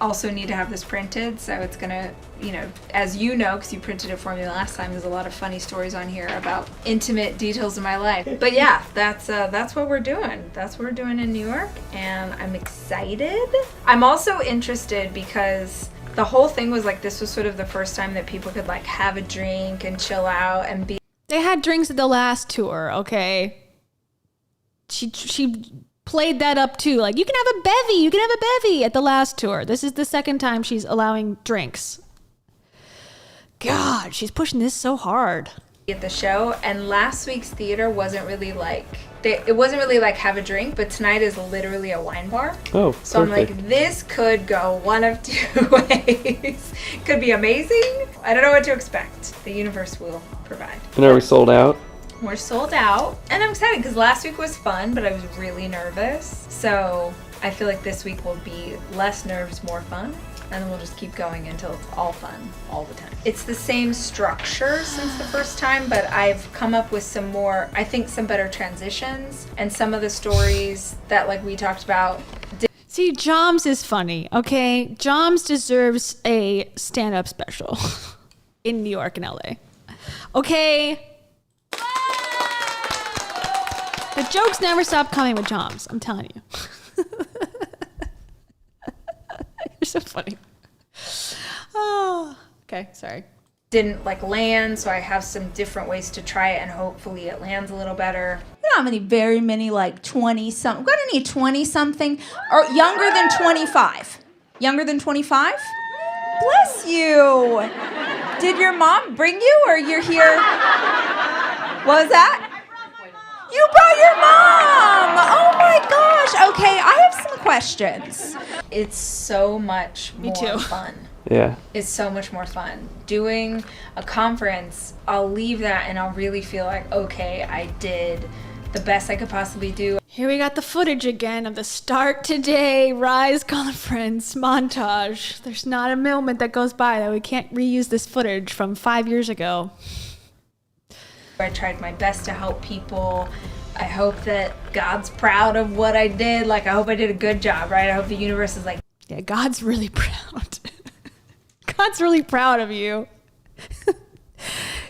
also need to have this printed, so it's gonna, you know, as you know, because you printed it for me last time, there's a lot of funny stories on here about intimate details of my life. But yeah, that's what we're doing. That's what we're doing in New York, and I'm excited. I'm also interested because the whole thing was like, this was sort of the first time that people could like have a drink and chill out and be. They had drinks at the last tour, okay? She played that up too. Like, you can have a bevy at the last tour. This is the second time she's allowing drinks. God, she's pushing this so hard. At the show, and last week's theater wasn't really like, it wasn't really like have a drink, but tonight is literally a wine bar. Oh, so perfect. I'm like, this could go one of two ways. Could be amazing. I don't know what to expect. The universe will provide. And are we sold out? We're sold out, and I'm excited because last week was fun, but I was really nervous. So I feel like this week will be less nerves, more fun. And then we'll just keep going until it's all fun all the time. It's the same structure since the first time, but I've come up with some more, I think some better transitions, and some of the stories that like we talked about. See, Joms is funny, okay? Joms deserves a stand-up special in New York and LA. Okay? The jokes never stop coming with Joms, I'm telling you. You're so funny. Oh, okay, sorry. Didn't like land, so I have some different ways to try it, and hopefully it lands a little better. We don't have very many like 20-something. Got any 20-something or younger than 25? Younger than 25? Bless you. Did your mom bring you, or you're here? What was that? You brought your mom! Oh my gosh! Okay, I have some questions. It's so much more fun. Yeah. It's so much more fun. Doing a conference, I'll leave that and I'll really feel like, okay, I did the best I could possibly do. Here we got the footage again of the Start Today Rise Conference montage. There's not a moment that goes by that we can't reuse this footage from 5 years ago. I tried my best to help people. I hope that God's proud of what I did. Like, I hope I did a good job, right? I hope the universe is like, yeah, God's really proud. God's really proud of you.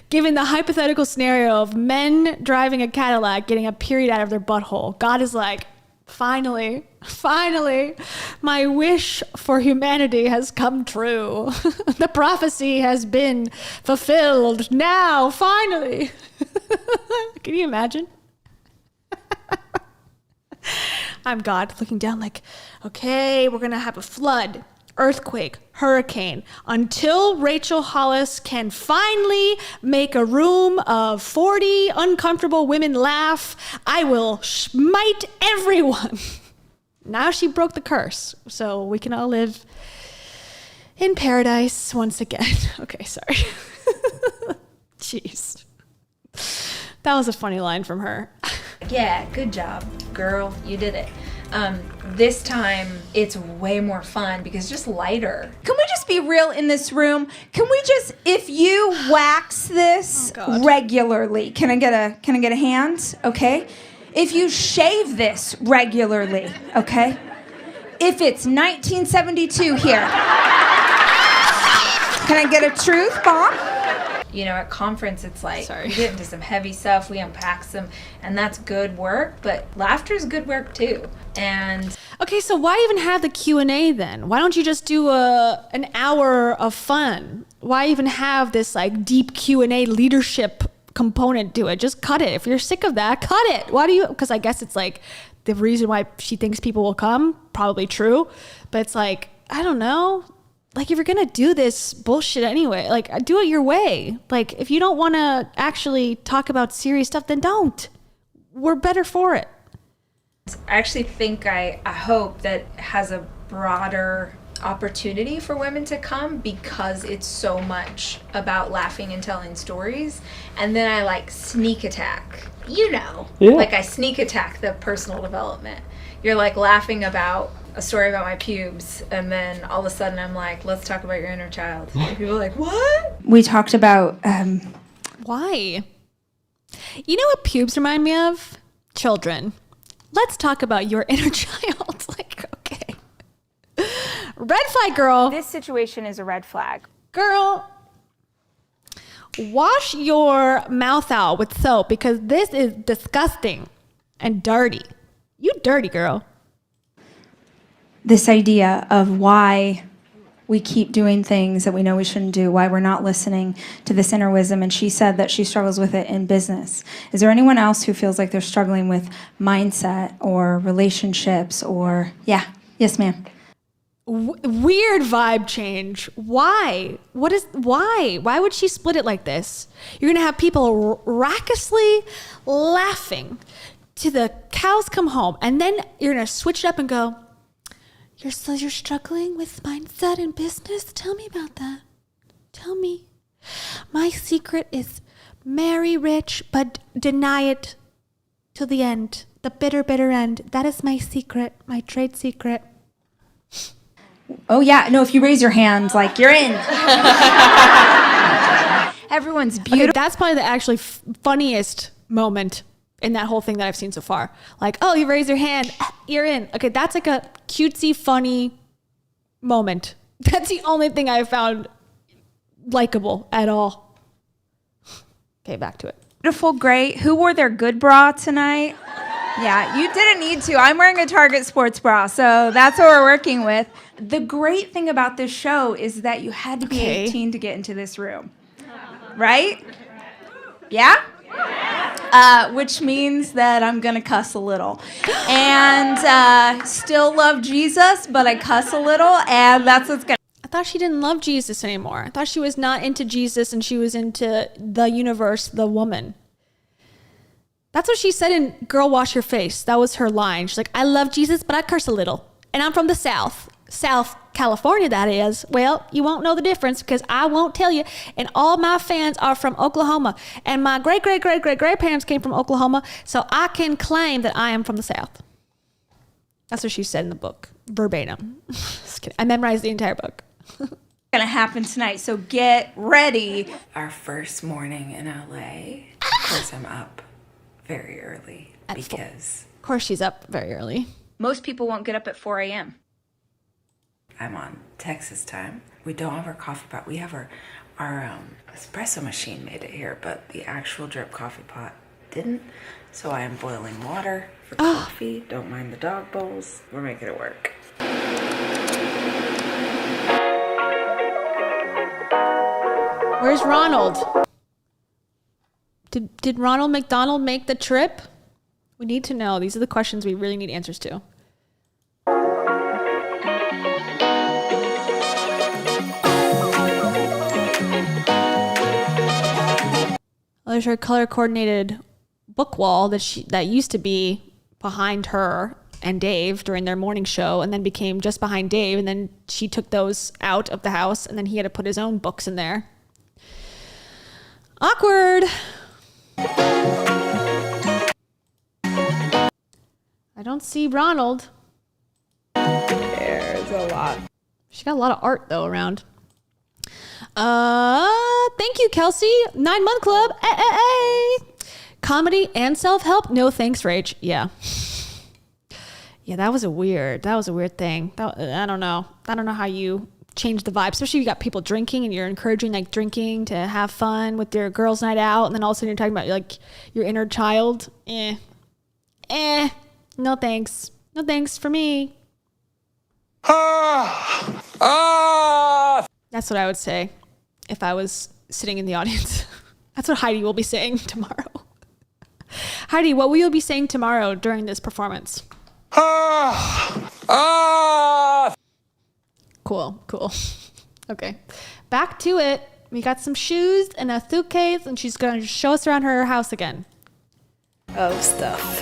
Given the hypothetical scenario of men driving a Cadillac getting a period out of their butthole, God is like, finally, my wish for humanity has come true. The prophecy has been fulfilled. Now, finally. Can you imagine? I'm God looking down like, okay, we're going to have a flood, earthquake, hurricane, until Rachel Hollis can finally make a room of 40 uncomfortable women laugh. I will smite everyone. Now she broke the curse, so we can all live in paradise once again. Okay, sorry. Jeez. That was a funny line from her. yeah, good job, girl, you did it. This time it's way more fun because it's just lighter. Can we just be real in this room? Can we just, if you wax this regularly, can I get a hand? Okay. If you shave this regularly, okay? If it's 1972 here, can I get a truth bomb? You know, at conference, it's like, we get into some heavy stuff, we unpack some, and that's good work, but laughter is good work too. And okay, so why even have the Q&A then? Why don't you just do an hour of fun? Why even have this like deep Q&A leadership component to it? Just cut it. If you're sick of that, cut it. Why do you? Because I guess it's like the reason why she thinks people will come, probably true, but it's like, I don't know. Like, if you're going to do this bullshit anyway, like, do it your way. Like, if you don't want to actually talk about serious stuff, then don't. We're better for it. I actually think, I hope that has a broader opportunity for women to come because it's so much about laughing and telling stories. And then I like sneak attack, you know, like I sneak attack the personal development. You're like laughing about a story about my pubes, and then all of a sudden I'm like, let's talk about your inner child. And people are like, what? We talked about why? You know what pubes remind me of? Children. Let's talk about your inner child. Like, okay. Red flag, girl. This situation is a red flag. Girl, wash your mouth out with soap because this is disgusting and dirty. You dirty, girl. This idea of why we keep doing things that we know we shouldn't do, why we're not listening to this inner wisdom. And she said that she struggles with it in business. Is there anyone else who feels like they're struggling with mindset or relationships or, yes, ma'am. Weird vibe change. Why? Why would she split it like this? You're going to have people raucously laughing till the cows come home. And then you're going to switch it up and go, you're struggling with mindset and business? Tell me about that. Tell me. My secret is marry rich, but deny it to the end. The bitter, bitter end. That is my secret, my trade secret. Oh, yeah. No, if you raise your hand, like, you're in. Everyone's beautiful. Okay, that's probably the actually funniest moment in that whole thing that I've seen so far. Like, oh, you raise your hand, you're in. Okay, that's like a cutesy, funny moment. That's the only thing I found likable at all. Okay, back to it. Beautiful, great. Who wore their good bra tonight? Yeah, you didn't need to. I'm wearing a Target sports bra, so that's what we're working with. The great thing about this show is that you had to be 18 to get into this room. Right? Yeah? Which means that I'm going to cuss a little. And still love Jesus, but I cuss a little, and that's what's going to... I thought she didn't love Jesus anymore. I thought she was not into Jesus and she was into the universe, the woman. That's what she said in Girl Wash Your Face. That was her line. She's like, I love Jesus, but I curse a little. And I'm from the South California, that is. Well, you won't know the difference because I won't tell you. And all my fans are from Oklahoma. And my great-great-great-great-grandparents came from Oklahoma. So I can claim that I am from the South. That's what she said in the book, verbatim. Just kidding. I memorized the entire book. Going to happen tonight, so get ready. Our first morning in LA. Of course, I'm up very early because... Of course, she's up very early. Most people won't get up at 4 a.m. I'm on Texas time. We don't have our coffee pot. We have our espresso machine made it here, but the actual drip coffee pot didn't. So I am boiling water for coffee. Don't mind the dog bowls. We're making it work. Where's Ronald? Did Ronald McDonald make the trip? We need to know. These are the questions we really need answers to. Well, there's her color-coordinated book wall that used to be behind her and Dave during their morning show and then became just behind Dave, and then she took those out of the house and then he had to put his own books in there. Awkward. I don't see Ronald. There's a lot. She got a lot of art though around. Thank you, Kelsey. 9-month club. Comedy and self-help. No thanks, Rach. Yeah. Yeah, that was a weird thing. I don't know how you change the vibe, especially if you got people drinking and you're encouraging like drinking to have fun with your girls' night out, and then all of a sudden you're talking about like your inner child. No thanks for me. That's what I would say if I was sitting in the audience. That's what Heidi will be saying tomorrow. Heidi, what will you be saying tomorrow during this performance? Cool. Okay. Back to it. We got some shoes and a suitcase, and she's going to show us around her house again. Oh, stuff.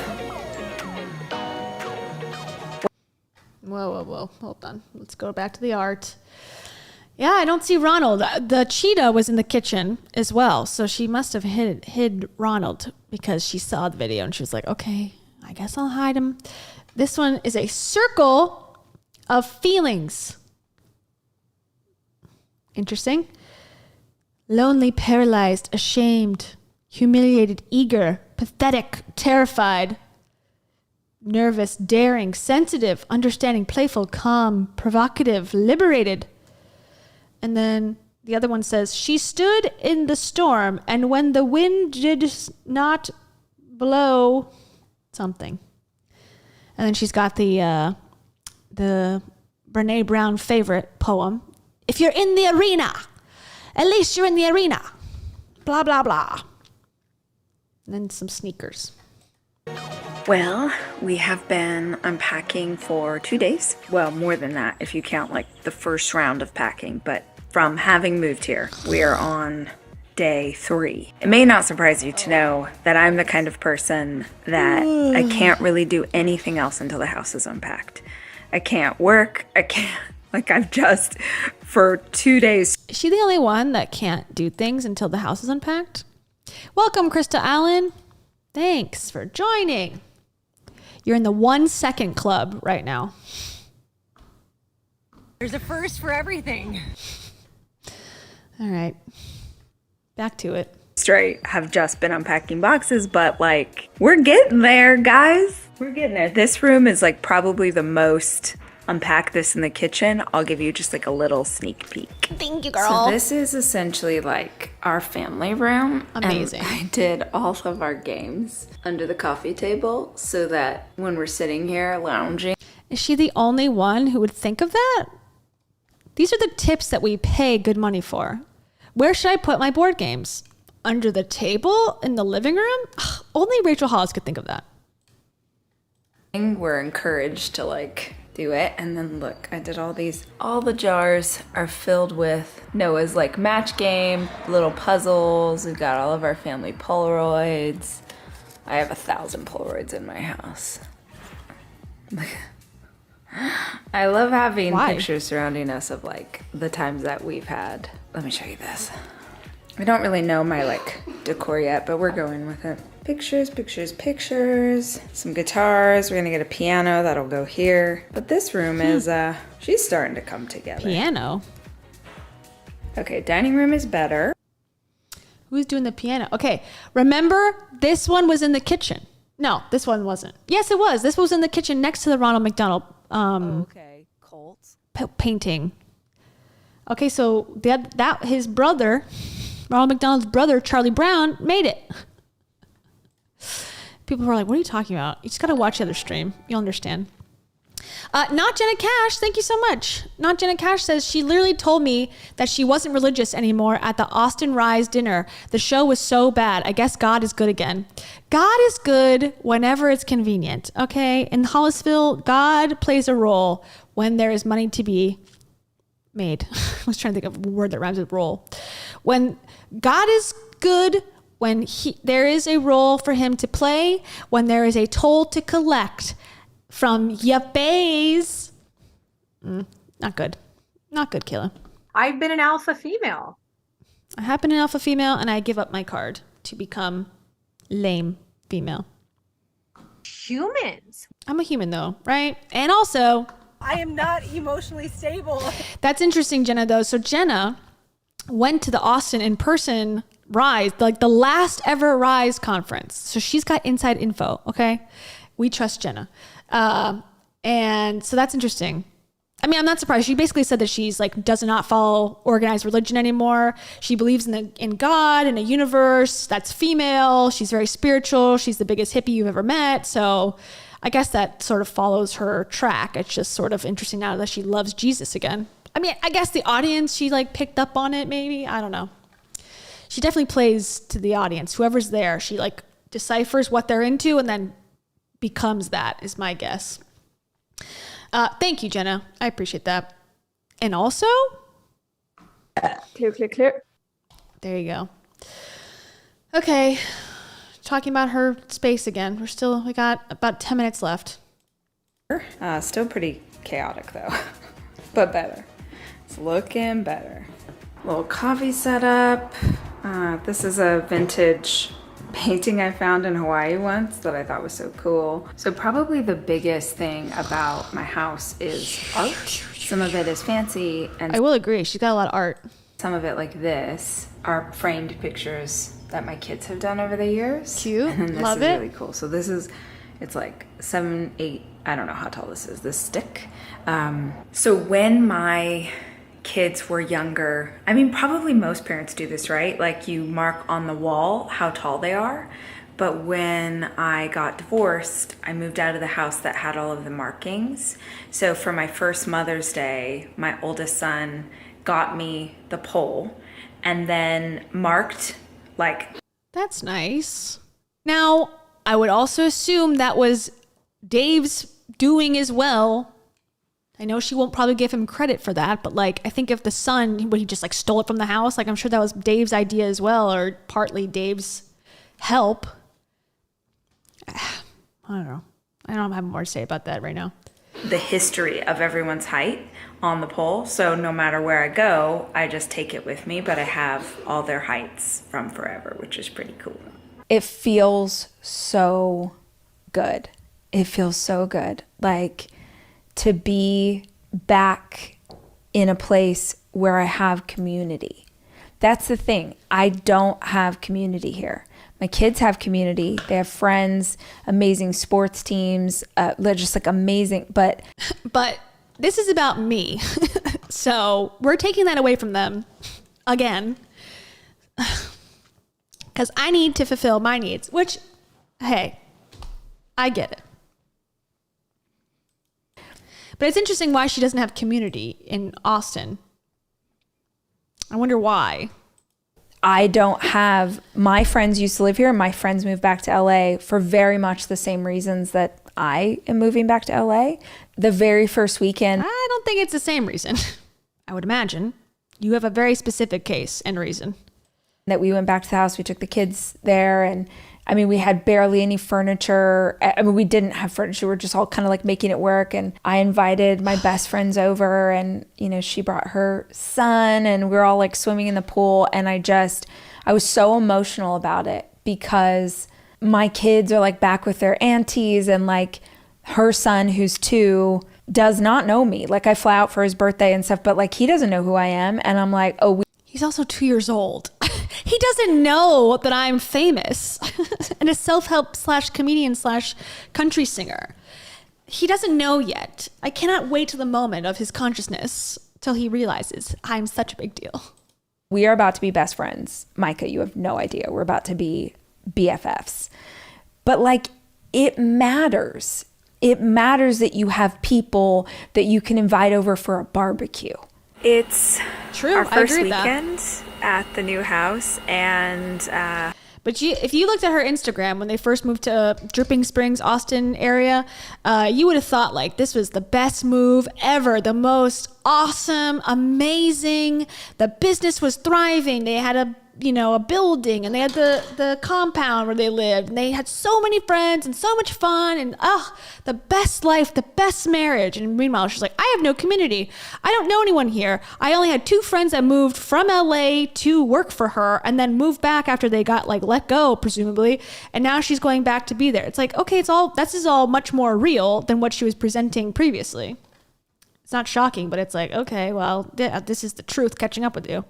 Whoa. Hold on. Let's go back to the art. Yeah, I don't see Ronald. The cheetah was in the kitchen as well, so she must have hid Ronald because she saw the video and she was like, okay, I guess I'll hide him. This one is a circle of feelings. Interesting. Lonely, paralyzed, ashamed, humiliated, eager, pathetic, terrified, nervous, daring, sensitive, understanding, playful, calm, provocative, liberated. And then the other one says, she stood in the storm, and when the wind did not blow something. And then she's got the Brene Brown favorite poem. If you're in the arena, at least you're in the arena. Blah, blah, blah. And then some sneakers. Well, we have been unpacking for 2 days. Well, more than that if you count like the first round of packing. But from having moved here, we are on day 3. It may not surprise you to know that I'm the kind of person that I can't really do anything else until the house is unpacked. I can't work. I can't. Like I've just, for 2 days. Is she the only one that can't do things until the house is unpacked? Welcome, Krista Allen. Thanks for joining. You're in the 1 second club right now. There's a first for everything. All right. Back to it. Straight have just been unpacking boxes, but like we're getting there, guys. We're getting there. This room is like probably the most unpack this in the kitchen. I'll give you just like a little sneak peek. Thank you, girl. So this is essentially like our family room. Amazing. And I did all of our games under the coffee table so that when we're sitting here lounging. Is she the only one who would think of that? These are the tips that we pay good money for. Where should I put my board games? Under the table in the living room? Ugh, only Rachel Hollis could think of that. We're encouraged to like do it. And then look, I did all these. All the jars are filled with Noah's like match game, little puzzles. We've got all of our family Polaroids. I have 1,000 Polaroids in my house. I love having pictures surrounding us of like the times that we've had. Let me show you this. I don't really know my like decor yet, but we're going with it. Pictures, pictures, pictures. Some guitars. We're gonna get a piano that'll go here. But this room is she's starting to come together. Piano. Okay, dining room is better. Who's doing the piano? Okay, remember this one was in the kitchen. No, this one wasn't. Yes, it was. This was in the kitchen next to the Ronald McDonald painting. Okay, so that his brother, Ronald McDonald's brother, Charlie Brown, made it. People were like, what are you talking about? You just got to watch the other stream. You'll understand. Not Jenna Cash. Thank you so much. Not Jenna Cash says she literally told me that she wasn't religious anymore at the Austin Rise dinner. The show was so bad. I guess God is good again. God is good whenever it's convenient. Okay. In Hollisville, God plays a role when there is money to be made. I was trying to think of a word that rhymes with role. When God is good, when there is a role for him to play, when there is a toll to collect from yuppies. Not good. Not good, Kayla. I've been an alpha female. I have been an alpha female, and I give up my card to become lame female. Humans. I'm a human, though, right? And also, I am not emotionally stable. That's interesting, Jenna, though. So Jenna went to the Austin in-person Rise, like the last ever Rise conference. So she's got inside info, okay? We trust Jenna. And so that's interesting. I mean, I'm not surprised. She basically said that she's like does not follow organized religion anymore. She believes in God, in a universe that's female. She's very spiritual. She's the biggest hippie you've ever met. So I guess that sort of follows her track. It's just sort of interesting now that she loves Jesus again. I mean, I guess the audience, she like picked up on it maybe. I don't know. She definitely plays to the audience. Whoever's there, she like deciphers what they're into and then becomes that, is my guess. Thank you, Jenna. I appreciate that. And also, Clear. There you go. Okay. Talking about her space again. We got about 10 minutes left. Still pretty chaotic though, but better. It's looking better. Little coffee setup. This is a vintage painting I found in Hawaii once that I thought was so cool. So probably the biggest thing about my house is art. Some of it is fancy, and I will agree, she's got a lot of art. Some of it, like this, are framed pictures that my kids have done over the years. Cute. And this Love is it. really cool. So this is It's like 7, 8, I don't know how tall this is, this stick. So when my kids were younger, I mean, probably most parents do this, right? Like you mark on the wall how tall they are. But when I got divorced, I moved out of the house that had all of the markings. So for my first Mother's Day, my oldest son got me the pole and then marked like... That's nice. Now, I would also assume that was Dave's doing as well. I know she won't probably give him credit for that, but like, I think if the son, he just like stole it from the house, like I'm sure that was Dave's idea as well, or partly Dave's help. I don't know. I don't have more to say about that right now. The history of everyone's height on the pole. So no matter where I go, I just take it with me, but I have all their heights from forever, which is pretty cool. It feels so good. It feels so good. Like to be back in a place where I have community. That's the thing. I don't have community here. My kids have community. They have friends, amazing sports teams, just like amazing. But this is about me. So we're taking that away from them again. Because I need to fulfill my needs, which, hey, I get it. But it's interesting why she doesn't have community in Austin. I wonder why. I don't have, my friends used to live here. My friends moved back to LA for very much the same reasons that I am moving back to LA. The very first weekend. I don't think it's the same reason. I would imagine. You have a very specific case and reason. That we went back to the house, we took the kids there, and I mean, we had barely any furniture. I mean, we didn't have furniture. We were just all kind of like making it work. And I invited my best friends over, and, you know, she brought her son, and we were all like swimming in the pool. And I was so emotional about it because my kids are like back with their aunties, and like her son, who's 2, does not know me. Like I fly out for his birthday and stuff, but like he doesn't know who I am. And I'm like, oh, he's also 2 years old. He doesn't know that I'm famous and a self-help / comedian / country singer. He doesn't know yet. I cannot wait till the moment of his consciousness till he realizes I'm such a big deal. We are about to be best friends. Micah, you have no idea. We're about to be BFFs. But like, it matters. It matters that you have people that you can invite over for a barbecue. It's true. Our first weekend at the new house, and but if you looked at her Instagram when they first moved to Dripping Springs, Austin area, you would have thought like this was the best move ever, the most awesome, amazing. The business was thriving. They had a building, and they had the compound where they lived, and they had so many friends and so much fun, and the best life, the best marriage. And meanwhile, she's like, I have no community. I don't know anyone here. I only had 2 friends that moved from LA to work for her and then moved back after they got like let go, presumably. And now she's going back to be there. It's like, okay, this is all much more real than what she was presenting previously. It's not shocking, but it's like, okay, well, yeah, this is the truth catching up with you.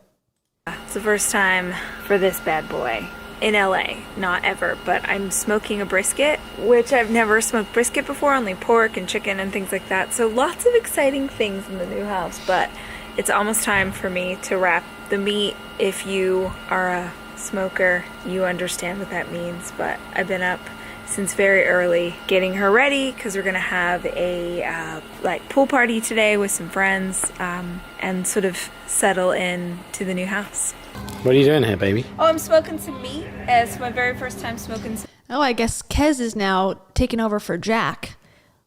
It's the first time for this bad boy in LA, not ever, but I'm smoking a brisket, which I've never smoked brisket before, only pork and chicken and things like that. So lots of exciting things in the new house, but it's almost time for me to wrap the meat. If you are a smoker, you understand what that means, but I've been up since very early getting her ready because we're gonna have a pool party today with some friends and sort of settle in to the new house. What are you doing here, baby? Oh, I'm smoking some meat. It's my very first time smoking some. Oh, I guess Kez is now taking over for Jack.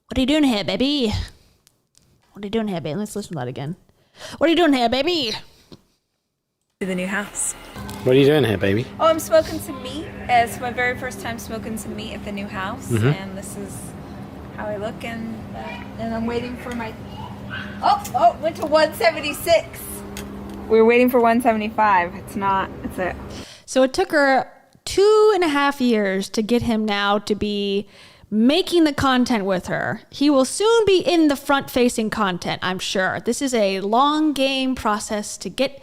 What are you doing here, baby? What are you doing here, baby? Let's listen to that again. What are you doing here, baby? To the new house. What are you doing here, baby? Oh, I'm smoking some meat. It's my very first time smoking some meat at the new house, and this is how I look. And I'm waiting for my. Oh, went to 176. We were waiting for 175. It's not. It's it. So it took her 2.5 years to get him now to be making the content with her. He will soon be in the front-facing content, I'm sure. This is a long game process to get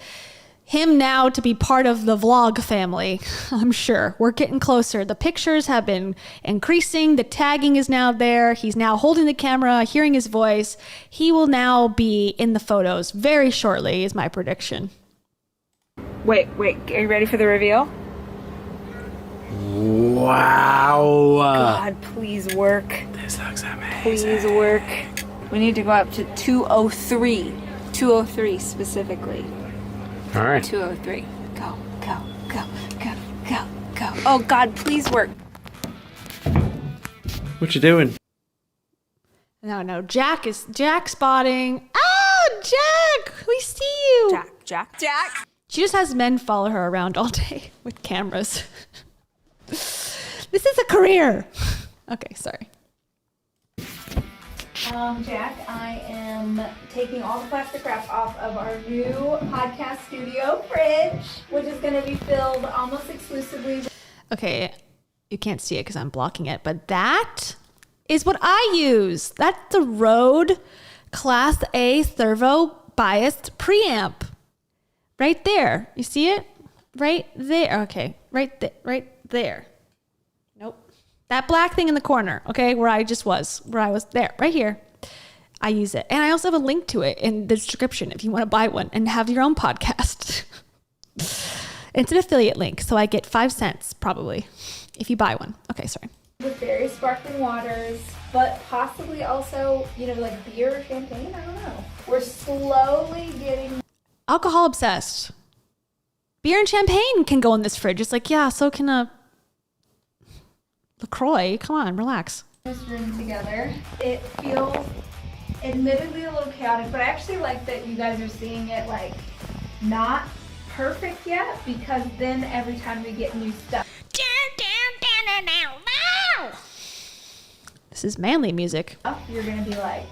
him now to be part of the vlog family. I'm sure we're getting closer. The pictures have been increasing. The tagging is now there. He's now holding the camera, hearing his voice. He will now be in the photos very shortly is my prediction. Wait, are you ready for the reveal? Wow. God, please work. This looks amazing. Please work. We need to go up to 203. 203 specifically. All right. 203. Go. Oh, God, please work. What you doing? No. Jack spotting. Oh, Jack, we see you. Jack. She just has men follow her around all day with cameras. This is a career. Okay, sorry. Jack, I am taking all the plastic wrap off of our new podcast studio fridge, which is going to be filled almost exclusively. Okay, you can't see it because I'm blocking it, but that is what I use. That's the Rode Class A servo biased preamp. Right there. You see it? Right there. Okay, right there. Nope. That black thing in the corner, okay, where I was there, right here. I use it. And I also have a link to it in the description if you want to buy one and have your own podcast. It's an affiliate link, so I get 5 cents probably if you buy one. Okay, sorry. With various sparkling waters, but possibly also, like beer or champagne, I don't know. We're slowly getting... Alcohol obsessed. Beer and champagne can go in this fridge. It's like, yeah, so can a LaCroix. Come on, relax. This room together. It feels admittedly a little chaotic, but I actually like that you guys are seeing it like not perfect yet, because then every time we get new stuff. This is manly music. You're gonna be like,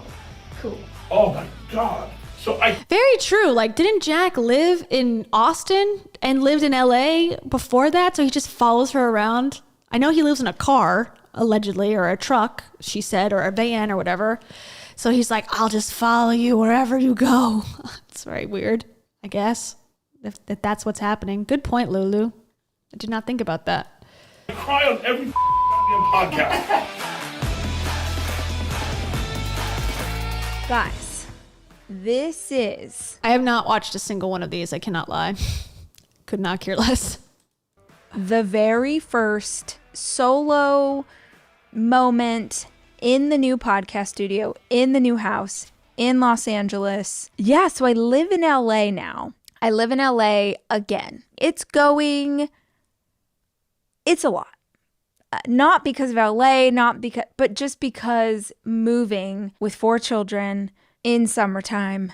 cool. Oh my God. Very true. Like, didn't Jack live in Austin and lived in LA before that? So he just follows her around. I know he lives in a car, allegedly, or a truck, she said, or a van or whatever. So he's like, I'll just follow you wherever you go. It's very weird, I guess, if that's what's happening. Good point, Lulu. I did not think about that. I cry on every podcast. Guys. This is... I have not watched a single one of these. I cannot lie. Could not care less. The very first solo moment in the new podcast studio, in the new house, in Los Angeles. Yeah, so I live in LA now. I live in LA again. It's a lot. Not because of LA, but just because moving with 4 children in summertime,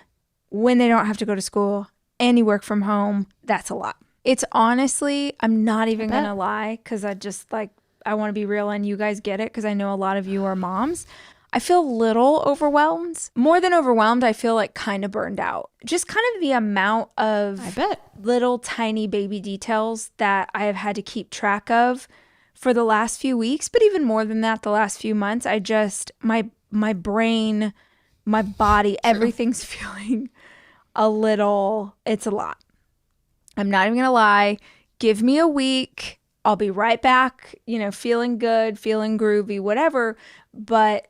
when they don't have to go to school and you work from home, that's a lot. It's honestly, I'm not even going to lie, because I want to be real and you guys get it, because I know a lot of you are moms. I feel a little overwhelmed. More than overwhelmed, I feel like kind of burned out. Just kind of the amount of little tiny baby details that I have had to keep track of for the last few weeks, but even more than that, the last few months. My brain, my body, everything's feeling it's a lot. I'm not even gonna lie. Give me a week. I'll be right back, feeling good, feeling groovy, whatever. But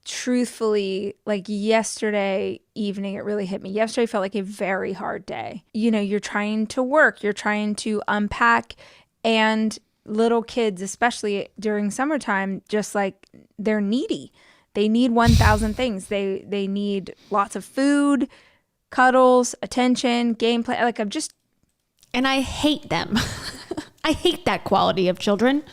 truthfully, like yesterday evening, it really hit me. Yesterday felt like a very hard day. You're trying to work, you're trying to unpack, and little kids, especially during summertime, just like they're needy. They need 1,000 things. They need lots of food, cuddles, attention, gameplay. And I hate them. I hate that quality of children.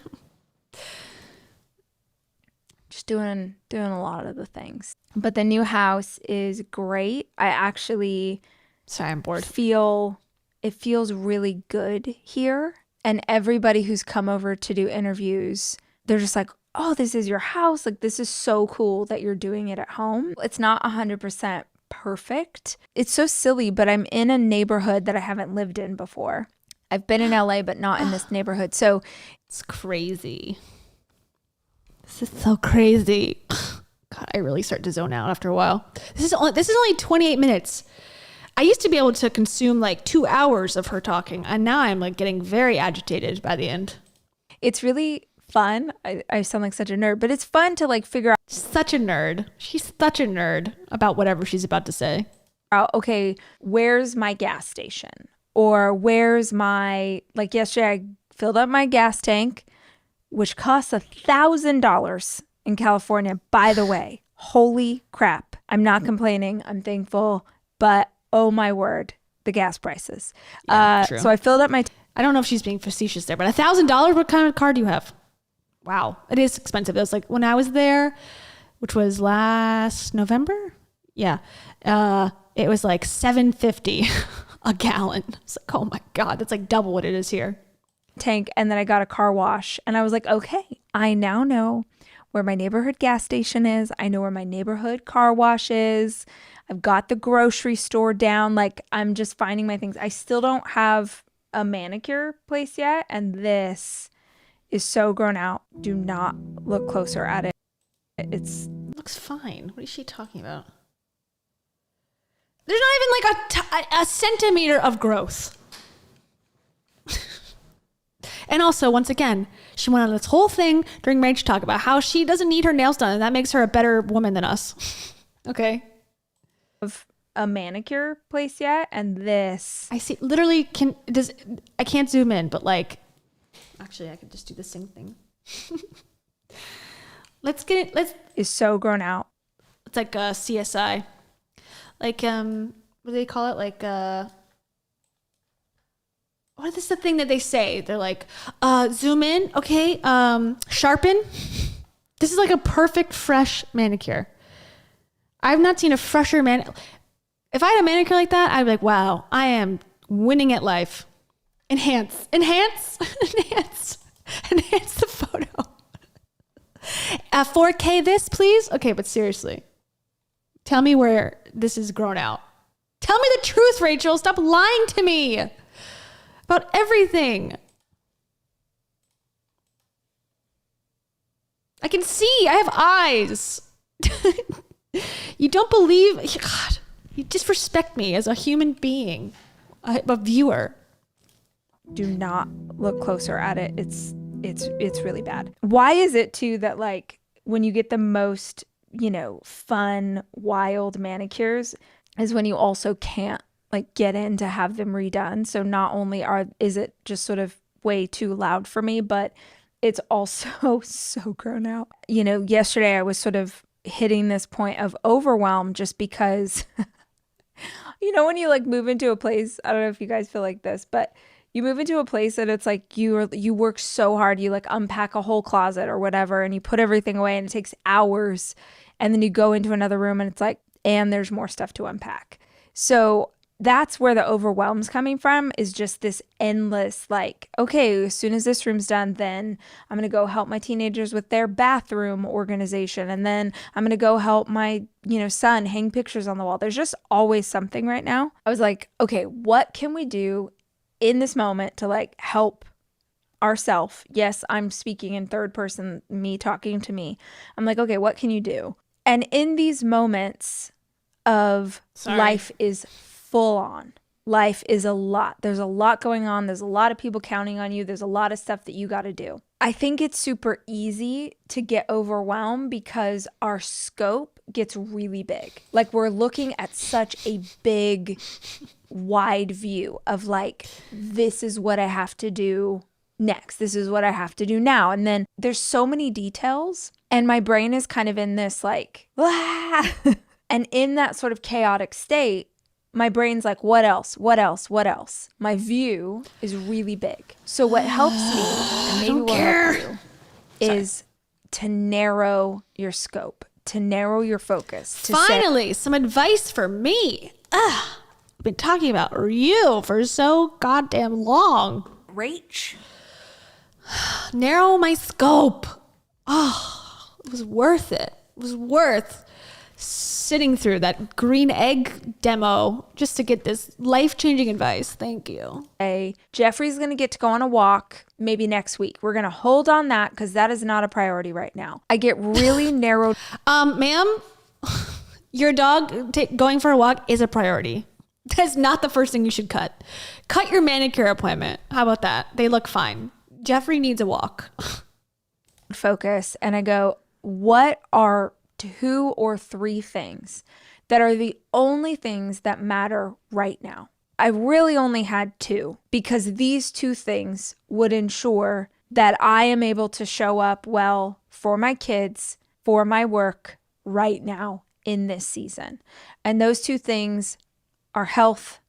Just doing a lot of the things. But the new house is great. I actually... Sorry, I'm bored. It feels really good here. And everybody who's come over to do interviews, they're just like, oh, this is your house. Like, this is so cool that you're doing it at home. It's not 100% perfect. It's so silly, but I'm in a neighborhood that I haven't lived in before. I've been in LA, but not in this neighborhood. So it's crazy. This is so crazy. God, I really start to zone out after a while. This is only 28 minutes. I used to be able to consume like 2 hours of her talking, and now I'm like getting very agitated by the end. It's really fun. I sound like such a nerd, but it's fun to like figure out. Such a nerd. She's such a nerd about whatever she's about to say. Okay, where's my gas station? Or where's my, like yesterday I filled up my gas tank, which costs $1,000 in California, by the way. Holy crap. I'm not complaining. I'm thankful. But oh my word, the gas prices. Yeah, true. So I filled up my... I don't know if she's being facetious there, but $1,000, what kind of car do you have? Wow. It is expensive. It was like when I was there, which was last November. Yeah. It was like $7.50 a gallon. It's like, oh my God, that's like double what it is here. Tank. And then I got a car wash and I was like, okay, I now know where my neighborhood gas station is. I know where my neighborhood car wash is. I've got the grocery store down. Like I'm just finding my things. I still don't have a manicure place yet. And this is so grown out. Do not look closer at it. It looks fine. What is she talking about? There's not even like a centimeter of growth. And also, once again, she went on this whole thing during Marriage Talk about how she doesn't need her nails done, and that makes her a better woman than us. Okay. Of a manicure place yet, and this. I see. Literally, I can't zoom in, but like, actually, I could just do the same thing. Let's get it. Is so grown out. It's like a CSI. Like, what do they call it? Like, what is the thing that they say? They're like, zoom in. Okay. Sharpen. This is like a perfect fresh manicure. I've not seen a fresher If I had a manicure like that, I'd be like, wow, I am winning at life. Enhance the photo. 4K this, please. Okay. But seriously, tell me where this is grown out. Tell me the truth, Rachel. Stop lying to me about everything. I can see. I have eyes. You don't believe. God, you disrespect me as a human being, a viewer. Do not look closer at it. It's really bad. Why is it too that like when you get the most, fun, wild manicures is when you also can't like get in to have them redone. So not only is it just sort of way too loud for me, but it's also so grown out. Yesterday I was sort of hitting this point of overwhelm just because, when you like move into a place, I don't know if you guys feel like this, but you move into a place and it's like you work so hard, you like unpack a whole closet or whatever, and you put everything away and it takes hours. And then you go into another room and it's like, and there's more stuff to unpack. So that's where the overwhelm's coming from, is just this endless, like, okay, as soon as this room's done, then I'm going to go help my teenagers with their bathroom organization. And then I'm going to go help my, son hang pictures on the wall. There's just always something right now. I was like, okay, what can we do in this moment to like help ourselves? Yes, I'm speaking in third person, me talking to me. I'm like, okay, what can you do? And in these moments of life is full on. Life is a lot. There's a lot going on. There's a lot of people counting on you. There's a lot of stuff that you got to do. I think it's super easy to get overwhelmed because our scope gets really big. Like we're looking at such a big, wide view of like, this is what I have to do next. This is what I have to do now. And then there's so many details and my brain is kind of in this like, and in that sort of chaotic state, my brain's like, what else? What else? What else? My view is really big. So what helps me, and maybe will help you, is to narrow your scope, to narrow your focus. Finally, some advice for me. I've been talking about you for so goddamn long. Rach. Narrow my scope. Oh, it was worth it. It was worth sitting through that green egg demo just to get this life-changing advice. Thank you. Hey, Jeffrey's going to get to go on a walk maybe next week. We're going to hold on that because that is not a priority right now. I get really narrowed. Ma'am, your dog going for a walk is a priority. That's not the first thing you should cut. Cut your manicure appointment. How about that? They look fine. Jeffrey needs a walk. Focus, and I go, what are 2 or 3 things that are the only things that matter right now? I really only had 2 because these 2 things would ensure that I am able to show up well for my kids, for my work right now in this season. And those 2 things are health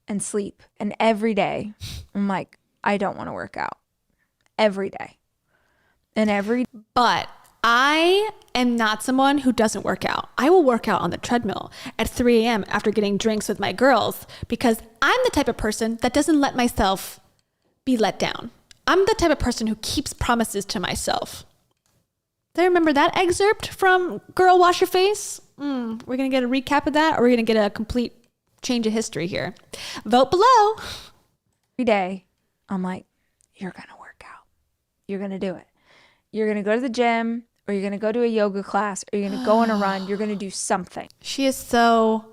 and sleep. And every day, I'm like, I don't want to work out. Every day. But I am not someone who doesn't work out. I will work out on the treadmill at 3 a.m. after getting drinks with my girls because I'm the type of person that doesn't let myself be let down. I'm the type of person who keeps promises to myself. Do you remember that excerpt from Girl Wash Your Face? We're going to get a recap of that, or we're going to get a complete change of history here. Vote below. Every day, I'm like, you're going to work out. You're going to do it. You're going to go to the gym, or you're going to go to a yoga class, or you're going to go on a run. You're going to do something. She is so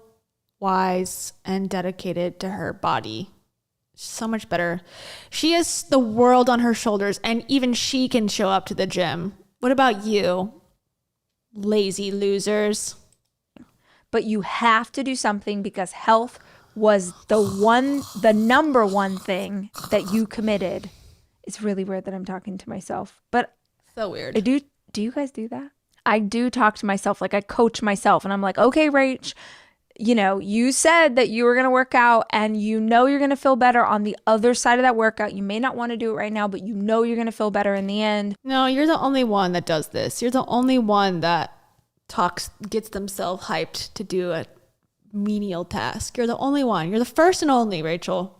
wise and dedicated to her body. So much better. She has the world on her shoulders, and even she can show up to the gym. What about you, lazy losers? But you have to do something because health was the number one thing that you committed. It's really weird that I'm talking to myself, but so weird. Do you guys do that? I do talk to myself, like I coach myself, and I'm like, okay, Rach, you said that you were going to work out, and you're going to feel better on the other side of that workout. You may not want to do it right now, but you're going to feel better in the end. No, you're the only one that does this. You're the only one that gets themselves hyped to do a menial task. You're the only one. You're the first and only, Rachel.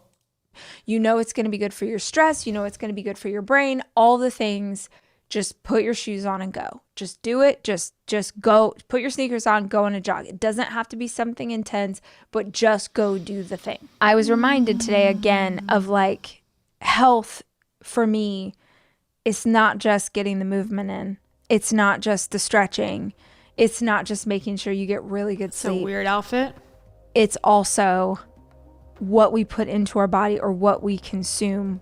It's going to be good for your stress. It's going to be good for your brain. All the things. Just put your shoes on and go. Just do it. Just go. Put your sneakers on, go on a jog. It doesn't have to be something intense, but just go do the thing. I was reminded today again of like health for me. It's not just getting the movement in. It's not just the stretching. It's not just making sure you get really good sleep. It's a weird outfit. It's also what we put into our body or what we consume.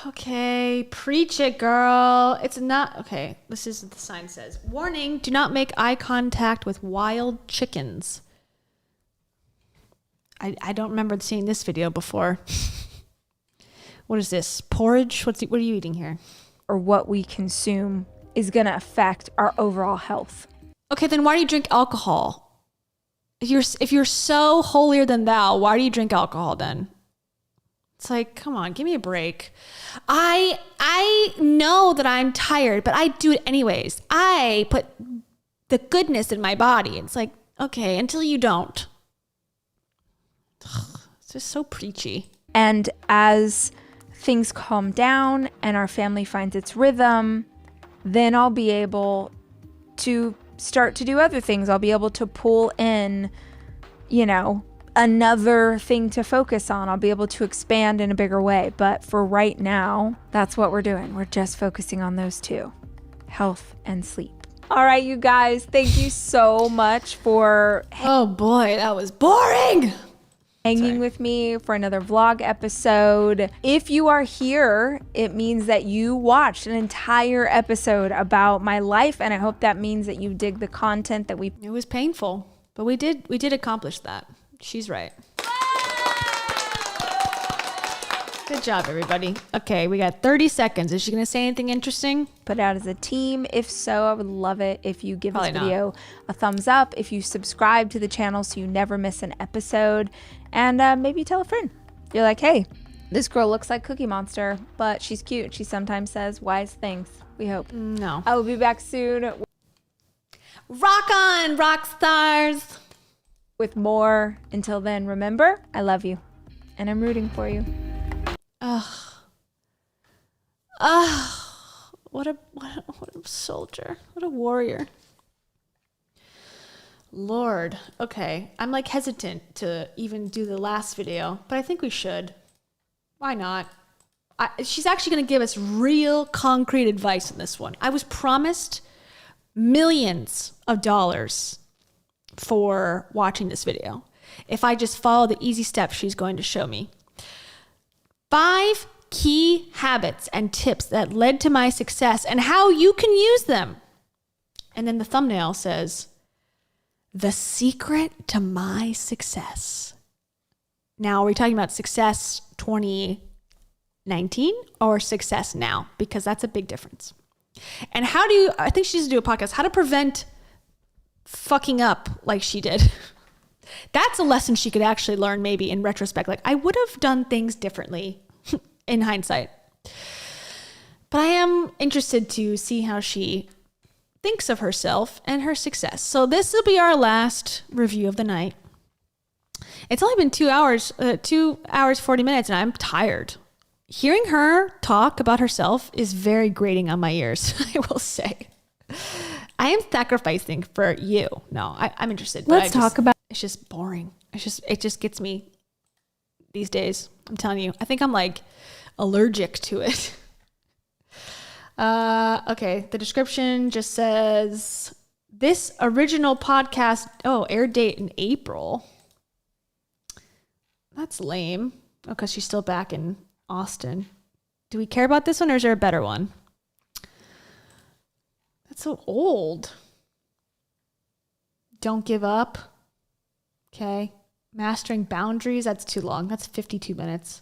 Okay, preach it, girl. It's not, okay, this is what the sign says. Warning, do not make eye contact with wild chickens. I don't remember seeing this video before. What is this? Porridge? What are you eating here? Or what we consume is going to affect our overall health. Okay, then why do you drink alcohol? If you're so holier than thou, why do you drink alcohol then? It's like, come on, give me a break. I know that I'm tired, but I do it anyways. I put the goodness in my body. It's like, okay, until you don't. It's just so preachy. And as things calm down and our family finds its rhythm, then I'll be able to start to do other things. I'll be able to pull in, another thing to focus on. I'll be able to expand in a bigger way. But for right now, that's what we're doing. We're just focusing on those 2, health and sleep. All right, you guys, thank you so much for... Oh boy, that was boring. Hanging with me for another vlog episode. If you are here, it means that you watched an entire episode about my life, and I hope that means that you dig the content that we... It was painful, but we did accomplish that. She's right. Good job, everybody. Okay, we got 30 seconds. Is she going to say anything interesting? Put it out as a team. If so, I would love it if you give this video a thumbs up, if you subscribe to the channel so you never miss an episode, and maybe tell a friend. You're like, hey, this girl looks like Cookie Monster, but she's cute. She sometimes says wise things. We hope. No. I will be back soon. Rock on, rock stars. With more. Until then, remember, I love you, and I'm rooting for you. What a soldier. What a warrior. Lord. Okay. I'm like hesitant to even do the last video, but I think we should. Why not? She's actually going to give us real concrete advice in this one. I was promised millions of dollars for watching this video if I just follow the easy steps she's going to show me. 5 key habits and tips that led to my success and how you can use them. And then the thumbnail says, the secret to my success. Now, are we talking about success 2019 or success now? Because that's a big difference. And I think she needs to do a podcast, how to prevent fucking up like she did. That's a lesson she could actually learn maybe in retrospect. Like, I would have done things differently in hindsight. But I am interested to see how she thinks of herself and her success. So this will be our last review of the night. It's only been 2 hours, 2 hours, 40 minutes, and I'm tired. Hearing her talk about herself is very grating on my ears, I will say. I am sacrificing for you. No, I'm interested. Let's talk about... It's just boring. It just gets me these days. I'm telling you. I think I'm like allergic to it. Okay, the description just says, this original podcast, air date in April. That's lame. Oh, because she's still back in Austin. Do we care about this one or is there a better one? That's so old. Don't give up. Okay. Mastering boundaries. That's too long. That's 52 minutes.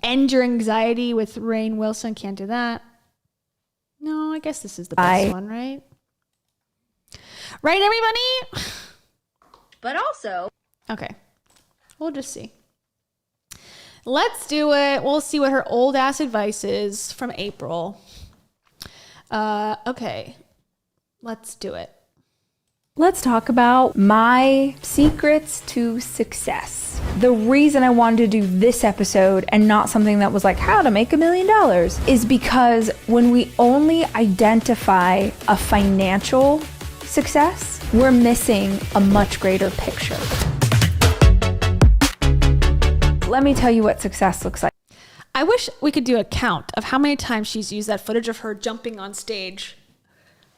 End your anxiety with Rainn Wilson. Can't do that. No, I guess this is the best one, right? Right, everybody? But also... Okay. We'll just see. Let's do it. We'll see what her old ass advice is from April. Okay. Let's do it. Let's talk about my secrets to success. The reason I wanted to do this episode and not something that was like how to make $1 million is because when we only identify a financial success, we're missing a much greater picture. Let me tell you what success looks like. I wish we could do a count of how many times she's used that footage of her jumping on stage,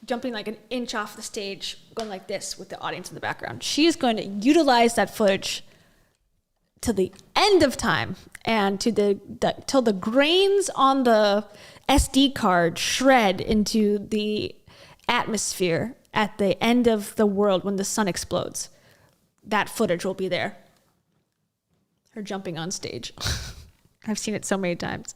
jumping like an inch off the stage, going like this with the audience in the background. She is going to utilize that footage to the end of time and to till the grains on the SD card shred into the atmosphere at the end of the world when the sun explodes. That footage will be there. Her jumping on stage. I've seen it so many times.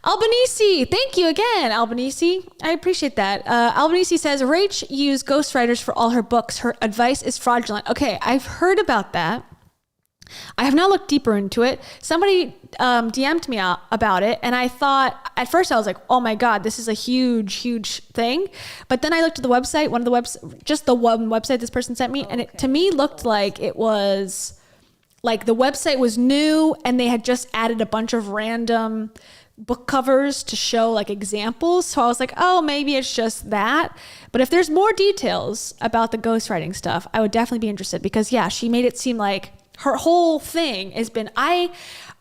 Albanese, thank you again, Albanese. I appreciate that. Albanese says, Rach used ghostwriters for all her books. Her advice is fraudulent. Okay, I've heard about that. I have not looked deeper into it. Somebody DM'd me about it, and I thought, at first I was like, oh my God, this is a huge, huge thing. But then I looked at the website, just the one website this person sent me, and it to me looked like it was... like the website was new and they had just added a bunch of random book covers to show like examples. So I was like, oh, maybe it's just that. But if there's more details about the ghostwriting stuff, I would definitely be interested because yeah, she made it seem like her whole thing has been,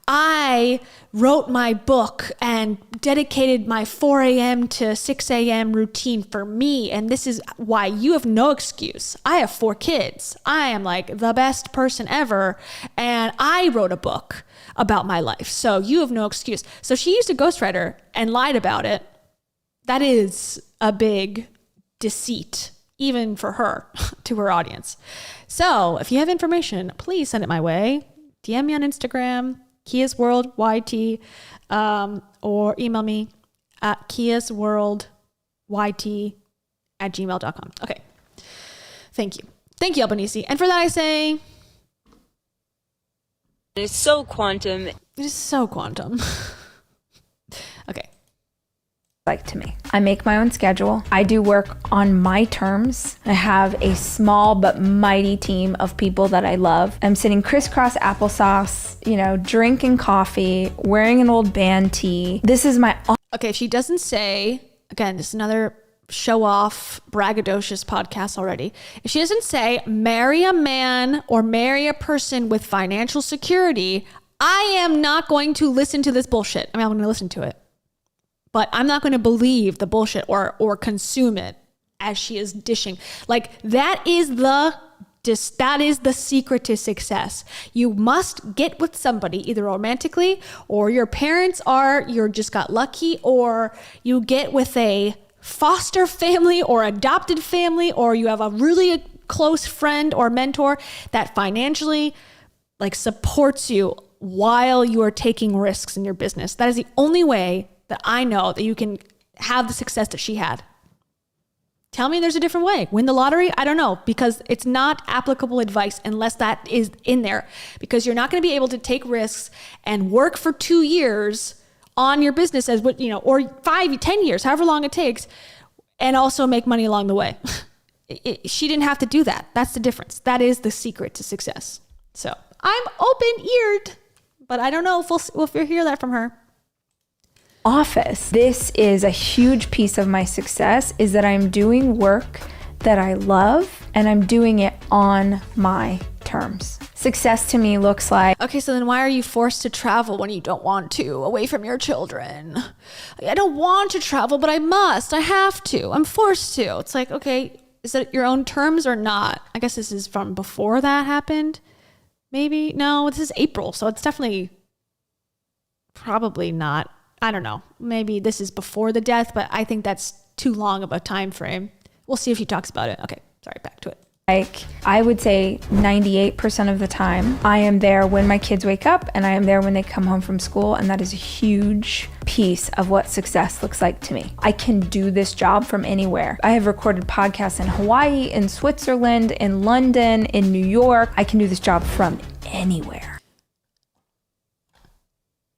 I wrote my book and dedicated my 4 a.m. to 6 a.m. routine for me. And this is why you have no excuse. I have 4 kids. I am like the best person ever. And I wrote a book about my life. So you have no excuse. So she used a ghostwriter and lied about it. That is a big deceit, even for her, to her audience. So if you have information, please send it my way. DM me on Instagram, KiasWorldYT, or email me at KiasWorldYT@gmail.com. Okay. Thank you. Thank you, Albanese. And for that I say... It's so quantum. It is so quantum. Okay. Like to me. I make my own schedule. I do work on my terms. I have a small but mighty team of people that I love. I'm sitting crisscross applesauce, drinking coffee, wearing an old band tee. This is my... Okay, if she doesn't say, again, this is another show-off, braggadocious podcast already. If she doesn't say, marry a man or marry a person with financial security, I am not going to listen to this bullshit. I'm going to listen to it. But I'm not going to believe the bullshit or consume it as she is dishing. Like, that is the that is the secret to success. You must get with somebody, either romantically, or your parents you're just got lucky, or you get with a foster family or adopted family, or you have a really close friend or mentor that financially like supports you while you are taking risks in your business. That is the only way that I know that you can have the success that she had. Tell me there's a different way. Win the lottery? I don't know, because it's not applicable advice unless that is in there, because you're not going to be able to take risks and work for 2 years on your business as what, or 5, 10 years, however long it takes, and also make money along the way. She didn't have to do that. That's the difference. That is the secret to success. So I'm open-eared, but I don't know if we'll hear that from her. Office. This is a huge piece of my success, is that I'm doing work that I love and I'm doing it on my terms. Success to me looks like... Okay, so then why are you forced to travel when you don't want to, away from your children? I don't want to travel, but I must. I have to. I'm forced to. It's like, okay, is it your own terms or not? I guess this is from before that happened. Maybe. No, this is April, so it's definitely probably not. I don't know. Maybe this is before the death, but I think that's too long of a time frame. We'll see if she talks about it. Okay, sorry, back to it. Like, I would say 98% of the time, I am there when my kids wake up and I am there when they come home from school. And that is a huge piece of what success looks like to me. I can do this job from anywhere. I have recorded podcasts in Hawaii, in Switzerland, in London, in New York. I can do this job from anywhere.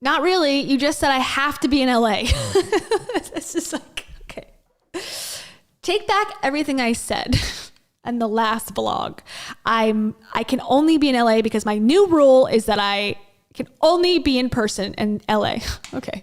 Not really. You just said I have to be in LA. It's just like, okay. Take back everything I said in the last vlog. I can only be in LA because my new rule is that I can only be in person in LA. Okay.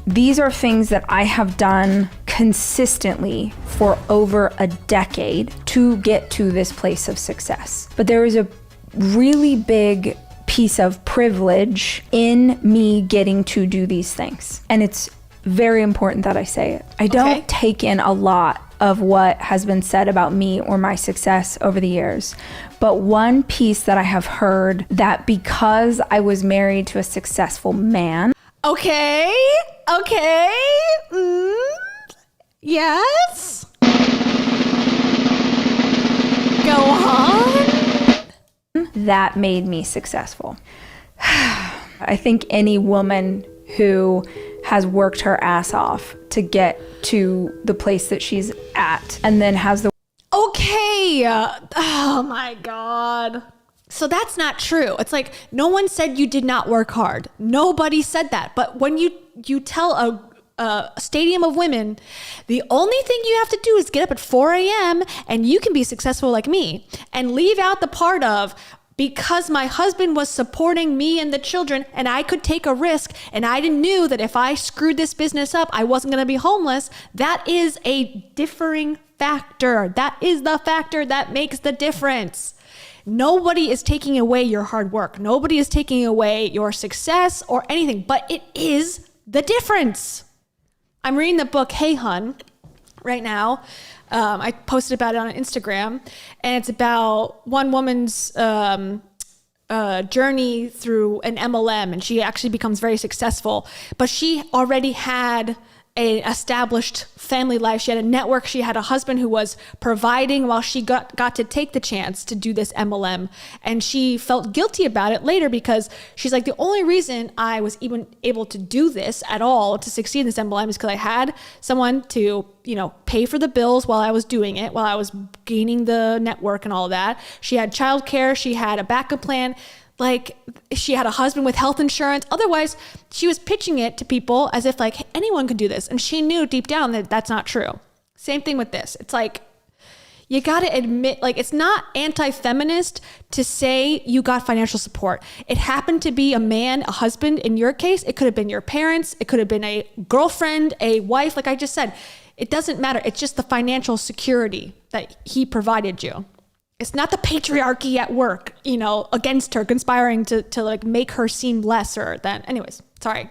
These are things that I have done consistently for over a decade to get to this place of success. But there is a really big piece of privilege in me getting to do these things. And it's very important that I say it. I don't take in a lot of what has been said about me or my success over the years. But one piece that I have heard, that because I was married to a successful man. Okay. Yes. Go on. That made me successful. I think any woman who has worked her ass off to get to the place that she's at and then has the... Okay. Oh my God. So that's not true. It's like, no one said you did not work hard. Nobody said that. But when you tell a stadium of women, the only thing you have to do is get up at 4 a.m. and you can be successful like me, and leave out the part of, because my husband was supporting me and the children and I could take a risk and I knew that if I screwed this business up, I wasn't going to be homeless. That is a differing factor. That is the factor that makes the difference. Nobody is taking away your hard work. Nobody is taking away your success or anything, but it is the difference. I'm reading the book, Hey Hun, right now. I posted about it on Instagram, and it's about one woman's journey through an MLM, and she actually becomes very successful. But she already had an established family life. She had a network. She had a husband who was providing while she got to take the chance to do this MLM. And she felt guilty about it later because she's like, the only reason I was even able to do this at all, to succeed in this MLM, is because I had someone to, pay for the bills while I was doing it, while I was gaining the network and all of that. She had childcare. She had a backup plan. Like, she had a husband with health insurance. Otherwise, she was pitching it to people as if like anyone could do this. And she knew deep down that that's not true. Same thing with this. It's like, you got to admit, like, it's not anti-feminist to say you got financial support. It happened to be a man, a husband. In your case, it could have been your parents. It could have been a girlfriend, a wife. Like I just said, it doesn't matter. It's just the financial security that he provided you. It's not the patriarchy at work, against her, conspiring to like make her seem lesser than. Anyways, sorry.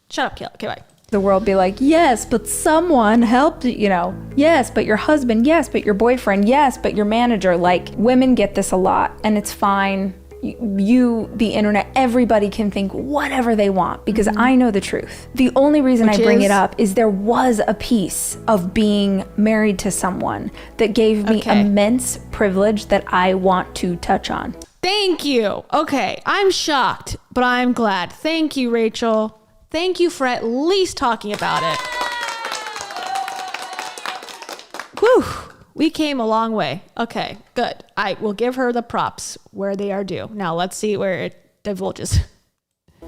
Shut up, Kayla. Okay, bye. The world be like, yes, but someone helped, you know. Yes, but your husband. Yes, but your boyfriend. Yes, but your manager. Like, women get this a lot, and it's fine. You, the internet, everybody can think whatever they want because I know the truth. The only reason I bring it up is there was a piece of being married to someone that gave me immense privilege that I want to touch on. Thank you. Okay, I'm shocked, but I'm glad. Thank you, Rachel. Thank you for at least talking about it. Whew, we came a long way. Okay, good. I will give her the props where they are due. Now let's see where it divulges.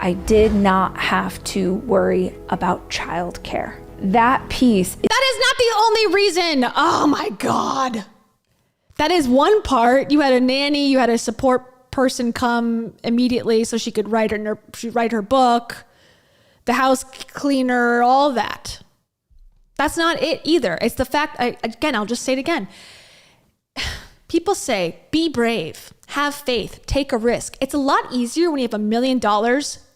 I did not have to worry about childcare. That piece. That is not the only reason. Oh my God. That is one part. You had a nanny, you had a support person come immediately so she could write her book. The house cleaner, all that. That's not it either. It's the fact, I'll just say it again. People say, be brave, have faith, take a risk. It's a lot easier when you have $1 million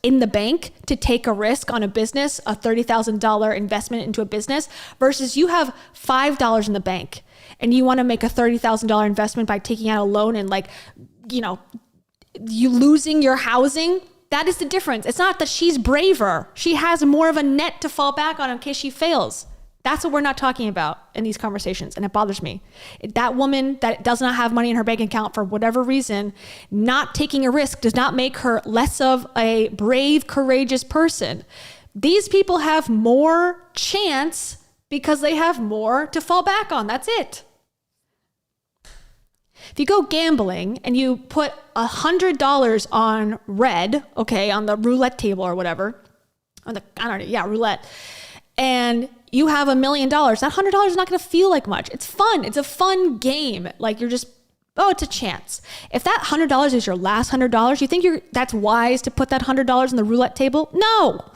in the bank to take a risk on a business, a $30,000 investment into a business, versus you have $5 in the bank and you want to make a $30,000 investment by taking out a loan and you losing your housing. That is the difference. It's not that she's braver. She has more of a net to fall back on in case she fails. That's what we're not talking about in these conversations, and it bothers me. That woman that does not have money in her bank account for whatever reason, not taking a risk does not make her less of a brave, courageous person. These people have more chance because they have more to fall back on. That's it. If you go gambling and you put $100 on red, on the roulette table or whatever, roulette, and you have $1 million, that $100 is not going to feel like much. It's fun. It's a fun game. Like it's a chance. If that $100 is your last $100, you think that's wise to put that $100 on the roulette table? No.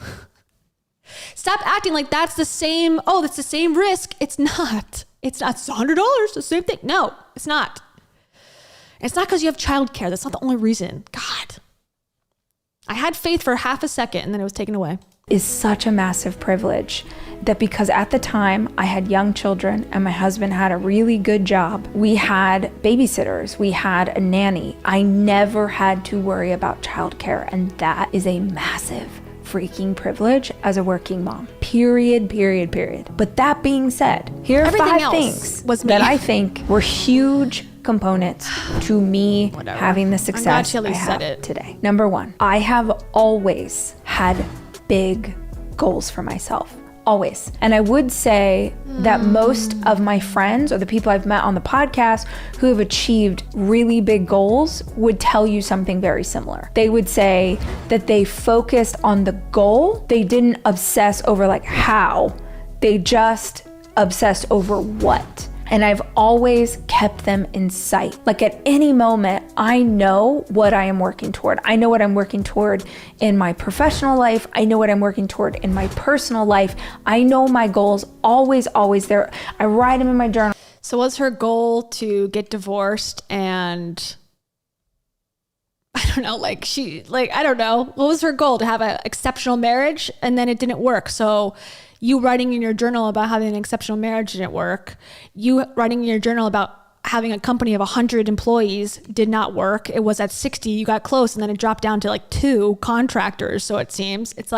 Stop acting like that's the same. Oh, that's the same risk. It's not. It's not. It's $100. The same thing. No, it's not. It's not because you have childcare. That's not the only reason. God. I had faith for half a second and then it was taken away. Is such a massive privilege that because at the time I had young children and my husband had a really good job, we had babysitters, we had a nanny. I never had to worry about childcare, and that is a massive freaking privilege as a working mom. Period. But that being said, here are 5 things that I think were huge components to me having the success I have today. Number 1, I have always had big goals for myself. Always. And I would say that most of my friends or the people I've met on the podcast who have achieved really big goals would tell you something very similar. They would say that they focused on the goal. They didn't obsess over how. They just obsessed over what. And I've always kept them in sight. Like at any moment, I know what I am working toward. I know what I'm working toward in my professional life. I know what I'm working toward in my personal life. I know my goals always there. I write them in my journal. So was her goal to get divorced and I don't know, I don't know. What was her goal? To have an exceptional marriage and then it didn't work. So you writing in your journal about having an exceptional marriage didn't work. You writing in your journal about having a company of 100 employees did not work. It was at 60, you got close, and then it dropped down to 2 contractors, so it seems. It's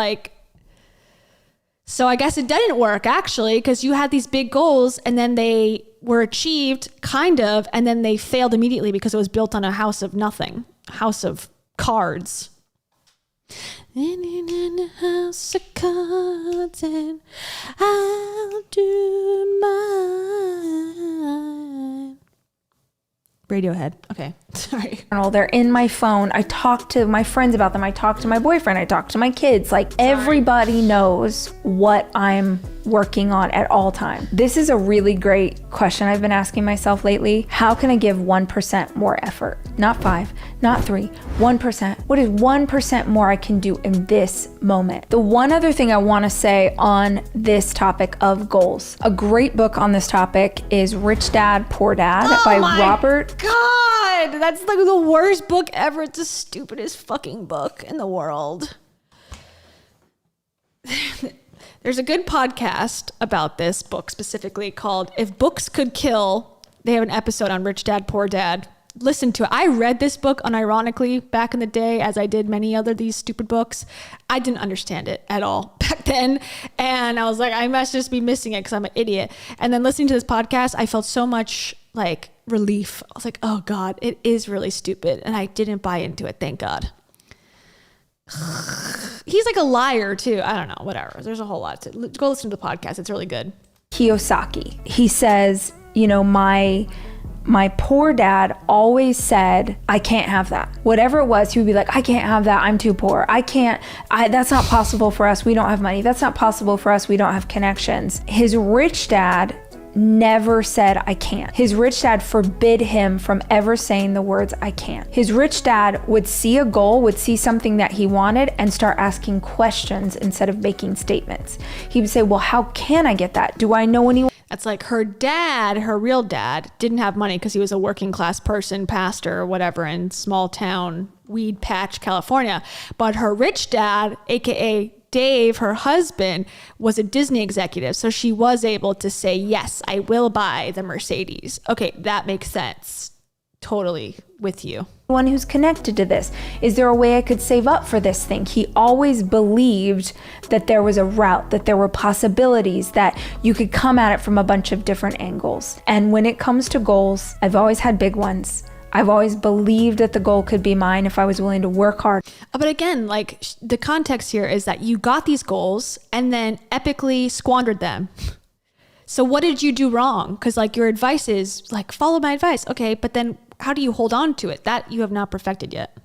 so I guess it didn't work, actually, because you had these big goals, and then they were achieved, kind of, and then they failed immediately because it was built on a house of nothing, a house of cards. In a house of cards and I'll do mine. Radiohead. Okay, sorry. They're in my phone. I talk to my friends about them. I talk to my boyfriend. I talk to my kids. Everybody knows what I'm working on at all time. This is a really great question I've been asking myself lately. How can I give 1% more effort? Not 5, not 3, 1%. What is 1% more I can do in this moment? The one other thing I want to say on this topic of goals, a great book on this topic is Rich Dad, Poor Dad by Robert. God, that's the worst book ever. It's the stupidest fucking book in the world. There's a good podcast about this book specifically called If Books Could Kill. They have an episode on Rich Dad, Poor Dad. Listen to it. I read this book unironically back in the day, as I did many other these stupid books. I didn't understand it at all back then. And I was like, I must just be missing it because I'm an idiot. And then listening to this podcast, I felt so much like relief. I was like, oh God, it is really stupid. And I didn't buy into it. Thank God. He's like a liar too. I don't know, whatever. There's a whole lot to go listen to the podcast. It's really good. Kiyosaki. He says, you know, my poor dad always said, I can't have that. Whatever it was, he would be like, I can't have that. I'm too poor. That's not possible for us. We don't have money. That's not possible for us. We don't have connections. His rich dad never said, I can't. His rich dad forbid him from ever saying the words, I can't. His rich dad would see a goal, would see something that he wanted and start asking questions instead of making statements. He would say, well, how can I get that? Do I know anyone? That's like her dad, her real dad, didn't have money because he was a working class person, pastor or whatever in small town Weed Patch, California. But her rich dad, AKA Dave, her husband, was a Disney executive. So she was able to say, yes, I will buy the Mercedes. Okay, that makes sense. Totally with you. One who's connected to this. Is there a way I could save up for this thing? He always believed that there was a route, that there were possibilities, that you could come at it from a bunch of different angles. And when it comes to goals, I've always had big ones. I've always believed that the goal could be mine if I was willing to work hard. But again, like the context here is that you got these goals and then epically squandered them. So what did you do wrong? Because like your advice is like, follow my advice. Okay, but then how do you hold on to it? That you have not perfected yet.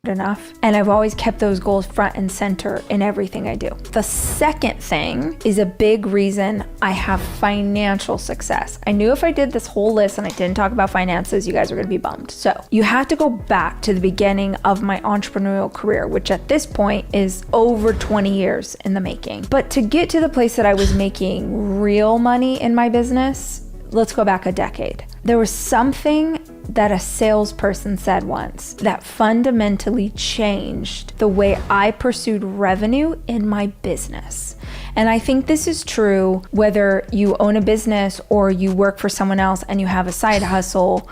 Enough. And I've always kept those goals front and center in everything I do. The second thing is a big reason I have financial success. I knew if I did this whole list and I didn't talk about finances, you guys are going to be bummed. So you have to go back to the beginning of my entrepreneurial career, which at this point is over 20 years in the making. But to get to the place that I was making real money in my business, let's go back a decade. There was something that a salesperson said once that fundamentally changed the way I pursued revenue in my business. And I think this is true whether you own a business or you work for someone else and you have a side hustle.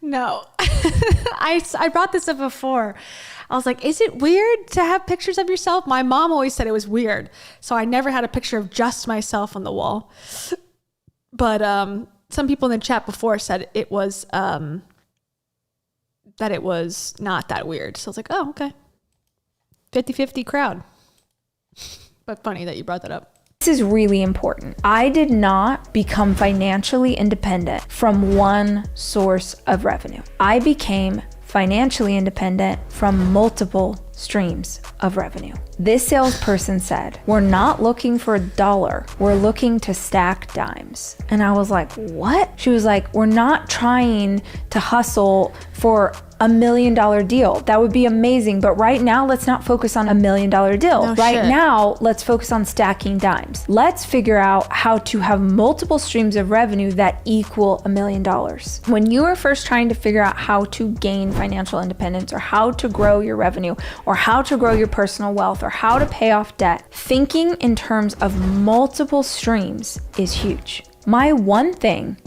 No, I brought this up before. I was like, is it weird to have pictures of yourself? My mom always said it was weird. So I never had a picture of just myself on the wall. But some people in the chat before said it was that it was not that weird. So I was like, oh, okay. 50-50 crowd. But funny that you brought that up. This is really important. I did not become financially independent from one source of revenue. I became financially independent from multiple streams of revenue. This salesperson said, we're not looking for a dollar, we're looking to stack dimes. And I was like, what? She was like, we're not trying to hustle for $1 million deal. That would be amazing. But right now, let's not focus on $1 million deal. No right shit. Now, let's focus on stacking dimes. Let's figure out how to have multiple streams of revenue that equal $1 million. When you are first trying to figure out how to gain financial independence or how to grow your revenue or how to grow your personal wealth or how to pay off debt, thinking in terms of multiple streams is huge. My one thing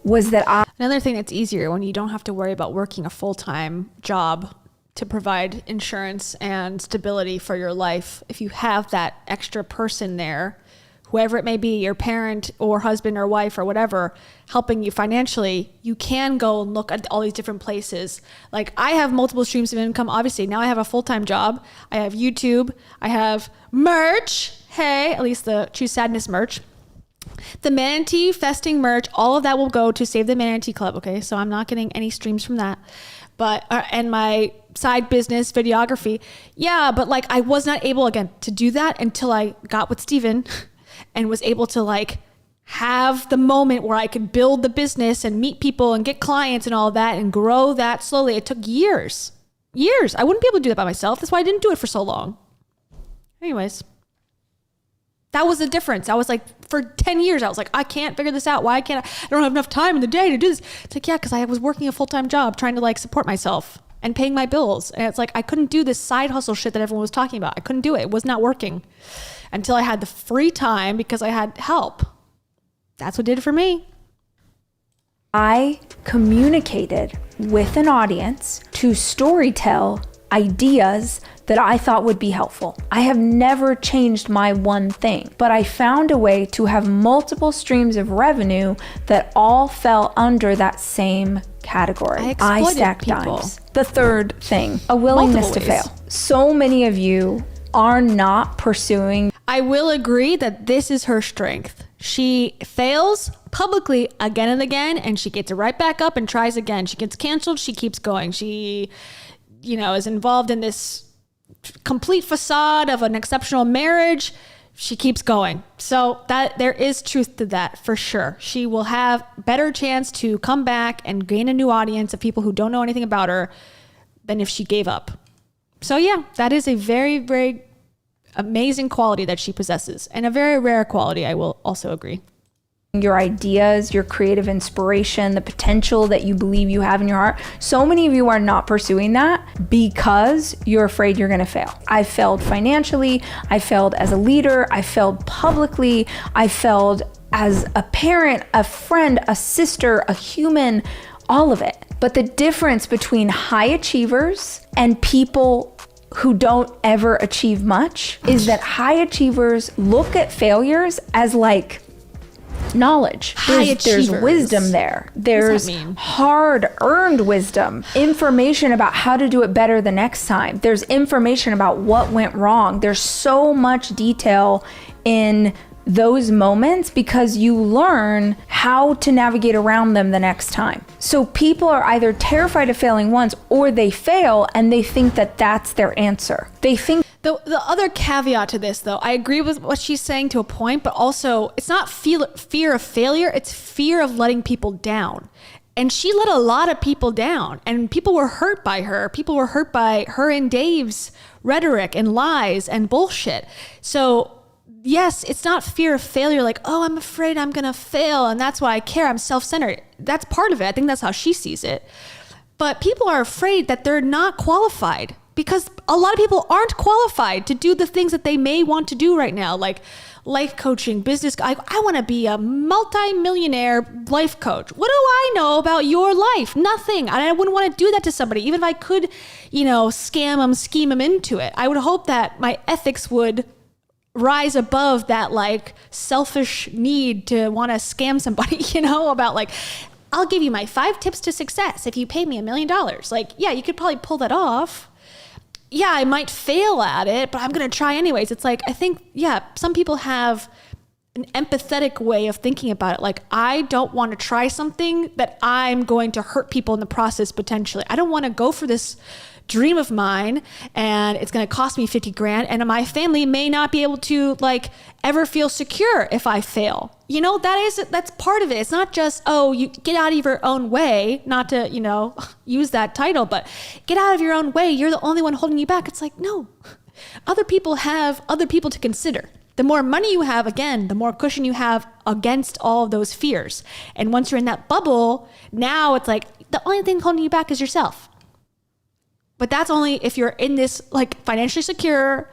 was that Another thing that's easier when you don't have to worry about working a full-time job to provide insurance and stability for your life. If you have that extra person there, whoever it may be, your parent or husband or wife or whatever, helping you financially, you can go and look at all these different places. Like I have multiple streams of income. Obviously now I have a full-time job. I have YouTube. I have merch. Hey, at least the Choose Sadness merch. The Manatee Festing merch, all of that will go to Save the Manatee Club. Okay, so I'm not getting any streams from that. But and my side business, videography, yeah. But like I was not able again to do that until I got with Steven and was able to like have the moment where I could build the business and meet people and get clients and all that and grow that slowly. It took years. I wouldn't be able to do that by myself. That's why I didn't do it for so long. Anyways. That was the difference. I was like, for 10 years, I was like, I can't figure this out. Why can't I don't have enough time in the day to do this. It's like, yeah, because I was working a full-time job trying to like support myself. and paying my bills. And it's like, I couldn't do this side hustle shit that everyone was talking about. I couldn't do it. It was not working until I had the free time because I had help. That's what did it for me. I communicated with an audience to storytell ideas that I thought would be helpful. I have never changed my one thing, but I found a way to have multiple streams of revenue that all fell under that same category. I stacked dimes. The third thing, a willingness to fail. So many of you are not pursuing. I will agree that this is her strength. She fails publicly again and again, and she gets it right back up and tries again. She gets canceled, she keeps going. She, is involved in this complete facade of an exceptional marriage. She keeps going. So that there is truth to that for sure. She will have better chance to come back and gain a new audience of people who don't know anything about her than if she gave up. So yeah, that is a very, very amazing quality that she possesses, and a very rare quality, I will also agree. Your ideas, your creative inspiration, the potential that you believe you have in your heart. So many of you are not pursuing that because you're afraid you're going to fail. I failed financially. I failed as a leader. I failed publicly. I failed as a parent, a friend, a sister, a human, all of it. But the difference between high achievers and people who don't ever achieve much is that high achievers look at failures as like knowledge. There's wisdom there. There's hard-earned wisdom, information about how to do it better the next time. There's information about what went wrong. There's so much detail in those moments because you learn how to navigate around them the next time. So people are either terrified of failing once, or they fail and they think that that's their answer. They think. The other caveat to this, though, I agree with what she's saying to a point, but also it's not fear of failure, it's fear of letting people down. And she let a lot of people down, and people were hurt by her. People were hurt by her and Dave's rhetoric and lies and bullshit. So yes, it's not fear of failure, like, oh, I'm afraid I'm gonna fail and that's why I care, I'm self-centered. That's part of it. I think that's how she sees it. But people are afraid that they're not qualified, because a lot of people aren't qualified to do the things that they may want to do right now, like life coaching, business. I want to be a multi-millionaire life coach. What do I know about your life? Nothing. I wouldn't want to do that to somebody, even if I could, scam them, scheme them into it. I would hope that my ethics would rise above that like selfish need to want to scam somebody, about like, I'll give you my 5 tips to success if you pay me $1 million. Like, yeah, you could probably pull that off. Yeah, I might fail at it, but I'm going to try anyways. It's like, I think, some people have an empathetic way of thinking about it. Like, I don't want to try something that I'm going to hurt people in the process potentially. I don't want to go for this dream of mine and it's going to cost me $50,000 and my family may not be able to like ever feel secure if I fail. That's part of it. It's not just, oh, you get out of your own way, not to, use that title, but get out of your own way. You're the only one holding you back. It's like, no, other people have other people to consider. The more money you have, again, the more cushion you have against all of those fears. And once you're in that bubble, now it's like the only thing holding you back is yourself. But that's only if you're in this like financially secure,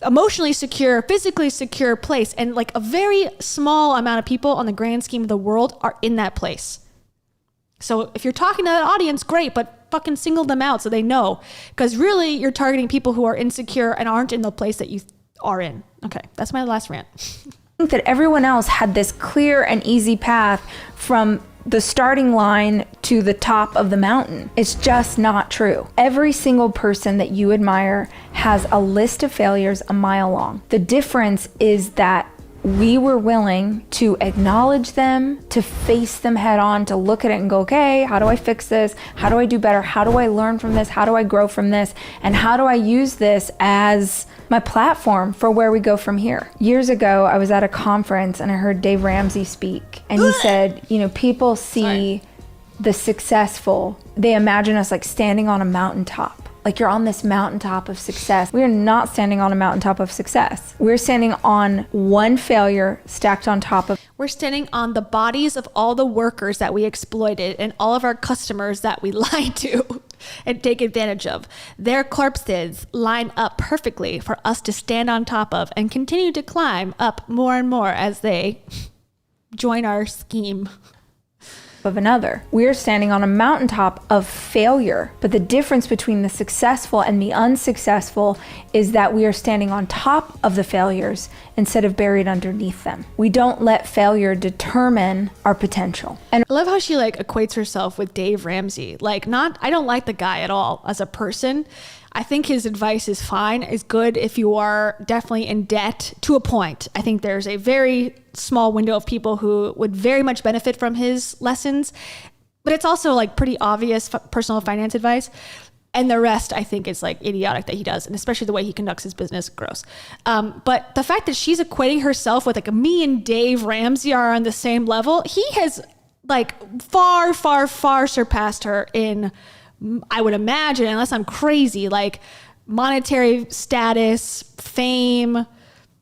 emotionally secure, physically secure place. And like a very small amount of people on the grand scheme of the world are in that place. So if you're talking to that audience, great, but fucking single them out so they know. Because really you're targeting people who are insecure and aren't in the place that you are in. Okay, that's my last rant. I think that everyone else had this clear and easy path from the starting line to the top of the mountain. It's just not true. Every single person that you admire has a list of failures a mile long. The difference is that we were willing to acknowledge them, to face them head on, to look at it and go, okay, how do I fix this? How do I do better? How do I learn from this? How do I grow from this? And how do I use this as my platform for where we go from here? Years ago, I was at a conference and I heard Dave Ramsey speak, and he said, people see the successful, they imagine us like standing on a mountaintop. like you're on this mountaintop of success. We are not standing on a mountaintop of success. We're standing on one failure stacked on top of. We're standing on the bodies of all the workers that we exploited and all of our customers that we lied to and take advantage of. Their corpses line up perfectly for us to stand on top of and continue to climb up more and more as they join our scheme. Of another. We're standing on a mountaintop of failure, but the difference between the successful and the unsuccessful is that we are standing on top of the failures instead of buried underneath them. We don't let failure determine our potential. And I love how she like equates herself with Dave Ramsey. Like, I don't like the guy at all as a person. I think his advice is fine, is good if you are definitely in debt to a point. I think there's a very small window of people who would very much benefit from his lessons, but it's also like pretty obvious personal finance advice. And the rest, I think, is like idiotic that he does, and especially the way he conducts his business, gross. But the fact that she's equating herself with like me and Dave Ramsey are on the same level, he has like far, far, far surpassed her in, I would imagine, unless I'm crazy, like monetary status, fame,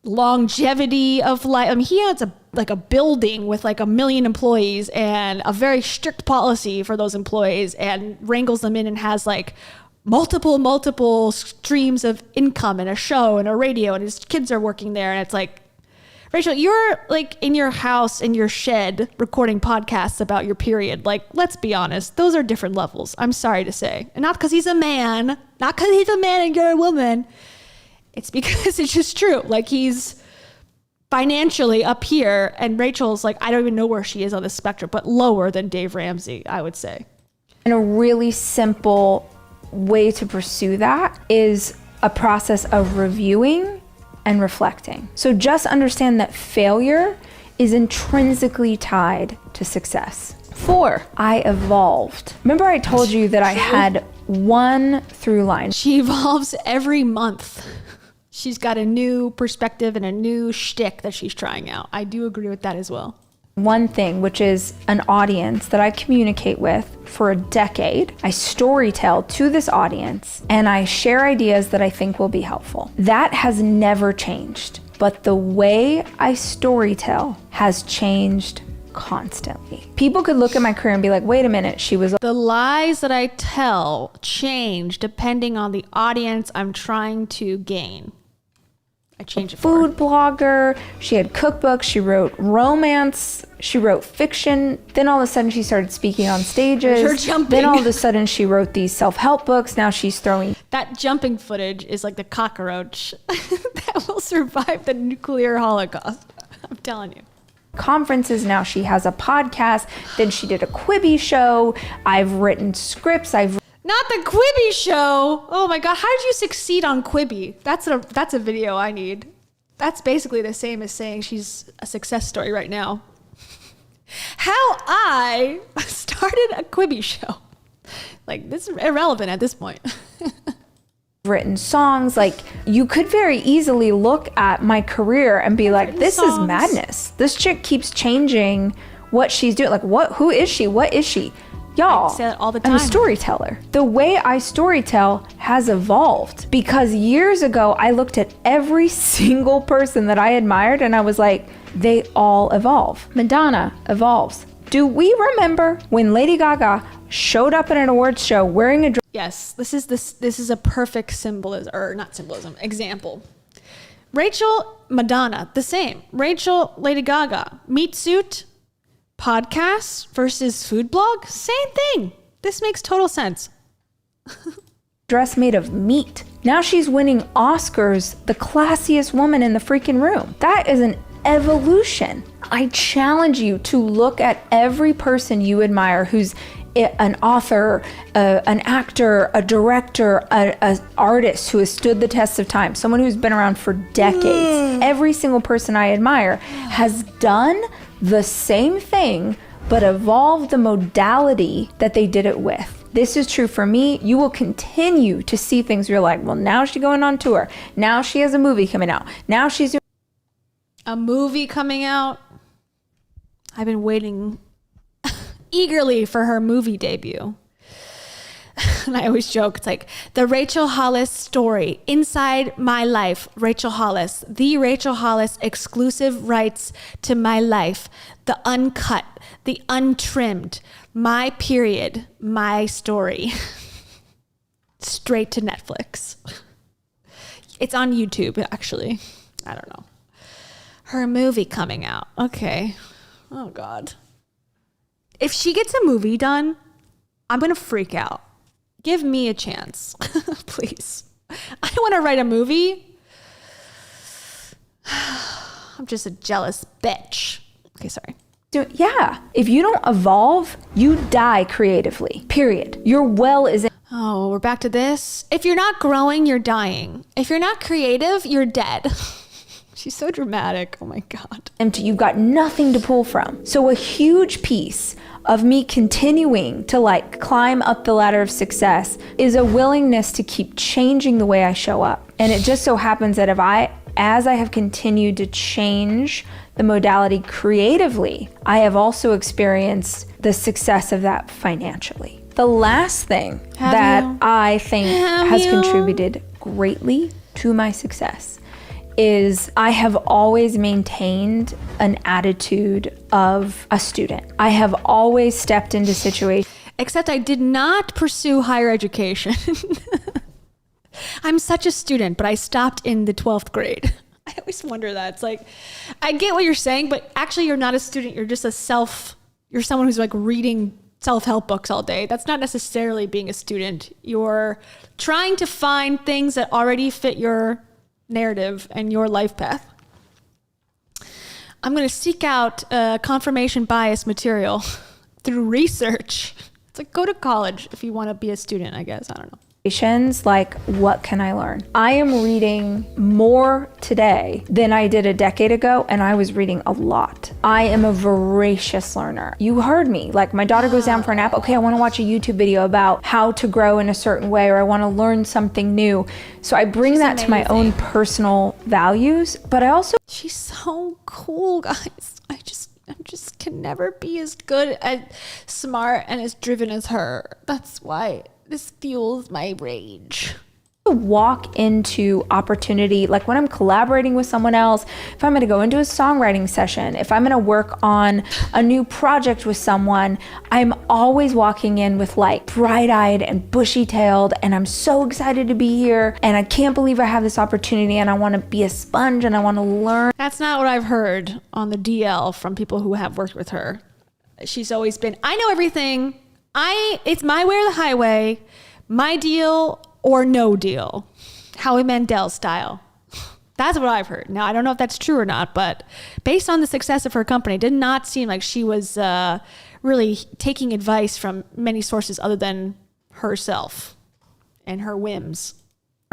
longevity of life. I mean, he has a building with like 1 million employees and a very strict policy for those employees and wrangles them in and has like multiple streams of income and a show and a radio, and his kids are working there. And it's like, Rachel, you're like in your house, in your shed, recording podcasts about your period. Like, let's be honest, those are different levels. I'm sorry to say. And not because he's a man, and you're a woman. It's because it's just true. Like, he's financially up here, and Rachel's like, I don't even know where she is on the spectrum, but lower than Dave Ramsey, I would say. And a really simple way to pursue that is a process of reviewing and reflecting. So just understand that failure is intrinsically tied to success. 4, I evolved. Remember I told you that I had one through line. She evolves every month. She's got a new perspective and a new shtick that she's trying out. I do agree with that as well. One thing, which is an audience that I communicate with for a decade. I storytell to this audience and I share ideas that I think will be helpful. That has never changed, but the way I storytell has changed constantly. People could look at my career and be like, wait a minute, she was... The lies that I tell change depending on the audience I'm trying to gain. I changed it for her. Food blogger, she had cookbooks, she wrote romance, she wrote fiction. Then all of a sudden she started speaking on stages. Then all of a sudden she wrote these self-help books. Now she's throwing... That jumping footage is like the cockroach that will survive the nuclear holocaust. I'm telling you. Conferences. Now she has a podcast. Then she did a Quibi show. I've written scripts. Not the Quibi show. Oh my God. How did you succeed on Quibi? That's a video I need. That's basically the same as saying she's a success story right now. How I started a Quibi show. Like, this is irrelevant at this point. Written songs. Like, you could very easily look at my career and be like, this is madness. This chick keeps changing what she's doing. Like, who is she? What is she? Y'all, I say that all the time. I'm a storyteller. The way I storytell has evolved because years ago, I looked at every single person that I admired and I was like, they all evolve. Madonna evolves. Do we remember when Lady Gaga showed up at an awards show wearing a dress? Yes, this is a perfect example. Rachel, Madonna, the same. Rachel, Lady Gaga, meat suit, podcasts versus food blog, same thing. This makes total sense. Dress made of meat. Now she's winning Oscars, the classiest woman in the freaking room. That is an evolution. I challenge you to look at every person you admire who's an author, an actor, a director, an artist who has stood the test of time, someone who's been around for decades. Every single person I admire has done the same thing, but evolved the modality that they did it with. This is true for me. You will continue to see things where you're like, well, now she's going on tour. Now she has a movie coming out. Now she's doing a movie coming out. I've been waiting eagerly for her movie debut. And I always joke, it's like the Rachel Hollis story, inside my life, Rachel Hollis, the Rachel Hollis exclusive rights to my life, the uncut, the untrimmed, my period, my story, straight to Netflix. It's on YouTube, actually. I don't know. Her movie coming out. Okay. Oh, God. If she gets a movie done, I'm going to freak out. Give me a chance, please. I don't want to write a movie. I'm just a jealous bitch. Okay, sorry. Yeah. If you don't evolve, you die creatively. Period. Your well is... Oh, we're back to this. If you're not growing, you're dying. If you're not creative, you're dead. She's so dramatic. Oh my God. Empty. You've got nothing to pull from. So a huge piece of me continuing to like climb up the ladder of success is a willingness to keep changing the way I show up. And it just so happens that as I have continued to change the modality creatively, I have also experienced the success of that financially. The last thing I think has contributed greatly to my success is I have always maintained an attitude of a student. I have always stepped into situations. Except I did not pursue higher education. I'm such a student, but I stopped in the 12th grade. I always wonder that. It's like, I get what you're saying, but actually you're not a student. You're just you're someone who's like reading self-help books all day. That's not necessarily being a student. You're trying to find things that already fit your narrative and your life path. I'm going to seek out confirmation bias material through research. It's like, go to college if you want to be a student, I guess. I don't know. Like, what can I learn? I am reading more today than I did a decade ago, and I was reading a lot. I am a voracious learner. You heard me. Like, my daughter goes down for a nap. Okay, I want to watch a YouTube video about how to grow in a certain way, or I want to learn something new. So I bring that to my own personal values, but I also... She's so cool, guys. I just can never be as good as smart and as driven as her. That's why this fuels my rage. Walk into opportunity, like when I'm collaborating with someone else, if I'm going to go into a songwriting session, if I'm going to work on a new project with someone, I'm always walking in with like bright-eyed and bushy-tailed, and I'm so excited to be here, and I can't believe I have this opportunity, and I want to be a sponge, and I want to learn. That's not what I've heard on the DL from people who have worked with her. She's always been, I know everything. It's my way or the highway, my deal or no deal. Howie Mandel style. That's what I've heard. Now, I don't know if that's true or not, but based on the success of her company, it did not seem like she was really taking advice from many sources other than herself and her whims.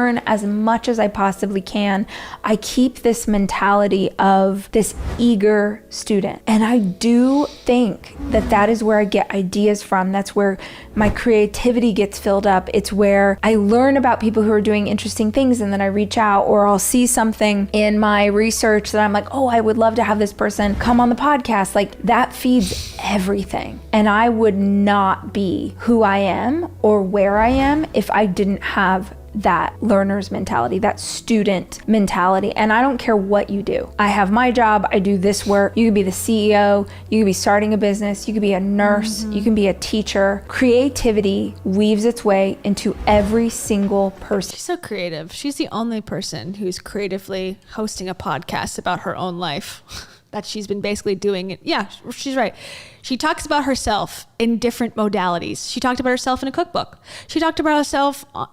Learn as much as I possibly can. I keep this mentality of this eager student. And I do think that that is where I get ideas from. That's where my creativity gets filled up. It's where I learn about people who are doing interesting things, and then I reach out, or I'll see something in my research that I'm like, oh, I would love to have this person come on the podcast. Like, that feeds everything. And I would not be who I am or where I am if I didn't have that learner's mentality, that student mentality. And I don't care what you do. I have my job. I do this work. You could be the CEO. You could be starting a business. You could be a nurse. You can be a teacher. Creativity weaves its way into every single person. She's so creative. She's the only person who's creatively hosting a podcast about her own life. That she's been basically doing it. Yeah, she's right. She talks about herself in different modalities. She talked about herself in a cookbook. She talked about herself. Oh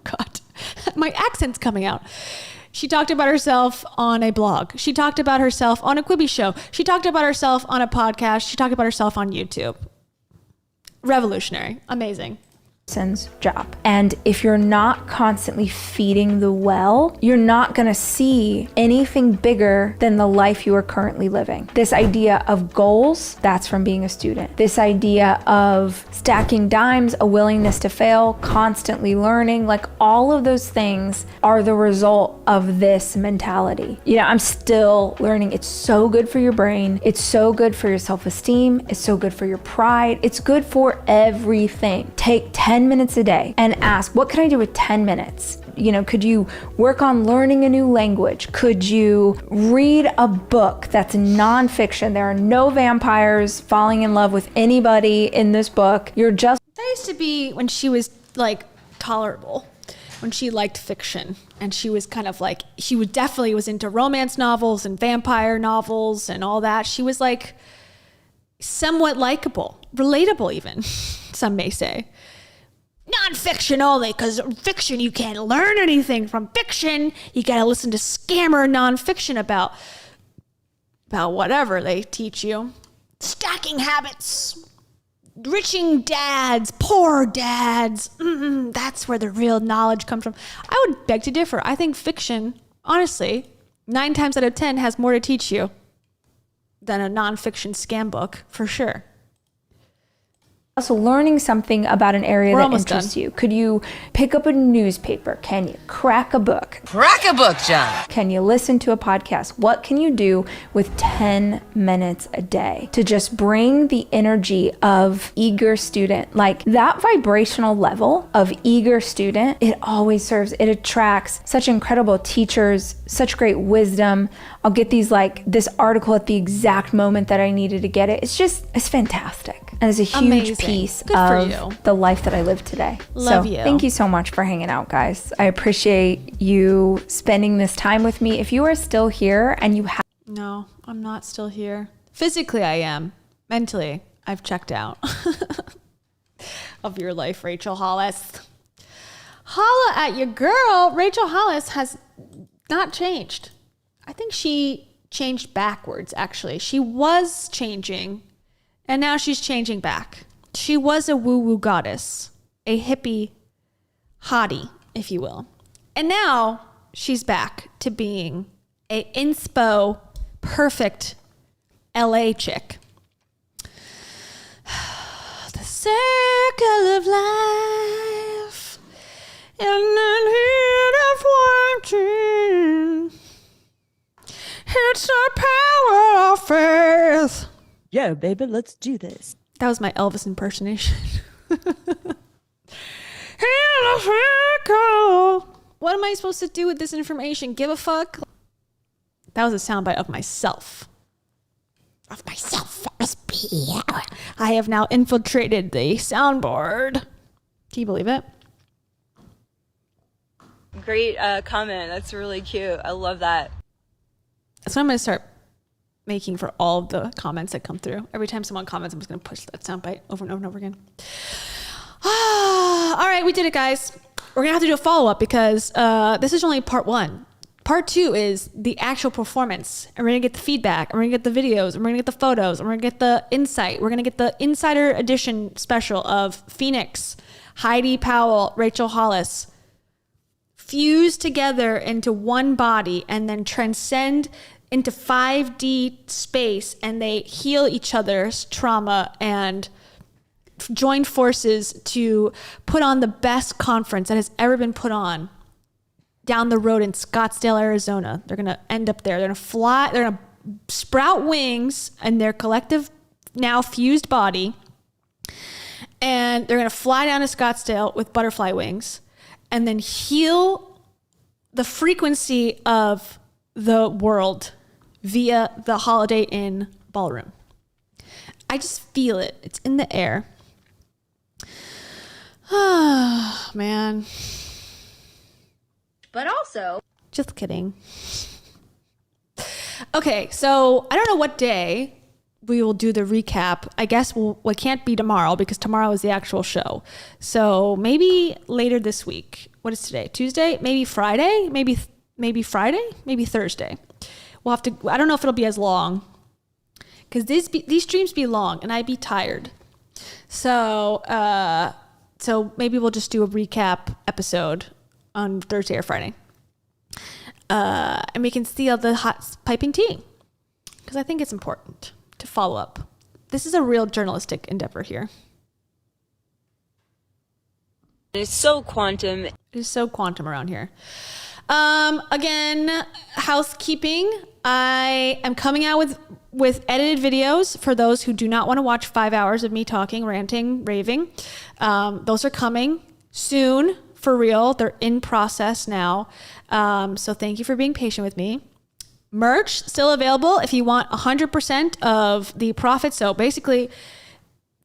God, my accent's coming out. She talked about herself on a blog. She talked about herself on a Quibi show. She talked about herself on a podcast. She talked about herself on YouTube. Revolutionary. Amazing. person's job. And if you're not constantly feeding the well, you're not going to see anything bigger than the life you are currently living. This idea of goals, that's from being a student. This idea of stacking dimes, a willingness to fail, constantly learning, like all of those things are the result of this mentality. You know, I'm still learning. It's so good for your brain. It's so good for your self-esteem. It's so good for your pride. It's good for everything. Take 10 minutes a day and ask, what can I do with 10 minutes? You know, could you work on learning a new language? Could you read a book that's nonfiction? There are no vampires falling in love with anybody in this book. You're just... That used to be when she was like tolerable, when she liked fiction, and she was kind of like, she was definitely was into romance novels and vampire novels and all that. She was like somewhat likable, relatable even, some may say. Non-fiction only, because fiction, you can't learn anything from fiction. You gotta listen to scammer non-fiction about whatever they teach you. Stacking habits, riching dads, poor dads. That's where the real knowledge comes from. I would beg to differ. I think fiction, honestly, 9 times out of 10 has more to teach you than a non-fiction scam book, for sure. Also learning something about an area that interests you. Could you pick up a newspaper? Can you crack a book? Crack a book, John. Can you listen to a podcast? What can you do with 10 minutes a day to just bring the energy of eager student? Like that vibrational level of eager student, it always serves, it attracts such incredible teachers, such great wisdom. I'll get this article at the exact moment that I needed to get it. It's fantastic. And it's a huge piece of the life that I live today. Love you. Thank you so much for hanging out, guys. I appreciate you spending this time with me. If you are still here and you have... No, I'm not still here. Physically, I am. Mentally, I've checked out of your life, Rachel Hollis. Holla at your girl. Rachel Hollis has not changed. I think she changed backwards, actually. She was changing, and now she's changing back. She was a woo-woo goddess, a hippie hottie, if you will. And now she's back to being a inspo, perfect LA chick. The circle of life and the heat of watching. It's the power of faith. Yeah, baby, let's do this. That was my Elvis impersonation. What am I supposed to do with this information? Give a fuck? That was a soundbite of myself. Of myself. I have now infiltrated the soundboard. Can you believe it? Great comment. That's really cute. I love that. That's what I'm going to start making for all of the comments that come through. Every time someone comments, I'm just going to push that soundbite over and over and over again. All right, we did it, guys. We're going to have to do a follow-up because this is only part 1. Part 2 is the actual performance. And we're going to get the feedback. And we're going to get the videos. And we're going to get the photos. And we're going to get the insight. We're going to get the Insider Edition special of Phoenix, Heidi Powell, Rachel Hollis, fused together into one body and then transcend into 5D space, and they heal each other's trauma and join forces to put on the best conference that has ever been put on down the road in Scottsdale, Arizona. They're going to end up there. They're going to fly. They're going to sprout wings in their collective now fused body, and they're going to fly down to Scottsdale with butterfly wings and then heal the frequency of the world via the Holiday Inn ballroom. I just feel it. It's in the air. Oh, man. But also... Just kidding. Okay, so I don't know what day we will do the recap. I guess it can't be tomorrow because tomorrow is the actual show. So maybe later this week. What is today? Tuesday? Maybe Friday? Maybe Friday? Maybe Thursday. We'll have to, I don't know if it'll be as long because these streams be long and I'd be tired. So So maybe we'll just do a recap episode on Thursday or Friday. And we can see all the hot piping tea, because I think it's important to follow up. This is a real journalistic endeavor here. It's so quantum. It is so quantum around here. Again, housekeeping. I am coming out with edited videos for those who do not want to watch 5 hours of me talking, ranting, raving. Those are coming soon, for real. They're in process now. So thank you for being patient with me. Merch still available if you want 100% of the profit. So basically,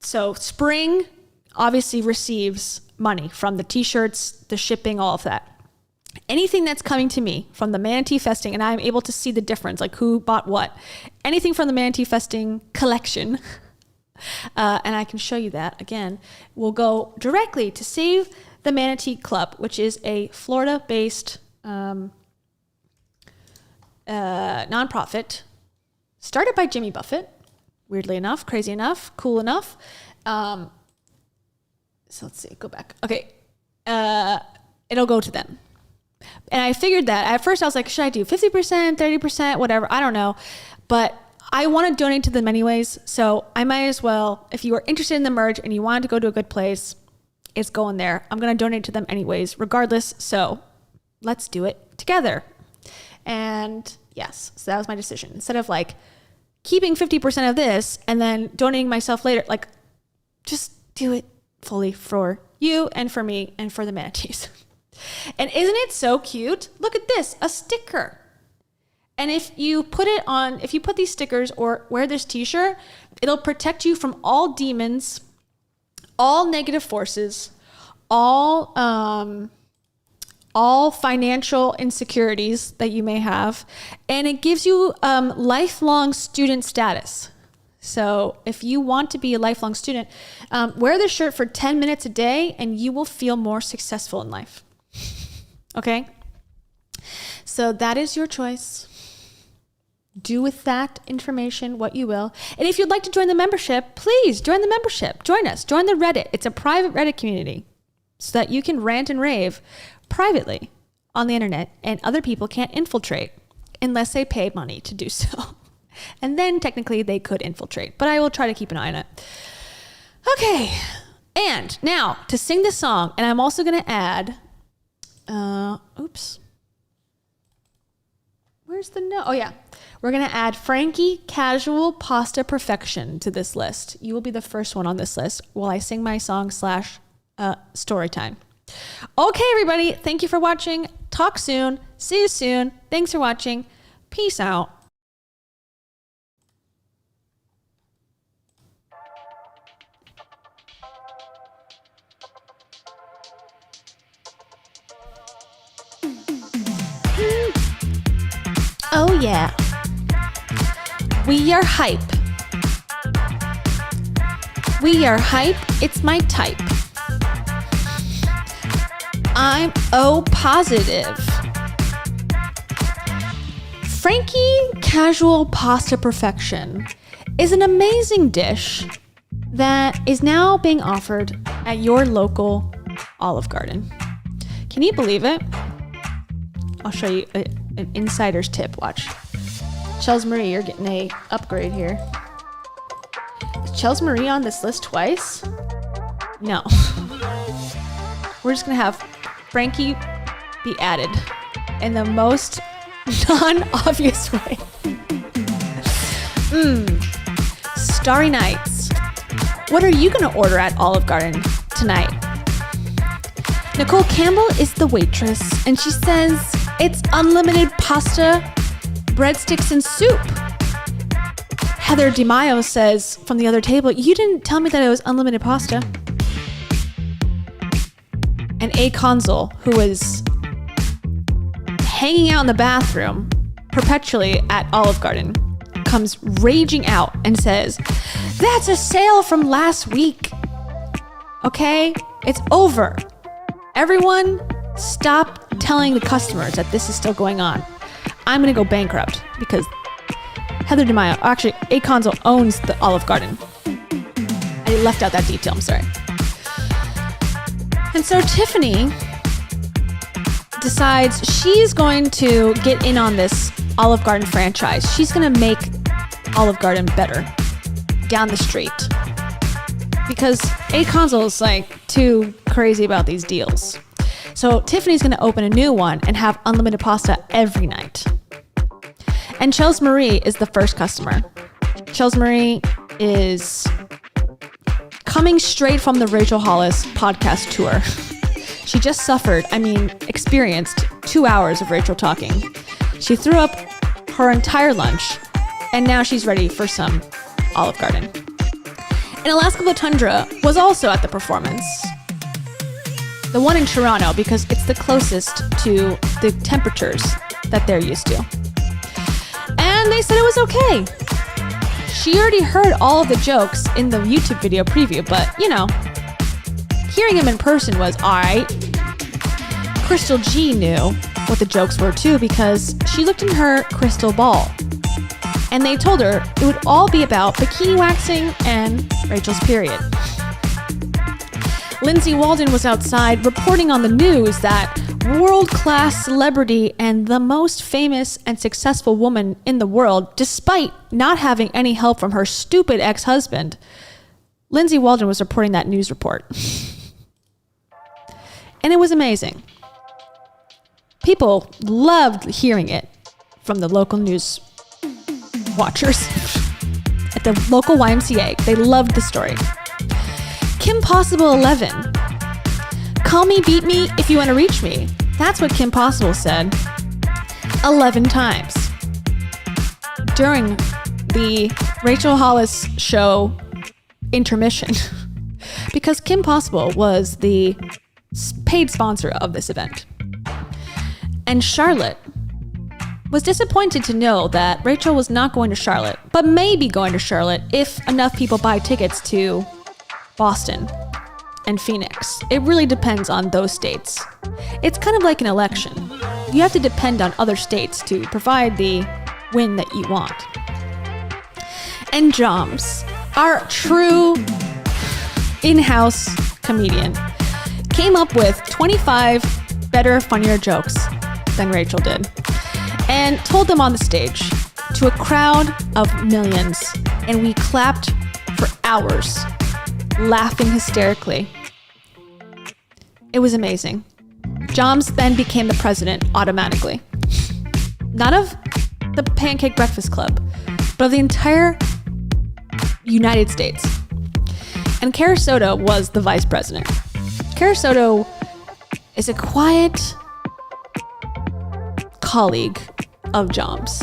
spring obviously receives money from the t-shirts, the shipping, all of that. Anything that's coming to me from the Manatee Festing, and I'm able to see the difference, like who bought what. Anything from the Manatee Festing collection, and I can show you that again, will go directly to Save the Manatee Club, which is a Florida-based nonprofit started by Jimmy Buffett. Weirdly enough, crazy enough, cool enough. So let's see, go back. Okay, it'll go to them. And I figured that at first I was like, should I do 50%, 30%, whatever? I don't know. But I want to donate to them anyways. So I might as well, if you are interested in the merch and you wanted to go to a good place, it's going there. I'm going to donate to them anyways, regardless. So let's do it together. And yes, so that was my decision. Instead of like keeping 50% of this and then donating myself later, like just do it fully for you and for me and for the manatees. And isn't it so cute? Look at this, a sticker. And if you put these stickers or wear this t-shirt, it'll protect you from all demons, all negative forces, all financial insecurities that you may have. And it gives you lifelong student status. So if you want to be a lifelong student, wear this shirt for 10 minutes a day and you will feel more successful in life. Okay? So that is your choice. Do with that information what you will. And if you'd like to join the membership, please join the membership. Join us. Join the Reddit. It's a private Reddit community so that you can rant and rave privately on the internet and other people can't infiltrate unless they pay money to do so. And then technically they could infiltrate, but I will try to keep an eye on it. Okay. And now to sing this song, and I'm also going to add, where's the note? Oh yeah. We're going to add Frankie Casual Pasta Perfection to this list. You will be the first one on this list while I sing my song / story time. Okay, everybody. Thank you for watching. Talk soon. See you soon. Thanks for watching. Peace out. Oh yeah. We are hype. We are hype. It's my type. I'm O positive. Frankie Casual Pasta Perfection is an amazing dish that is now being offered at your local Olive Garden. Can you believe it? I'll show you an insider's tip. Watch. Chels Marie, you're getting a upgrade here. Is Chels Marie on this list twice? No. We're just gonna have Frankie be added in the most non-obvious way. Starry Nights. What are you gonna order at Olive Garden tonight? Nicole Campbell is the waitress, and she says it's unlimited pasta, breadsticks, and soup. Heather DiMaio says from the other table, you didn't tell me that it was unlimited pasta. And A. Consul, who was hanging out in the bathroom perpetually at Olive Garden, comes raging out and says, that's a sale from last week. Okay? It's over. Everyone, stop telling the customers that this is still going on. I'm going to go bankrupt because Heather DiMaio, actually, A. Consul owns the Olive Garden. I left out that detail, I'm sorry. And so Tiffany decides she's going to get in on this Olive Garden franchise. She's going to make Olive Garden better down the street. Because A. Consul's like too crazy about these deals. So Tiffany's going to open a new one and have unlimited pasta every night. And Chels Marie is the first customer. Chels Marie is coming straight from the Rachel Hollis podcast tour. She just experienced 2 hours of Rachel talking. She threw up her entire lunch, and now she's ready for some Olive Garden. And Alaska Blue Tundra was also at the performance. The one in Toronto, because it's the closest to the temperatures that they're used to. And they said it was okay. She already heard all of the jokes in the YouTube video preview, but, hearing him in person was all right. Crystal G knew what the jokes were, too, because she looked in her crystal ball. And they told her it would all be about bikini waxing and Rachel's period. Lindsay Walden was outside reporting on the news that world-class celebrity and the most famous and successful woman in the world, despite not having any help from her stupid ex-husband, Lindsay Walden was reporting that news report. And it was amazing. People loved hearing it from the local news watchers at the local YMCA. They loved the story. Kim Possible 11. Call me, beat me if you want to reach me. That's what Kim Possible said 11 times during the Rachel Hollis show intermission because Kim Possible was the paid sponsor of this event. And Charlotte was disappointed to know that Rachel was not going to Charlotte, but maybe going to Charlotte if enough people buy tickets to Boston and Phoenix. It really depends on those states. It's kind of like an election. You have to depend on other states to provide the win that you want. And Joms, our true in-house comedian, came up with 25 better, funnier jokes than Rachel did and told them on the stage to a crowd of millions, and we clapped for hours, laughing hysterically. It was amazing. Joms then became the president automatically. Not of the Pancake Breakfast Club, but of the entire United States. And Kara Soto was the vice president. Kara Soto is a quiet colleague of Joms.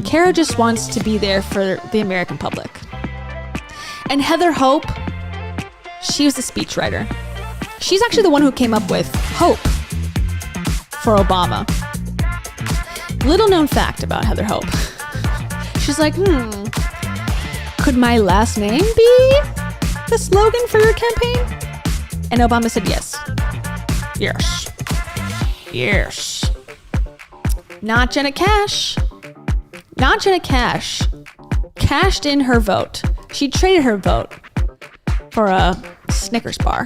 Kara just wants to be there for the American public. And Heather Hope, she was the speechwriter. She's actually the one who came up with Hope for Obama. Little known fact about Heather Hope. She's like, could my last name be the slogan for your campaign? And Obama said yes. Yes. Yes. Not Jenna Cash. Not Jenna Cash cashed in her vote. She traded her vote for a Snickers bar.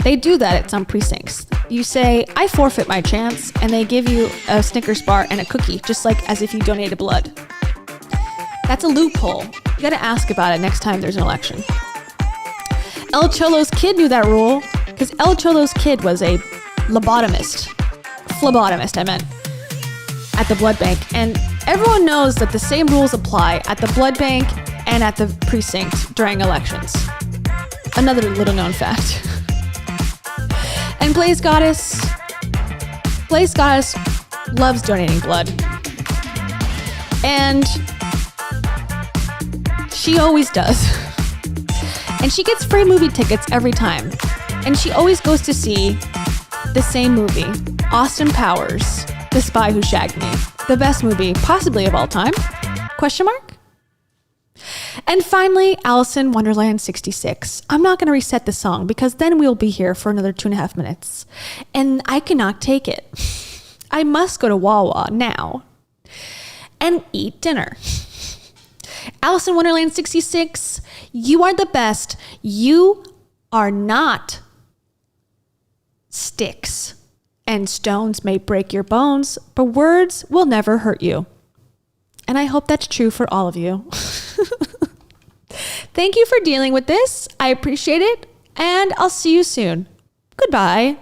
They do that at some precincts. You say, I forfeit my chance, and they give you a Snickers bar and a cookie, just like as if you donated blood. That's a loophole. You gotta ask about it next time there's an election. El Cholo's kid knew that rule, because El Cholo's kid was a phlebotomist, at the blood bank. And everyone knows that the same rules apply at the blood bank and at the precinct during elections. Another little known fact. And Blaze Goddess loves donating blood. And she always does. And she gets free movie tickets every time. And she always goes to see the same movie, Austin Powers, The Spy Who Shagged Me. The best movie, possibly of all time? Question mark? And finally, Alice in Wonderland 66. I'm not going to reset the song because then we'll be here for another 2.5 minutes. And I cannot take it. I must go to Wawa now and eat dinner. Alice in Wonderland 66, you are the best. You are not sticks, and stones may break your bones, but words will never hurt you. And I hope that's true for all of you. Thank you for dealing with this. I appreciate it, and I'll see you soon. Goodbye.